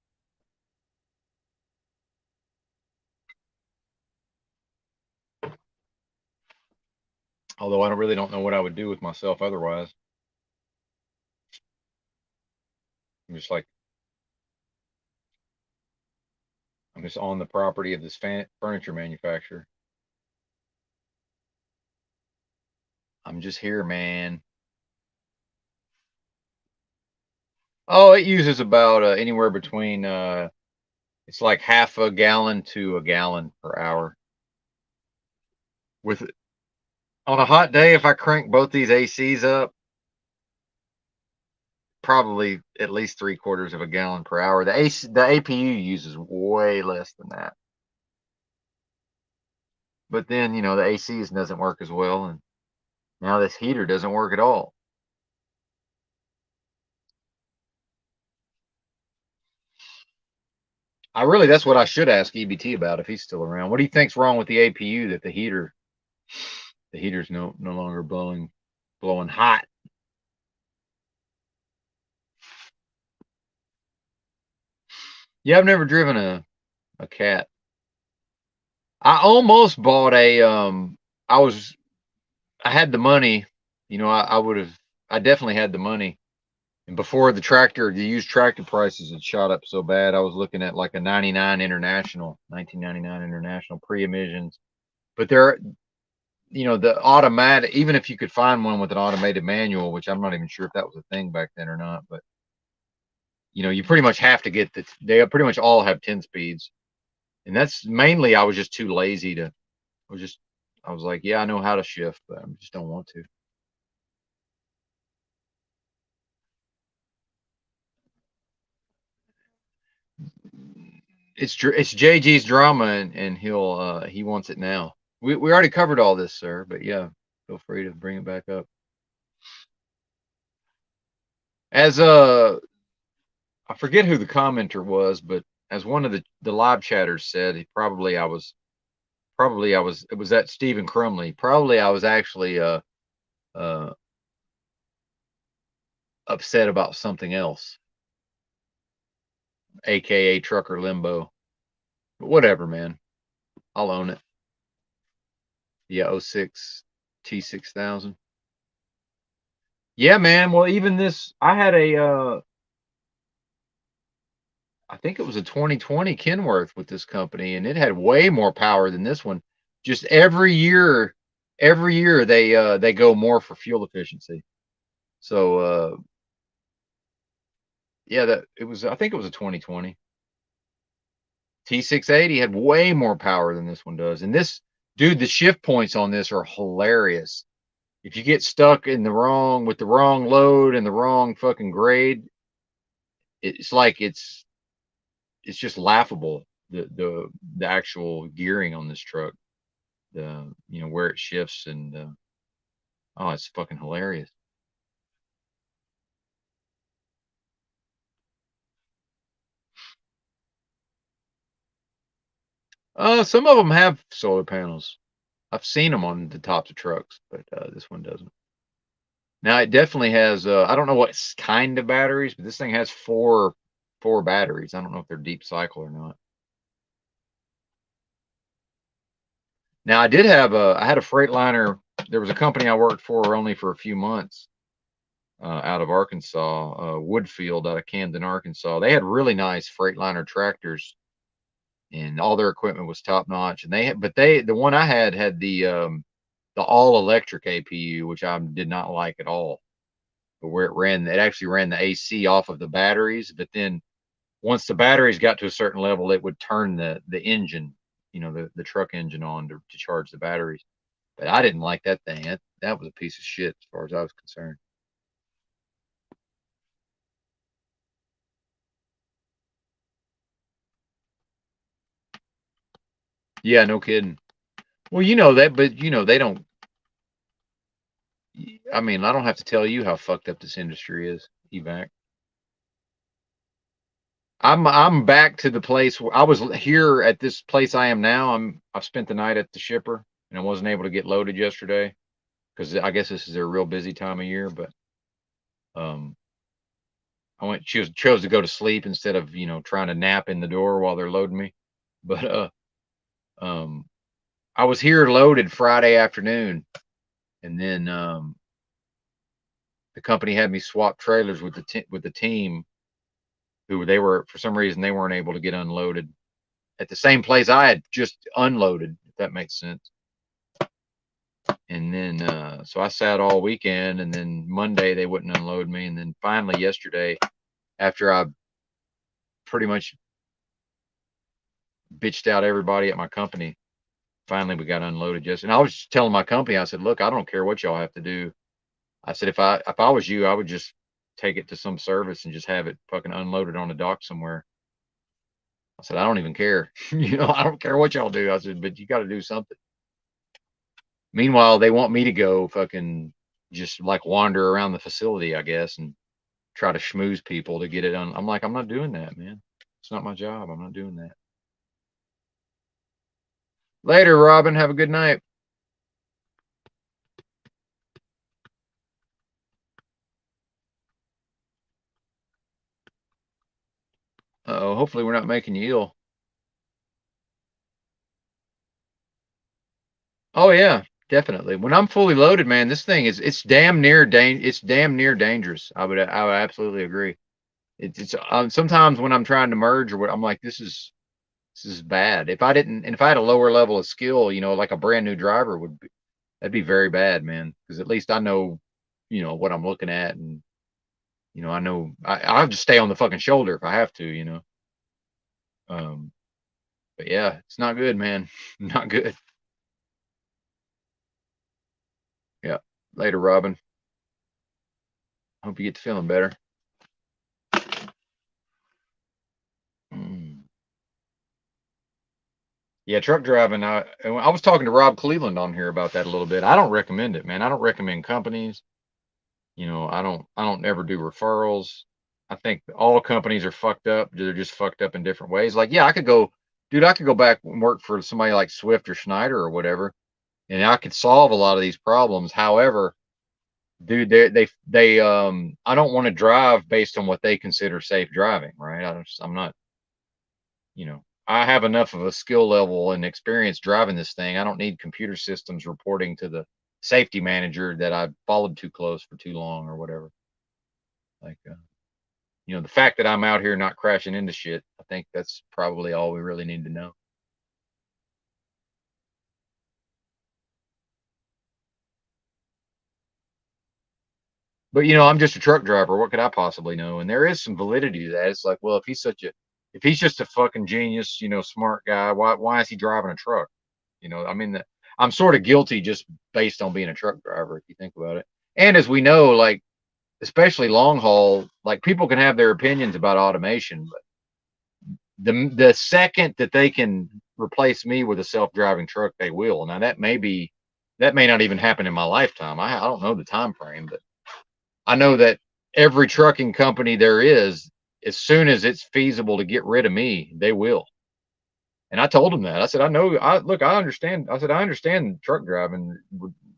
Although I really don't know what I would do with myself otherwise. I'm just like, I'm just on the property of this furniture manufacturer. I'm just here, man. Oh, it uses about anywhere between it's like half a gallon to a gallon per hour. With on a hot day, if I crank both these ACs up, probably at least 3/4 of a gallon per hour. The APU uses way less than that. But then, you know, the ACs doesn't work as well, and now this heater doesn't work at all. That's what I should ask EBT about if he's still around. What do you think's wrong with the APU that the heater's no longer blowing hot? Yeah, I've never driven a cat. I almost bought a I had the money, you know, I definitely had the money. And before the used tractor prices had shot up so bad, I was looking at like a 1999 International pre-emissions. But there, you know, the automatic, even if you could find one with an automated manual, which I'm not even sure if that was a thing back then or not, but you know, you pretty much have to get they pretty much all have 10 speeds. And that's mainly, I was just too lazy to, I was like, yeah, I know how to shift, but I just don't want to. It's JG's drama, and he wants it now. We already covered all this, sir, but yeah, feel free to bring it back up. As I forget who the commenter was, but as one of the live chatters said, it was that Stephen Crumley. Probably I was actually uh upset about something else, aka Trucker Limbo. But whatever, man. I'll own it. Yeah, 06 T6000. Yeah, man. Well, even this, I had I think it was a 2020 Kenworth with this company, and it had way more power than this one. Just every year they go more for fuel efficiency. So yeah, I think it was a 2020. T680 had way more power than this one does. And this, dude, the shift points on this are hilarious. If you get stuck with the wrong load and the wrong fucking grade, it's like it's just laughable. The actual gearing on this truck, you know, where it shifts, and oh, it's fucking hilarious. Some of them have solar panels. I've seen them on the tops of trucks, but this one doesn't. Now it definitely has. I don't know what kind of batteries, but this thing has four batteries. I don't know if they're deep cycle or not. Now I had a Freightliner. There was a company I worked for only for a few months out of Arkansas, Woodfield out of Camden, Arkansas. They had really nice Freightliner tractors, and all their equipment was top notch. And the one I had the all electric APU, which I did not like at all. But where it actually ran the AC off of the batteries. But then once the batteries got to a certain level, it would turn the engine, you know, the truck engine on to charge the batteries. But I didn't like that thing. That was a piece of shit as far as I was concerned. Yeah, no kidding. Well, you know that, but you know they don't. I mean, I don't have to tell you how fucked up this industry is, evac. I'm back to the place where I was here at this place I am now. I've spent the night at the shipper and I wasn't able to get loaded yesterday because I guess this is a real busy time of year. But um, chose to go to sleep instead of trying to nap in the door while they're loading me. But um, I was here loaded Friday afternoon, and then the company had me swap trailers with the team who they were for some reason they weren't able to get unloaded at the same place I had just unloaded, if that makes sense. And then so I sat all weekend, and then Monday they wouldn't unload me, and then finally yesterday, after I pretty much bitched out everybody at my company, finally we got unloaded yesterday. And I was just telling my company, I said, look, I don't care what y'all have to do. I said, if I was you, I would just take it to some service and just have it fucking unloaded on the dock somewhere. I said, I don't even care. I don't care what y'all do. I said, but you got to do something. Meanwhile, they want me to go fucking just like wander around the facility, I guess, and try to schmooze people to get it on. I'm like, I'm not doing that, man. It's not my job. I'm not doing that. Later, Robin. Have a good night. Uh-oh, hopefully we're not making you ill. Oh yeah, definitely. When I'm fully loaded, man, this thing it's damn near dangerous. I would absolutely agree. It's sometimes when I'm trying to merge or what, I'm like, this is bad. If I had a lower level of skill, like a brand new driver that'd be very bad, man. Because at least I know, what I'm looking at, and I know I'll just stay on the fucking shoulder if I have to. Um, but yeah, it's not good, man. Not good. Yeah. Later, Robin. Hope you get to feeling better. Mm. Yeah, truck driving. I was talking to Rob Cleveland on here about that a little bit. I don't recommend it, man. I don't recommend companies. I don't ever do referrals. I think all companies are fucked up. They're just fucked up in different ways. Like, yeah, I could go back and work for somebody like Swift or Schneider or whatever, and I could solve a lot of these problems. However, dude, I don't want to drive based on what they consider safe driving, right? I'm not, I have enough of a skill level and experience driving this thing. I don't need computer systems reporting to the safety manager that I followed too close for too long or whatever. Like, the fact that I'm out here not crashing into shit, I think that's probably all we really need to know. But I'm just a truck driver. What could I possibly know? And there is some validity to that. It's like, well, if he's just a fucking genius, smart guy, why is he driving a truck? I mean, I'm sort of guilty just based on being a truck driver, if you think about it. And as we know, like, especially long haul, like, people can have their opinions about automation, but the second that they can replace me with a self-driving truck, they will. Now that may not even happen in my lifetime. I don't know the time frame, but I know that every trucking company there is, as soon as it's feasible to get rid of me, they will. And I told them that. I said, I understand. I said, I understand truck driving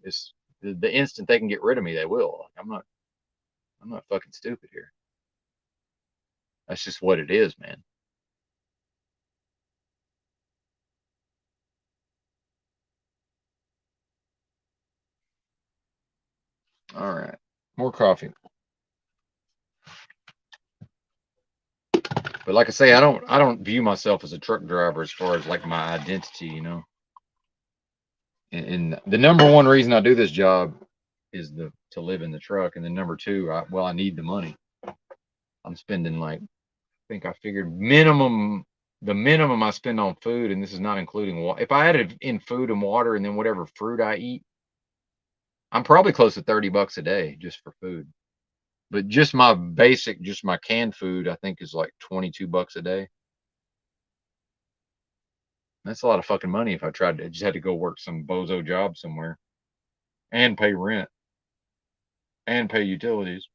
is the instant they can get rid of me, they will. I'm not fucking stupid here. That's just what it is, man. All right. More coffee. But like I say, I don't view myself as a truck driver as far as like my identity. And the number one reason I do this job is to live in the truck, and then number two, I need the money. I'm spending, like, I think I figured the minimum I spend on food, and this is not including water. If I added in food and water and then whatever fruit I eat, I'm probably close to $30 a day just for food. But just my canned food, I think is like $22 a day. That's a lot of fucking money if I just had to go work some bozo job somewhere and pay rent and pay utilities.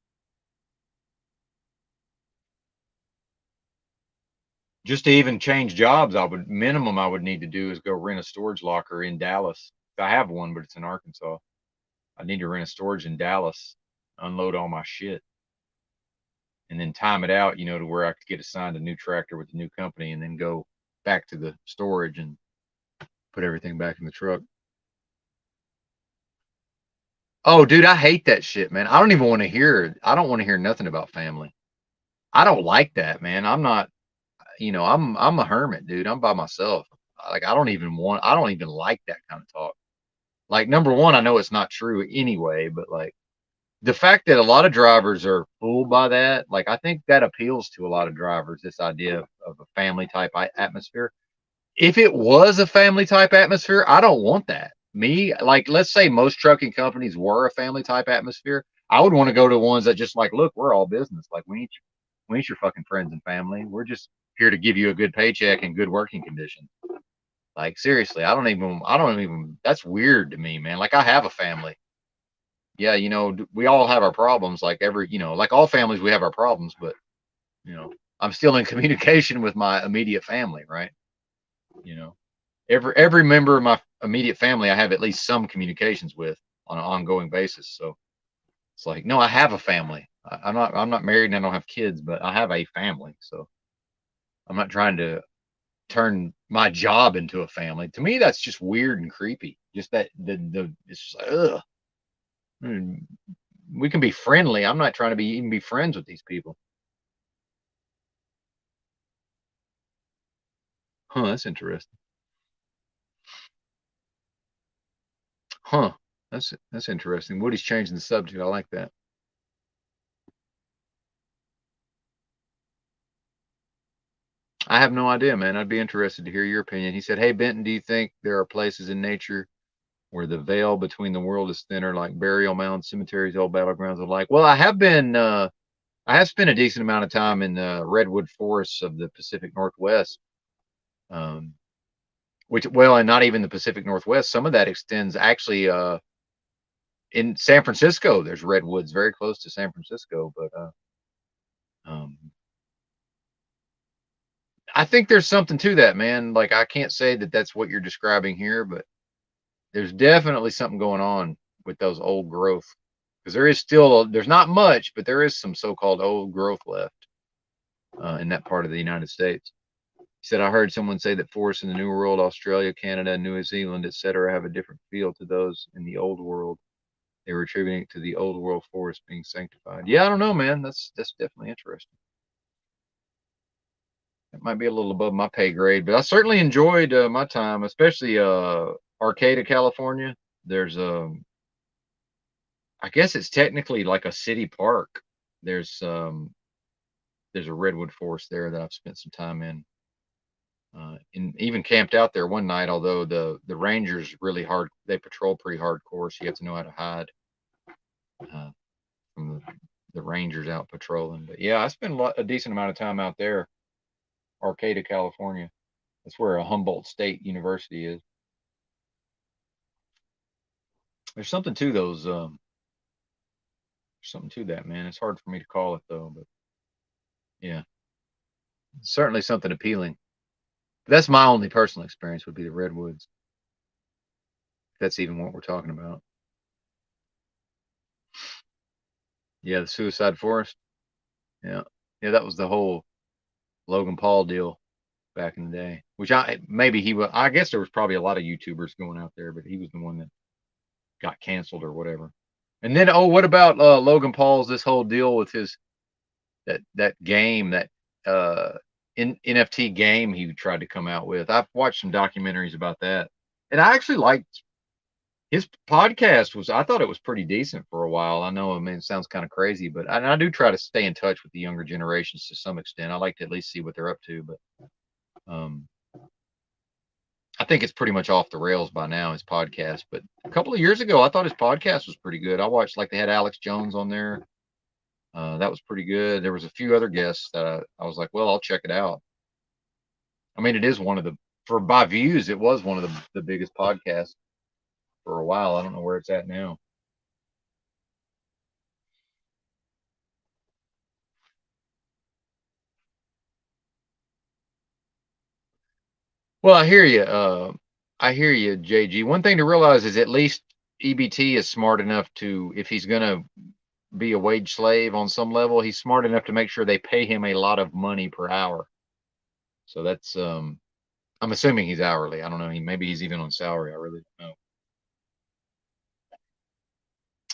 just to even change jobs, I would minimum I would need to do is go rent a storage locker in Dallas. I have one, but it's in Arkansas. I need to rent a storage in Dallas, unload all my shit, and then time it out, to where I could get assigned a new tractor with the new company, and then go back to the storage and put everything back in the truck. Oh, dude, I hate that shit, man. I don't even want to hear. I don't want to hear nothing about family. I don't like that, man. I'm not. I'm a hermit, dude. I'm by myself. Like I don't even like that kind of talk. Like number one, I know it's not true anyway, but like the fact that a lot of drivers are fooled by that, like I think that appeals to a lot of drivers, this idea of a family type atmosphere. If it was a family type atmosphere, I don't want that. Me, like, let's say most trucking companies were a family type atmosphere. I would want to go to ones that just like, look, we're all business. Like, we ain't your fucking friends and family. We're just here to give you a good paycheck and good working conditions. Like, seriously, I don't even, that's weird to me, man. Like, I have a family. Yeah, we all have our problems. Like like all families, we have our problems, but, I'm still in communication with my immediate family, right? You know, every member of my immediate family I have at least some communications with on an ongoing basis. So it's like, no, I have a family. I'm not married and I don't have kids, but I have a family. So I'm not trying to turn my job into a family. To me, that's just weird and creepy. Just that the it's just like, ugh. We can be friendly. I'm not trying to even be friends with these people. Huh, that's interesting. Huh. That's interesting. Woody's changing the subject. I like that. I have no idea, man. I'd be interested to hear your opinion. He said, "Hey Benton, do you think there are places in nature where the veil between the world is thinner, like burial mounds, cemeteries, old battlegrounds alike?" Well, I have spent a decent amount of time in the redwood forests of the Pacific Northwest. Um, and not even the Pacific Northwest. Some of that extends actually in San Francisco. There's redwoods very close to San Francisco, but um, I think there's something to that, man. Like I can't say that that's what you're describing here, but there's definitely something going on with those old growth because there's not much, but there is some so-called old growth left in that part of the United States. He said, I heard someone say that forests in the New World, Australia, Canada, New Zealand, etc., have a different feel to those in the Old World. They were attributing it to the Old World forest being sanctified. Yeah, I don't know, man. That's definitely interesting. It might be a little above my pay grade, but I certainly enjoyed my time, especially Arcata, California. There's I guess it's technically like a city park. There's um, there's a redwood forest there that I've spent some time in. And even camped out there one night. Although the rangers really hard, they patrol pretty hardcore, so you have to know how to hide uh, from the rangers out patrolling. But yeah, I spent a decent amount of time out there, Arcata, California. That's where a Humboldt State University is. There's something to those. There's something to that, man. It's hard for me to call it though, but yeah, certainly something appealing. That's my only personal experience would be the redwoods. If that's even what we're talking about. Yeah, the suicide forest. Yeah, yeah, that was the whole Logan Paul deal back in the day. Which I maybe he was. I guess there was probably a lot of YouTubers going out there, but he was the one that got canceled or whatever. And then, oh, what about Logan Paul's this whole deal with his that game that uh NFT game he tried to come out with? I've watched some documentaries about that, and I actually liked his podcast. I thought it was pretty decent for a while. I know, I mean, it sounds kind of crazy, but I do try to stay in touch with the younger generations to some extent. I like to at least see what they're up to, but um I think it's pretty much off the rails by now, his podcast. But a couple of years ago, I thought his podcast was pretty good. I watched, like, they had Alex Jones on there. That was pretty good. There was a few other guests that I was like, well, I'll check it out. I mean, it is one of the, for by views, it was one of the biggest podcasts for a while. I don't know where it's at now. Well, I hear you. I hear you, JG. One thing to realize is at least EBT is smart enough to, if he's going to be a wage slave on some level, he's smart enough to make sure they pay him a lot of money per hour. So that's, I'm assuming he's hourly. I don't know. Maybe he's even on salary. I really don't know.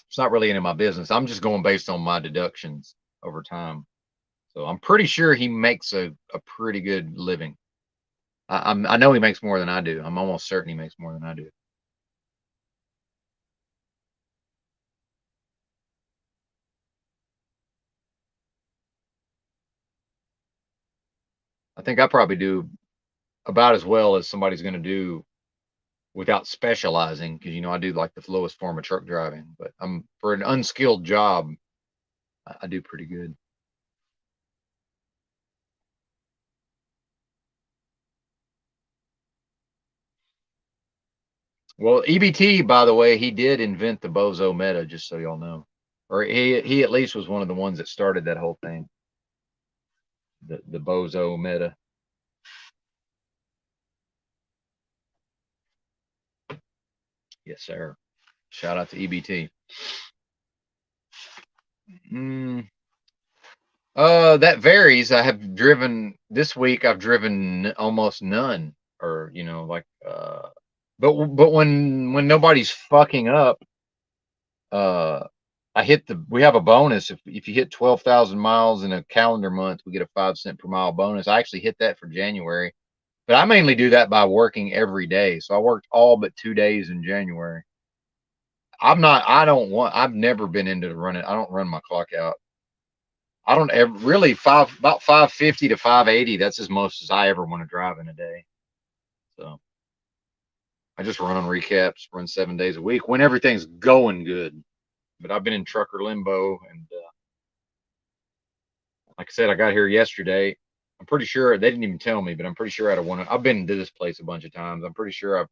It's not really any of my business. I'm just going based on my deductions over time. So I'm pretty sure he makes a pretty good living. I know he makes more than I do. I'm almost certain he makes more than I do. I think I probably do about as well as somebody's going to do without specializing, because I do like the lowest form of truck driving. But I'm for an unskilled job, I do pretty good. Well, EBT, by the way, he did invent the Bozo Meta, just so y'all know, or he at least was one of the ones that started that whole thing. The Bozo Meta. Yes, sir. Shout out to EBT. That varies. I have driven this week. I've driven almost none, or but when nobody's fucking up, we have a bonus if you hit 12,000 miles in a calendar month, we get a 5 cent per mile bonus. I actually hit that for January, but I mainly do that by working every day. So I worked all but 2 days in January. I've never been into running. I don't run my clock out. I don't ever really about 550 to 580. That's as most as I ever want to drive in a day. So I just run on recaps, run 7 days a week when everything's going good. But I've been in trucker limbo, and like I said, I got here yesterday. I'm pretty sure they didn't even tell me, but I'm pretty sure I've been to this place a bunch of times. I'm pretty sure I've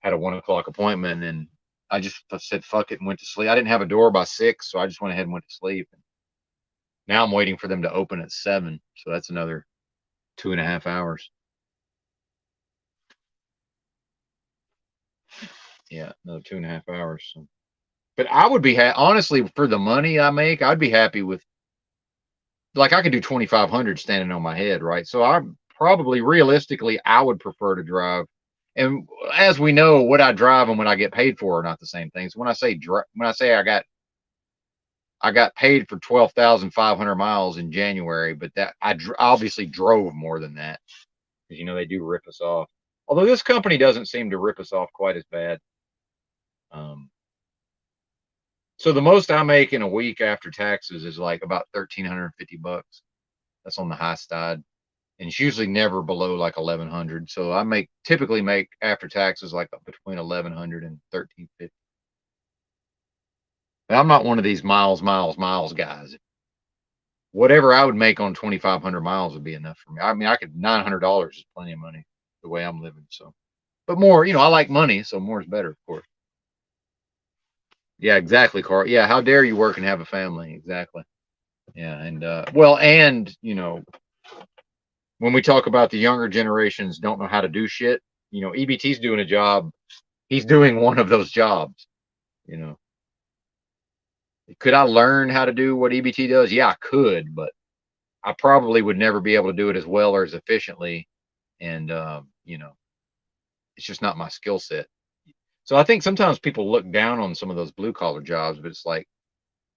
had a 1 o'clock appointment, and I just said fuck it and went to sleep. I didn't have a door by 6, so I just went ahead and went to sleep. And now I'm waiting for them to open at 7, so that's another 2.5 hours. Yeah, another 2.5 hours. So. But I would be honestly, for the money I make, I'd be happy with, like, I could do 2,500 standing on my head, right? So I probably realistically I would prefer to drive. And as we know, what I drive and what I get paid for are not the same things. When I say I got paid for 12,500 miles in January, but that I obviously drove more than that, because they do rip us off. Although this company doesn't seem to rip us off quite as bad. So the most I make in a week after taxes is like about $1,350. That's on the high side, and it's usually never below like 1,100. So I typically make after taxes like between 1,100 and 1,350. I'm not one of these miles guys. Whatever I would make on 2,500 miles would be enough for me. I mean, $900 is plenty of money the way I'm living. So, but more, I like money, so more is better, of course. Yeah, exactly, Carl. Yeah, how dare you work and have a family? Exactly. Yeah, and when we talk about the younger generations don't know how to do shit, EBT's doing a job. He's doing one of those jobs. Could I learn how to do what EBT does? Yeah, I could, but I probably would never be able to do it as well or as efficiently. And it's just not my skill set. So I think sometimes people look down on some of those blue collar jobs, but it's like,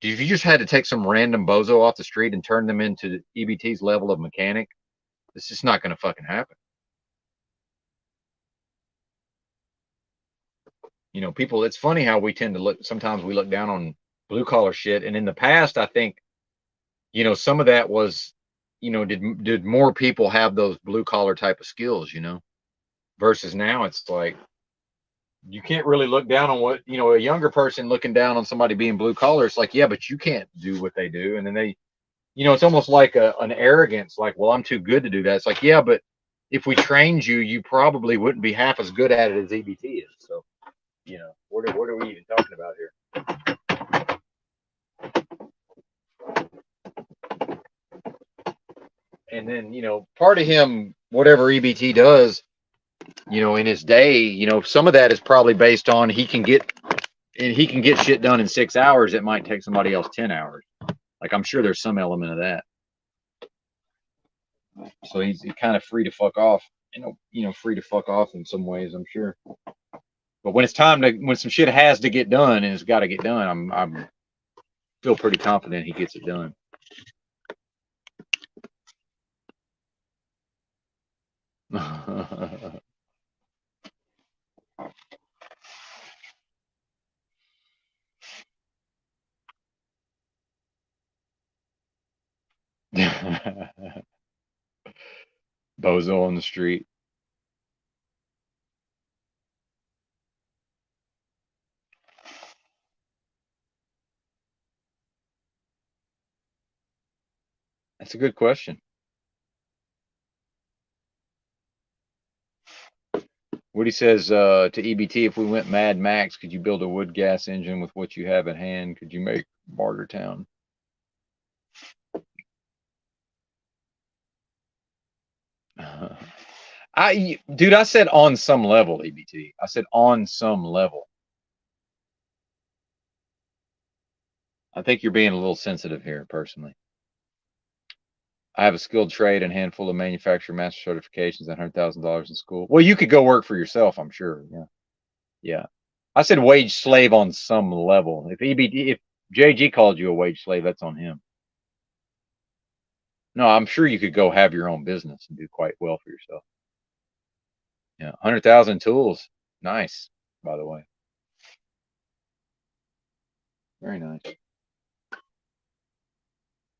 if you just had to take some random bozo off the street and turn them into EBT's level of mechanic, it's just not going to fucking happen. People, it's funny how we tend to sometimes we look down on blue collar shit. And in the past, I think, some of that was, did more people have those blue collar type of skills, versus now it's like, you can't really look down on what, a younger person looking down on somebody being blue collar. It's like, yeah, but you can't do what they do. And then they, it's almost like an arrogance, like, well, I'm too good to do that. It's like, yeah, but if we trained you, you probably wouldn't be half as good at it as EBT is. So, what are we even talking about here? And then, part of him, whatever EBT does, you know, in his day, you know, some of that is probably based on he can get shit done in 6 hours. It might take somebody else 10 hours. Like, I'm sure there's some element of that. So he's kind of free to fuck off, free to fuck off in some ways, I'm sure. But when it's time to, when some shit has to get done and it's got to get done, I'm feel pretty confident he gets it done. Bozo on the street. That's a good question. Woody says to EBT, if we went Mad Max, could you build a wood gas engine with what you have at hand? Could you make Bartertown? Dude, I said on some level, EBT. I said on some level. I think you're being a little sensitive here, personally. I have a skilled trade and handful of manufacturer master certifications and $100,000 in school. Well, you could go work for yourself, I'm sure. Yeah. Yeah. I said wage slave on some level. If JG called you a wage slave, that's on him. No, I'm sure you could go have your own business and do quite well for yourself. Yeah. 100,000 tools. Nice, by the way. Very nice.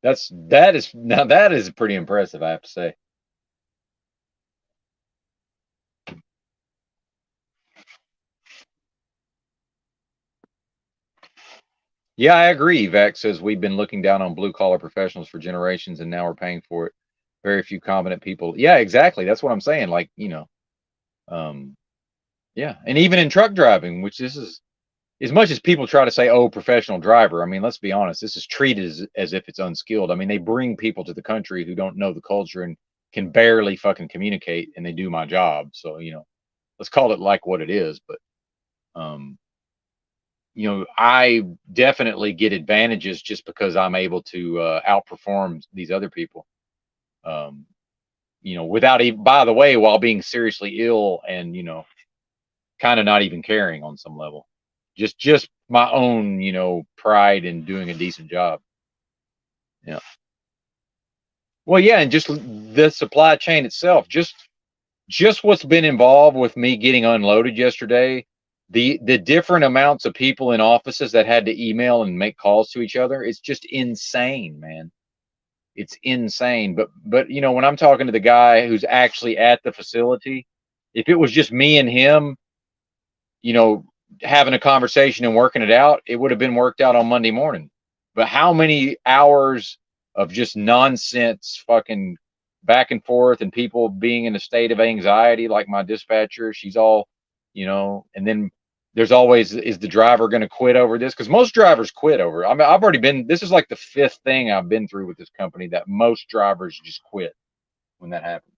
That is pretty impressive, I have to say. Yeah, I agree. Vac says we've been looking down on blue collar professionals for generations and now we're paying for it. Very few competent people. Yeah, exactly. That's what I'm saying. Like, yeah. And even in truck driving, which this is, as much as people try to say, oh, professional driver, I mean, let's be honest, this is treated as if it's unskilled. I mean, they bring people to the country who don't know the culture and can barely fucking communicate, and they do my job. So, let's call it like what it is. But, I definitely get advantages just because I'm able to outperform these other people. Without even, by the way, while being seriously ill and, kind of not even caring on some level. Just my own, pride in doing a decent job. Yeah. Well, yeah, and just the supply chain itself, just what's been involved with me getting unloaded yesterday, the different amounts of people in offices that had to email and make calls to each other, it's just insane, man. It's insane. But when I'm talking to the guy who's actually at the facility, if it was just me and him, having a conversation and working it out, it would have been worked out on Monday morning. But how many hours of just nonsense fucking back and forth and people being in a state of anxiety, like my dispatcher, she's all, and then there's always, is the driver going to quit over this? Because most drivers quit over it. I mean, I've already been, this is like the 5th thing I've been through with this company that most drivers just quit when that happens.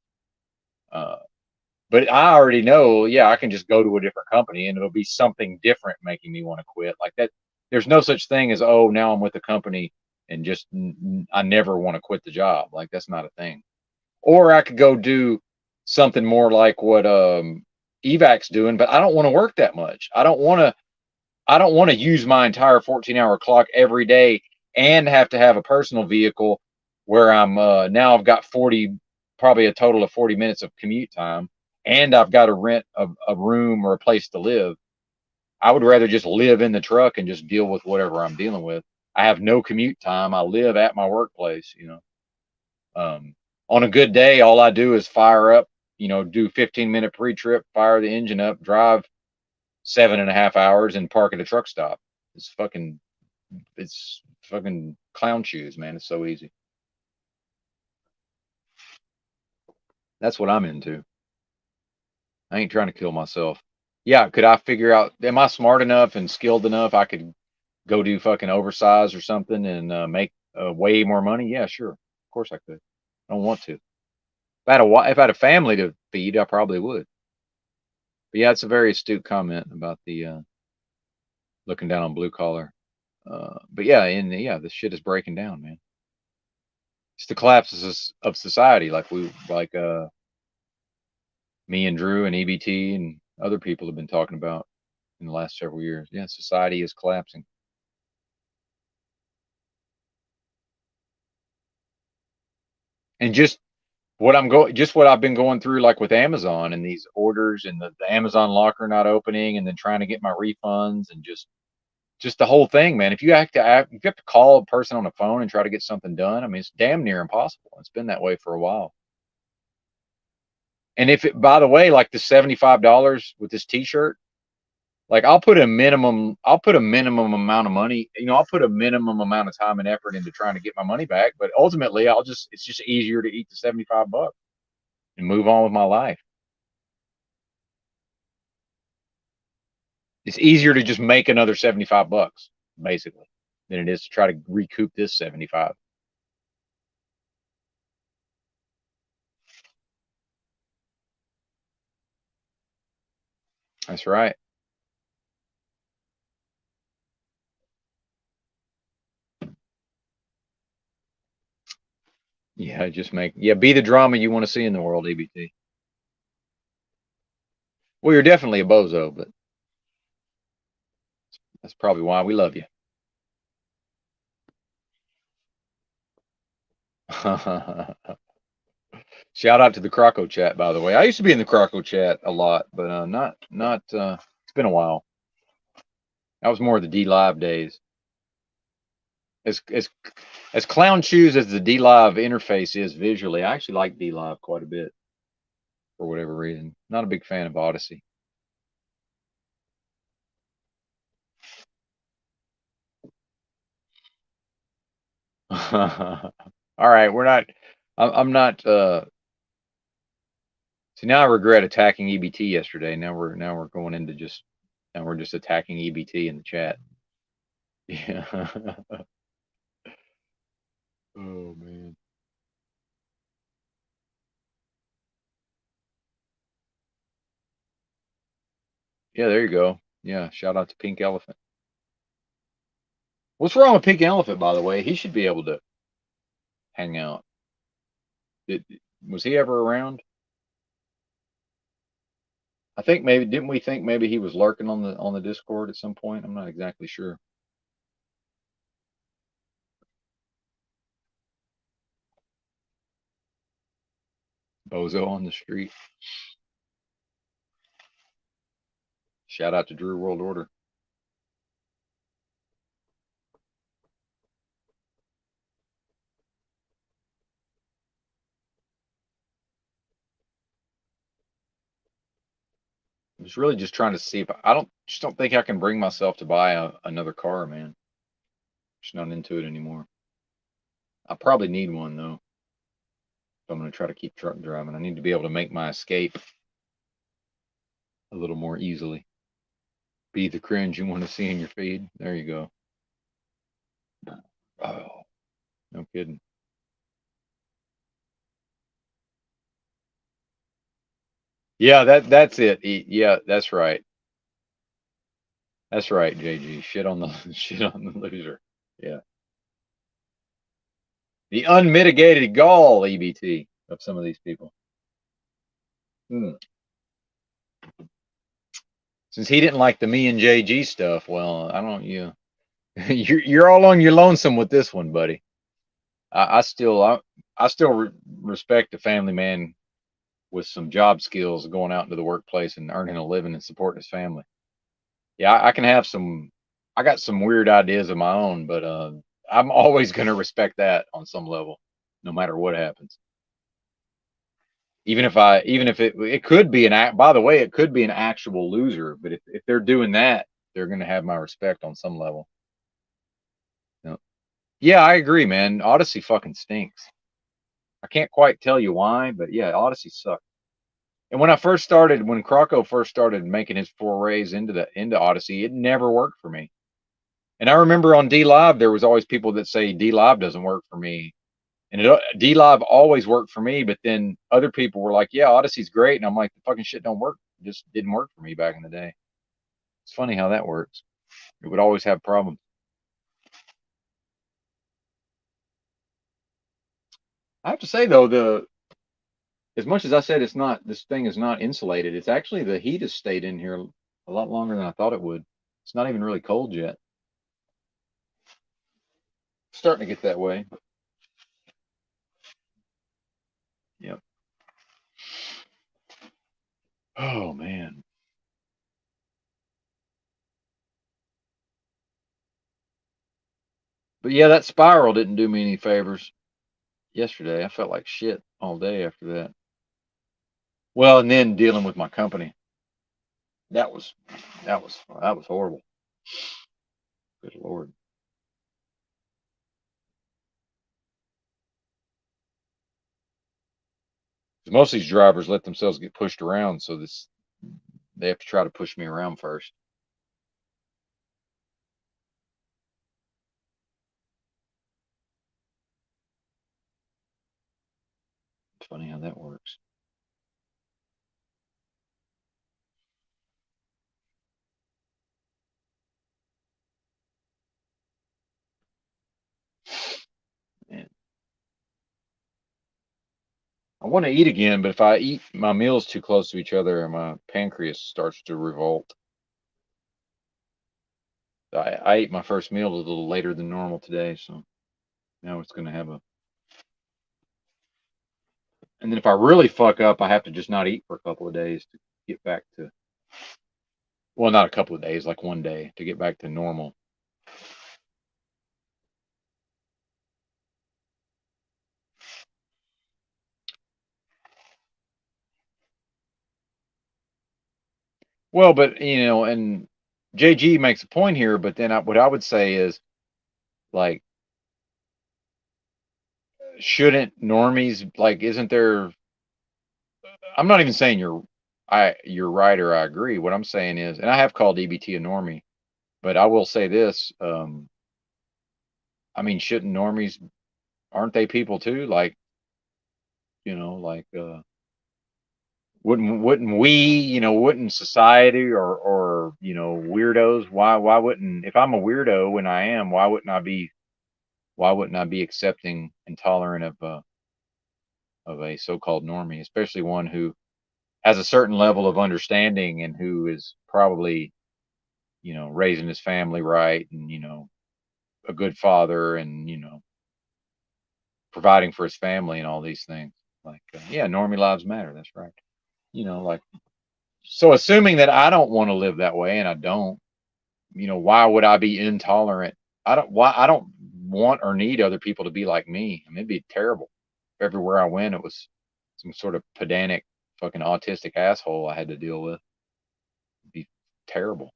But I already know, yeah, I can just go to a different company and it'll be something different making me want to quit. Like that, there's no such thing as, oh, now I'm with the company and just I never want to quit the job. Like that's not a thing. Or I could go do something more like what Evac's doing, but I don't want to work that much. I don't want to use my entire 14-hour clock every day and have to have a personal vehicle where I'm now I've got probably a total of 40 minutes of commute time, and I've got to rent a room or a place to live. I would rather just live in the truck and just deal with whatever I'm dealing with. I have no commute time. I live at my workplace, on a good day, all I do is fire up, do 15-minute pre-trip, fire the engine up, drive 7.5 hours and park at a truck stop. It's fucking clown shoes, man. It's so easy. That's what I'm into. I ain't trying to kill myself. Yeah, could I figure out, am I smart enough and skilled enough I could go do fucking oversize or something and make way more money? Yeah, sure. Of course I could. I don't want to. If I had a family to feed, I probably would. But yeah, it's a very astute comment about the looking down on blue collar. But yeah, yeah, this shit is breaking down, man. It's the collapse of society, like me and Drew and EBT and other people have been talking about in the last several years. Yeah, society is collapsing. And just what I've been going through, like with Amazon and these orders and the Amazon locker not opening, and then trying to get my refunds, and just the whole thing, man. If you have to call a person on the phone and try to get something done, I mean, it's damn near impossible. It's been that way for a while. And by the way, like the $75 with this T-shirt, like I'll put a minimum amount of money. I'll put a minimum amount of time and effort into trying to get my money back. But ultimately, it's just easier to eat the $75 and move on with my life. It's easier to just make another $75 basically than it is to try to recoup this 75. That's right. Yeah, be the drama you want to see in the world, EBT. Well, you're definitely a bozo, but that's probably why we love you. Shout out to the Croco chat, by the way. I used to be in the Croco chat a lot, but not it's been a while. That was more of the D Live days. As clown shoes as the D Live interface is visually, I actually like D Live quite a bit for whatever reason. Not a big fan of Odyssey. All right, I'm not see, now I regret attacking EBT yesterday. Now we're going into now we're just attacking EBT in the chat. Yeah. Oh man. Yeah, there you go. Yeah, shout out to Pink Elephant. What's wrong with Pink Elephant, by the way? He should be able to hang out. Was he ever around? I think didn't we think maybe he was lurking on the Discord at some point? I'm not exactly sure. Bozo on the street. Shout out to Drew World Order. I was really just trying to see if I don't think I can bring myself to buy another car, man. Just not into it anymore. I probably need one though. If I'm going to try to keep truck driving, I need to be able to make my escape a little more easily. Be the cringe you want to see in your feed. There you go. Oh, no kidding. Yeah, that's it. Yeah, that's right. That's right, JG. Shit on the shit on the loser. Yeah. The unmitigated gall, EBT, of some of these people. Since he didn't like the me and JG stuff, well, I don't you're all on your lonesome with this one, buddy. I still respect a family man with some job skills going out into the workplace and earning a living and supporting his family. Yeah, I can have I got some weird ideas of my own, but I'm always going to respect that on some level, no matter what happens. Even if it could be by the way, it could be an actual loser, but if they're doing that, they're going to have my respect on some level. Yeah, I agree, man. Odyssey fucking stinks. I can't quite tell you why, but yeah, Odyssey sucked. And when Croco first started making his forays into Odyssey, it never worked for me. And I remember on D Live, there was always people that say D Live doesn't work for me. And D Live always worked for me, but then other people were like, yeah, Odyssey's great. And I'm like, the fucking shit don't work just didn't work for me back in the day. It's funny how that works. It would always have problems. I have to say though, as much as I said this thing is not insulated, it's actually the heat has stayed in here a lot longer than I thought it would. It's not even really cold yet. It's starting to get that way. Yep. Oh man. But yeah, that spiral didn't do me any favors yesterday. I felt like shit all day after that. Well, and then dealing with my company. That was horrible. Good Lord. Most of these drivers let themselves get pushed around, so they have to try to push me around first. It's funny how that works. Man. I want to eat again, but if I eat my meals too close to each other, my pancreas starts to revolt. I ate my first meal a little later than normal today, so now it's going to have a. And then if I really fuck up, I have to just not eat for a couple of days to get back to. Well, not a couple of days, like one day to get back to normal. Well, but and JG makes a point here, but then what I would say is like, shouldn't normies like? Isn't there? I'm not even saying you're right or I agree. What I'm saying is, and I have called EBT a normie, but I will say this. I mean, shouldn't normies? Aren't they people too? Like, like wouldn't we, wouldn't society or weirdos? Why wouldn't, if I'm a weirdo and I am, why wouldn't I be accepting and tolerant of a so-called normie, especially one who has a certain level of understanding and who is probably, raising his family right and, a good father and, providing for his family and all these things. Like, yeah, normie lives matter. That's right. Like, so assuming that I don't want to live that way and I don't, why would I be intolerant? I don't want or need other people to be like me. I mean, it'd be terrible. Everywhere I went, it was some sort of pedantic, fucking autistic asshole I had to deal with. It'd be terrible.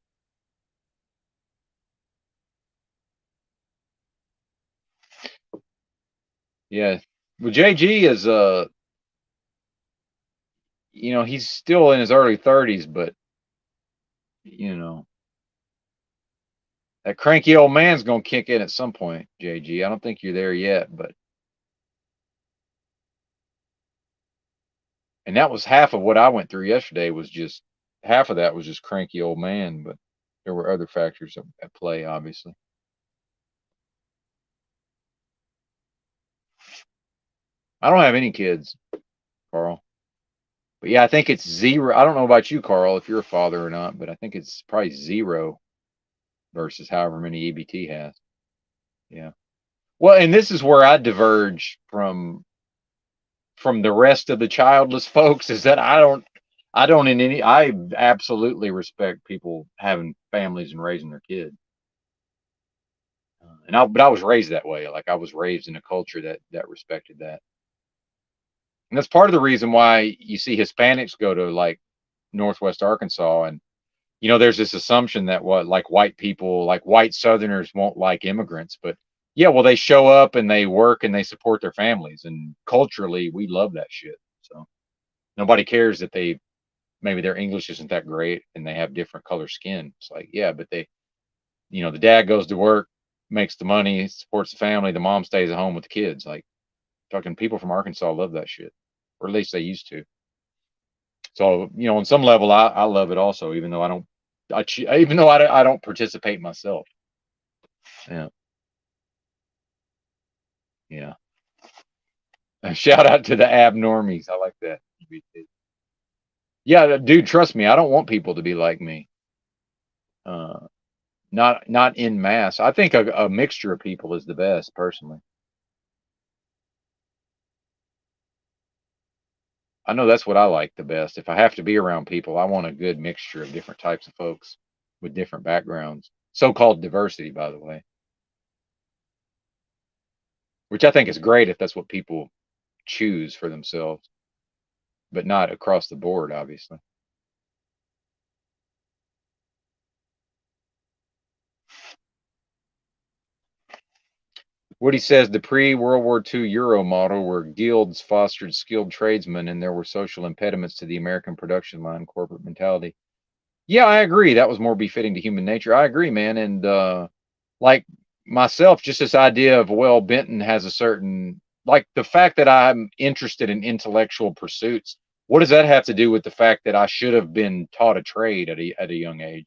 Yeah. Well, JG is he's still in his early 30s, but you know, that cranky old man's gonna kick in at some point, JG. I don't think you're there yet, but and that was half of what I went through yesterday was just half of that was just cranky old man, but there were other factors at play, obviously. I don't have any kids, Carl. But yeah, I think it's zero. I don't know about you, Carl, if you're a father or not, but I think it's probably zero versus however many EBT has. Yeah. Well, and this is where I diverge from the rest of the childless folks is that I absolutely respect people having families and raising their kids. But I was raised that way. Like I was raised in a culture that respected that. And that's part of the reason why you see Hispanics go to like Northwest Arkansas and there's this assumption that like white people, like white Southerners won't like immigrants, but yeah, well, they show up and they work and they support their families. And culturally, we love that shit. So nobody cares that maybe their English isn't that great and they have different color skin. It's like, yeah, but the dad goes to work, makes the money, supports the family. The mom stays at home with the kids. Like talking people from Arkansas love that shit, or at least they used to. So, on some level, I love it also, even though even though I don't participate myself. Yeah. Yeah. Shout out to the abnormies. I like that. Yeah, dude, trust me, I don't want people to be like me. Uh, not in mass. I think a mixture of people is the best, personally. I know that's what I like the best. If I have to be around people, I want a good mixture of different types of folks with different backgrounds. So-called diversity, by the way, which I think is great if that's what people choose for themselves, but not across the board, obviously. Woody says the pre-World War II Euro model, where guilds fostered skilled tradesmen and there were social impediments to the American production line corporate mentality. Yeah, I agree. That was more befitting to human nature. I agree, man. And like myself, just this idea of, well, Benton has a certain, like, the fact that I'm interested in intellectual pursuits. What does that have to do with the fact that I should have been taught a trade at a young age?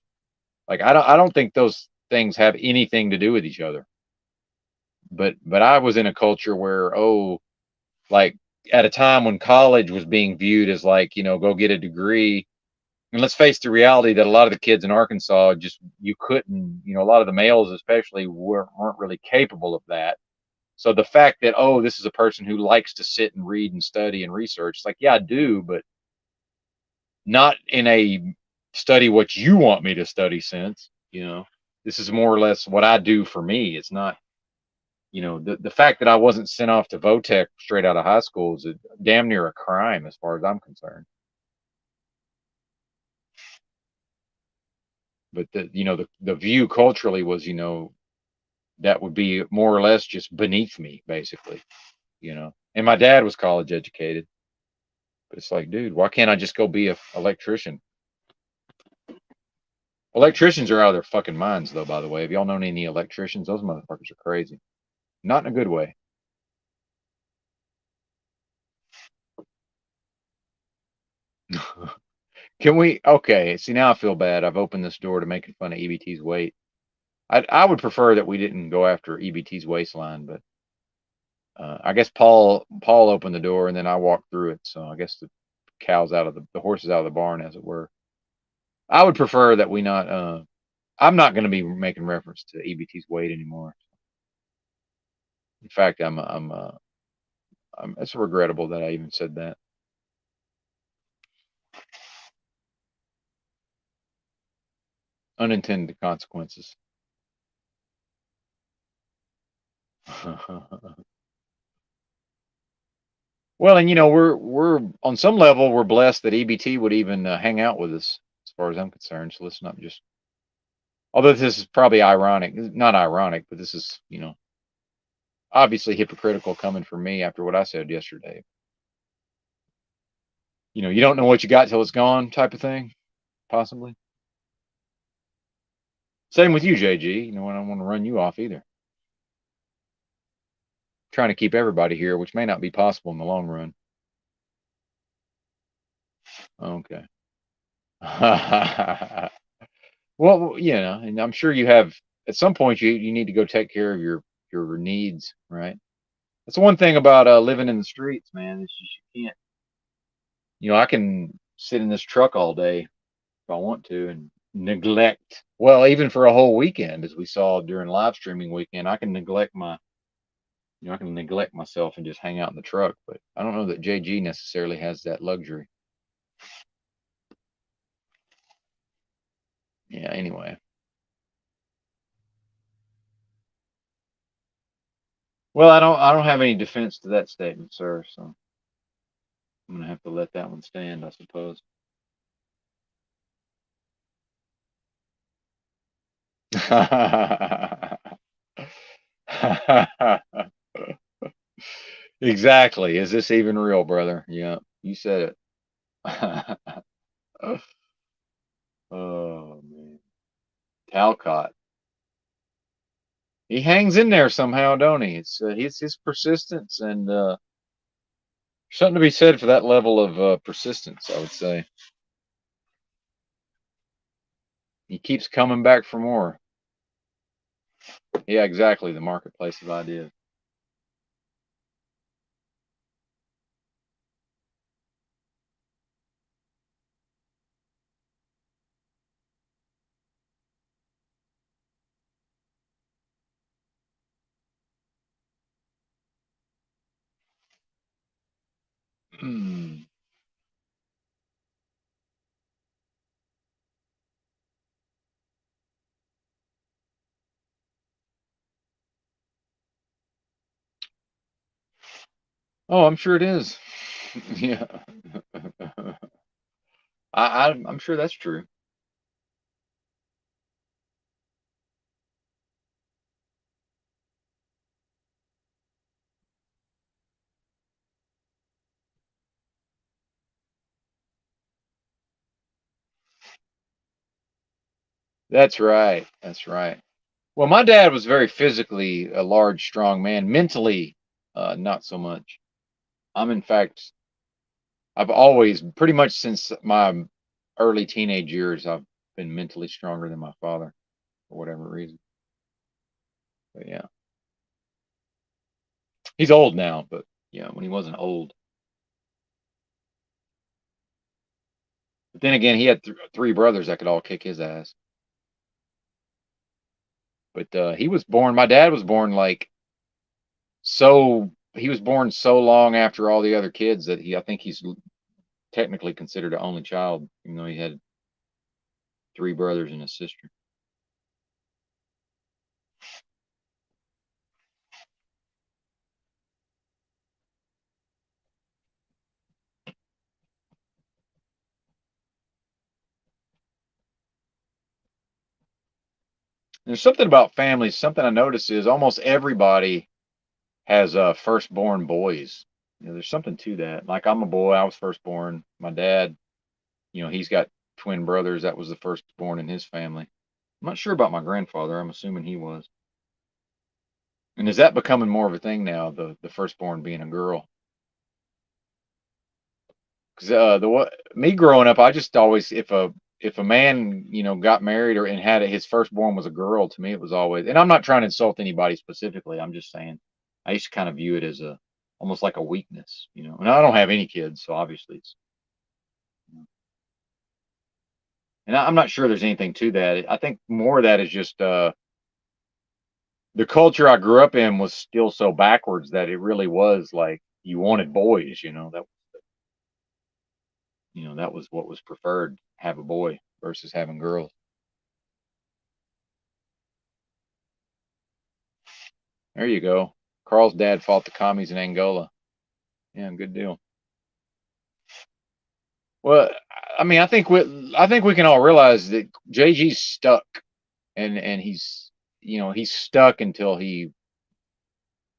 Like, I don't think those things have anything to do with each other. But I was in a culture where, like, at a time when college was being viewed as, like, go get a degree. And let's face the reality that a lot of the kids in Arkansas, just, you couldn't, a lot of the males especially weren't really capable of that. So the fact that, this is a person who likes to sit and read and study and research, it's like, yeah, I do, but not in a study what you want me to study sense. This is more or less what I do for me. It's not, the fact that I wasn't sent off to Votech straight out of high school is damn near a crime as far as I'm concerned. But the view culturally was, that would be more or less just beneath me, basically. And my dad was college educated, but it's like, dude, why can't I just go be a electrician? Electricians are out of their fucking minds, though. By the way, if y'all known any electricians, those motherfuckers are crazy. Not in a good way. Can we? Okay. See, now I feel bad. I've opened this door to making fun of EBT's weight. I would prefer that we didn't go after EBT's waistline, but I guess Paul opened the door and then I walked through it. So I guess the horses out of the barn, as it were. I would prefer that we not. I'm not going to be making reference to EBT's weight anymore. In fact, it's regrettable that I even said that. Unintended consequences. Well, and we're on some level we're blessed that EBT would even hang out with us, as far as I'm concerned. So let's not just. Although this is probably ironic, not ironic, but this is obviously hypocritical coming from me after what I said yesterday. You don't know what you got till it's gone, type of thing, possibly. Same with you, JG. I don't want to run you off either. Trying to keep everybody here, which may not be possible in the long run. Okay. Well, and I'm sure you have at some point you need to go take care of your needs, right? That's the one thing about living in the streets, man. It's just you can't. I can sit in this truck all day if I want to and neglect. Well, even for a whole weekend, as we saw during live streaming weekend, I can neglect I can neglect myself and just hang out in the truck. But I don't know that JG necessarily has that luxury. Yeah. Anyway. Well, I don't have any defense to that statement, sir. So I'm gonna have to let that one stand, I suppose. Exactly. Is this even real, brother? Yeah, you said it. Oh man, Talcott. He hangs in there somehow, don't he? It's his persistence and Something to be said for that level of persistence, I would say. He keeps coming back for more. Yeah, exactly. The marketplace of ideas. Hmm. Oh, I'm sure it is. Yeah. I'm sure that's true. That's right. That's right. Well, my dad was very physically a large, strong man. Mentally, not so much. In fact, I've always, pretty much since my early teenage years, I've been mentally stronger than my father for whatever reason. But yeah, he's old now, but yeah, when he wasn't old. But then again, he had three brothers that could all kick his ass. But he was born. My dad was born like so. He was born so long after all the other kids that I think he's technically considered an only child, even though he had three brothers and a sister. There's something about families. Something I notice is almost everybody has firstborn boys. There's something to that. Like I'm a boy. I was firstborn. My dad, he's got twin brothers. That was the firstborn in his family. I'm not sure about my grandfather. I'm assuming he was. And is that becoming more of a thing now? The firstborn being a girl? Because me growing up, I just always if a man got married or and had his firstborn was a girl, to me it was always. And I'm not trying to insult anybody specifically. I'm just saying I used to kind of view it as a almost like a weakness. And I don't have any kids, so obviously it's. And I'm not sure there's anything to that. I think more of that is just the culture I grew up in was still so backwards that it really was like you wanted boys. That was what was preferred, have a boy versus having girls. There you go. Carl's dad fought the commies in Angola. Yeah, good deal. Well, I mean, I think we can all realize that JG's stuck, and he's stuck until he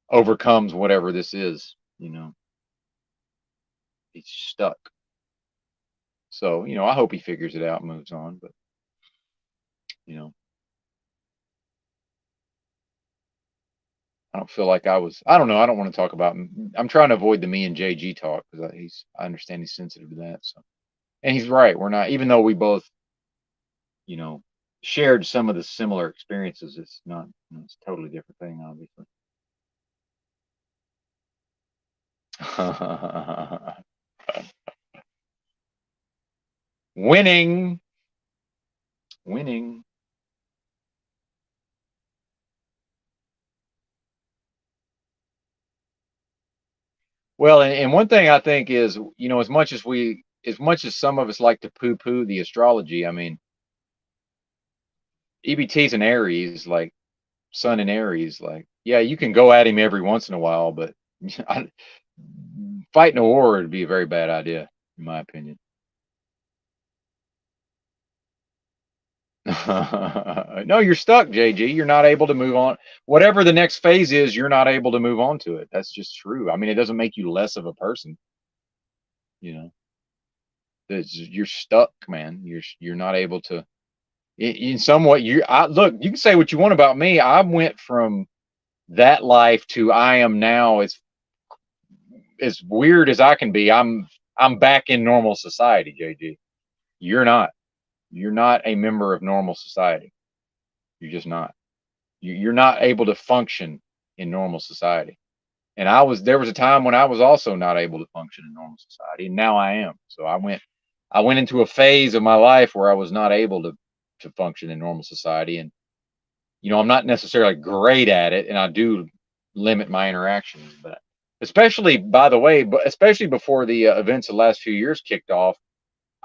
overcomes whatever this is. He's stuck. So I hope he figures it out, and moves on. But you know, I don't feel like I was. I don't know. I don't want to talk about. I'm trying to avoid the me and JG talk because I understand he's sensitive to that. So, and he's right. We're not, even though we both, you know, shared some of the similar experiences. It's not. It's a totally different thing, obviously. Winning, winning. Well, and one thing I think is, as much as some of us like to poo-poo the astrology, I mean, EBT's an Aries, like Sun in Aries, like, yeah, you can go at him every once in a while, but I, fighting a war would be a very bad idea, in my opinion. No, you're stuck, JG. You're not able to move on. Whatever the next phase is, you're not able to move on to it. That's just true. I mean, it doesn't make you less of a person. You know, you're stuck, man. You're not able to. In somewhat, look. You can say what you want about me. I went from that life to I am now. It's as weird as I can be, I'm back in normal society, JG. You're not. You're not a member of normal society. You're just not. You're not able to function in normal society. And there was a time when I was also not able to function in normal society, and now I am. So I went into a phase of my life where I was not able to function in normal society. And, I'm not necessarily great at it, and I do limit my interactions, but especially, by the way, but especially before the events of the last few years kicked off,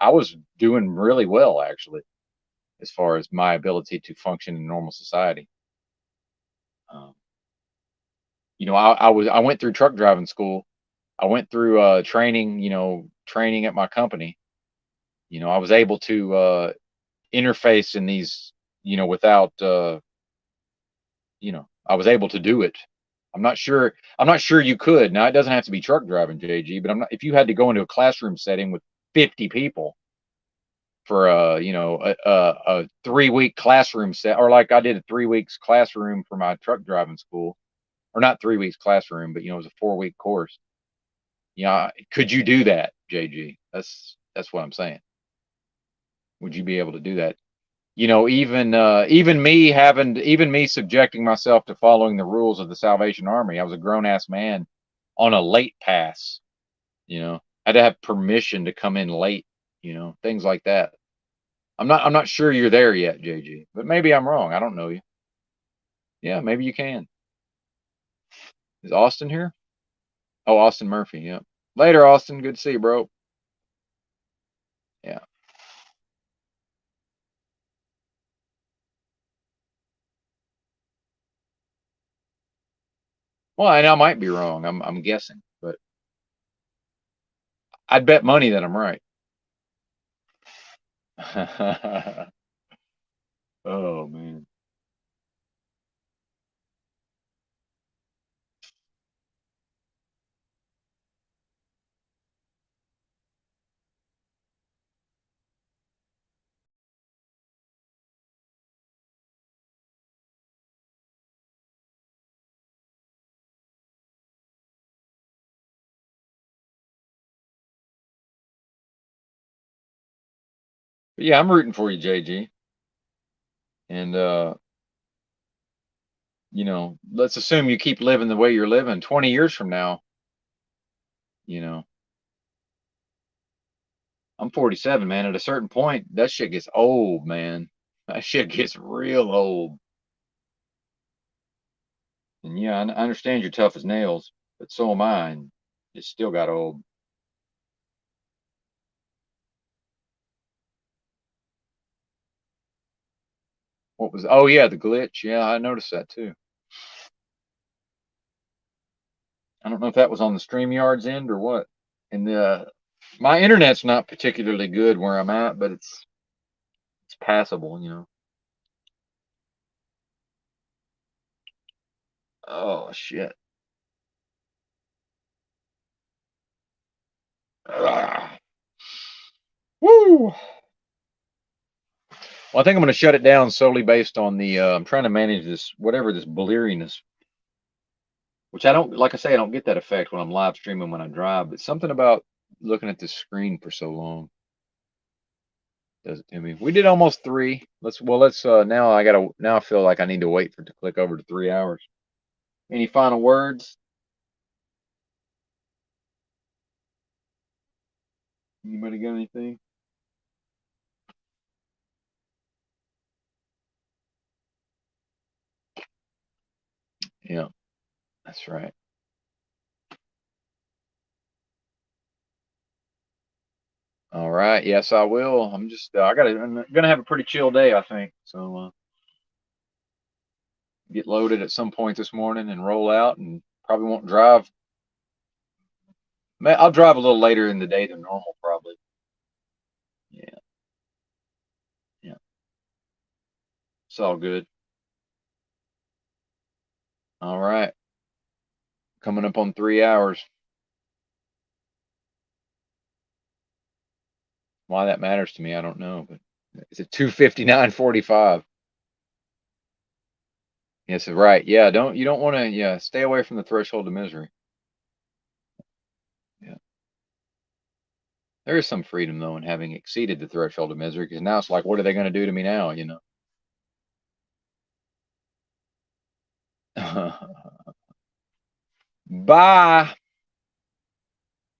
I was doing really well, actually, as far as my ability to function in normal society. Um, I went through truck driving school. I went through training, training at my company. I was able to interface in these, without, I was able to do it. I'm not sure you could. Now, it doesn't have to be truck driving, JG, but if you had to go into a classroom setting with 50 people for a 3-week classroom set, or like I did a 3 weeks classroom for my truck driving school, or not 3 weeks classroom, but it was a 4-week course. Yeah, could you do that, JG? That's what I'm saying. Would you be able to do that? Even me subjecting myself to following the rules of the Salvation Army. I was a grown ass man on a late pass. I had to have permission to come in late. Things like that. I'm not sure you're there yet, JG, but maybe I'm wrong. I don't know you. Yeah, maybe you can. Is Austin here? Oh, Austin Murphy. Yeah. Later, Austin. Good to see you, bro. Yeah. Well, and I might be wrong. I'm guessing, but I'd bet money that I'm right. Oh man. But yeah, I'm rooting for you, JG. And let's assume you keep living the way you're living. 20 years from now, you know, I'm 47, man. At a certain point, that shit gets old, man. That shit gets real old. And yeah, I understand you're tough as nails, but so am I, and it still got old. What was? Oh yeah, the glitch. Yeah, I noticed that too. I don't know if that was on the StreamYard's end or what. And my internet's not particularly good where I'm at, but it's passable. Oh shit. Ah. Woo. Well, I think I'm going to shut it down solely based on the. I'm trying to manage this whatever this bleariness, which I don't like. I say I don't get that effect when I'm live streaming when I drive, but something about looking at this screen for so long does it to me. We did almost 3. Let's now I feel like I need to wait for it to click over to 3 hours. Any final words? Anybody got anything? Yeah, that's right. All right. Yes, I will. I'm just I'm gonna have a pretty chill day, I think. So get loaded at some point this morning and roll out, and probably won't drive. I'll drive a little later in the day than normal, probably. Yeah, yeah. It's all good. All right. Coming up on 3 hours. Why that matters to me, I don't know, but it's at 2:59:45. Yes, right. Yeah, you don't want to, yeah, stay away from the threshold of misery. There is some freedom though in having exceeded the threshold of misery, because now it's like, what are they going to do to me now? You know. Bye.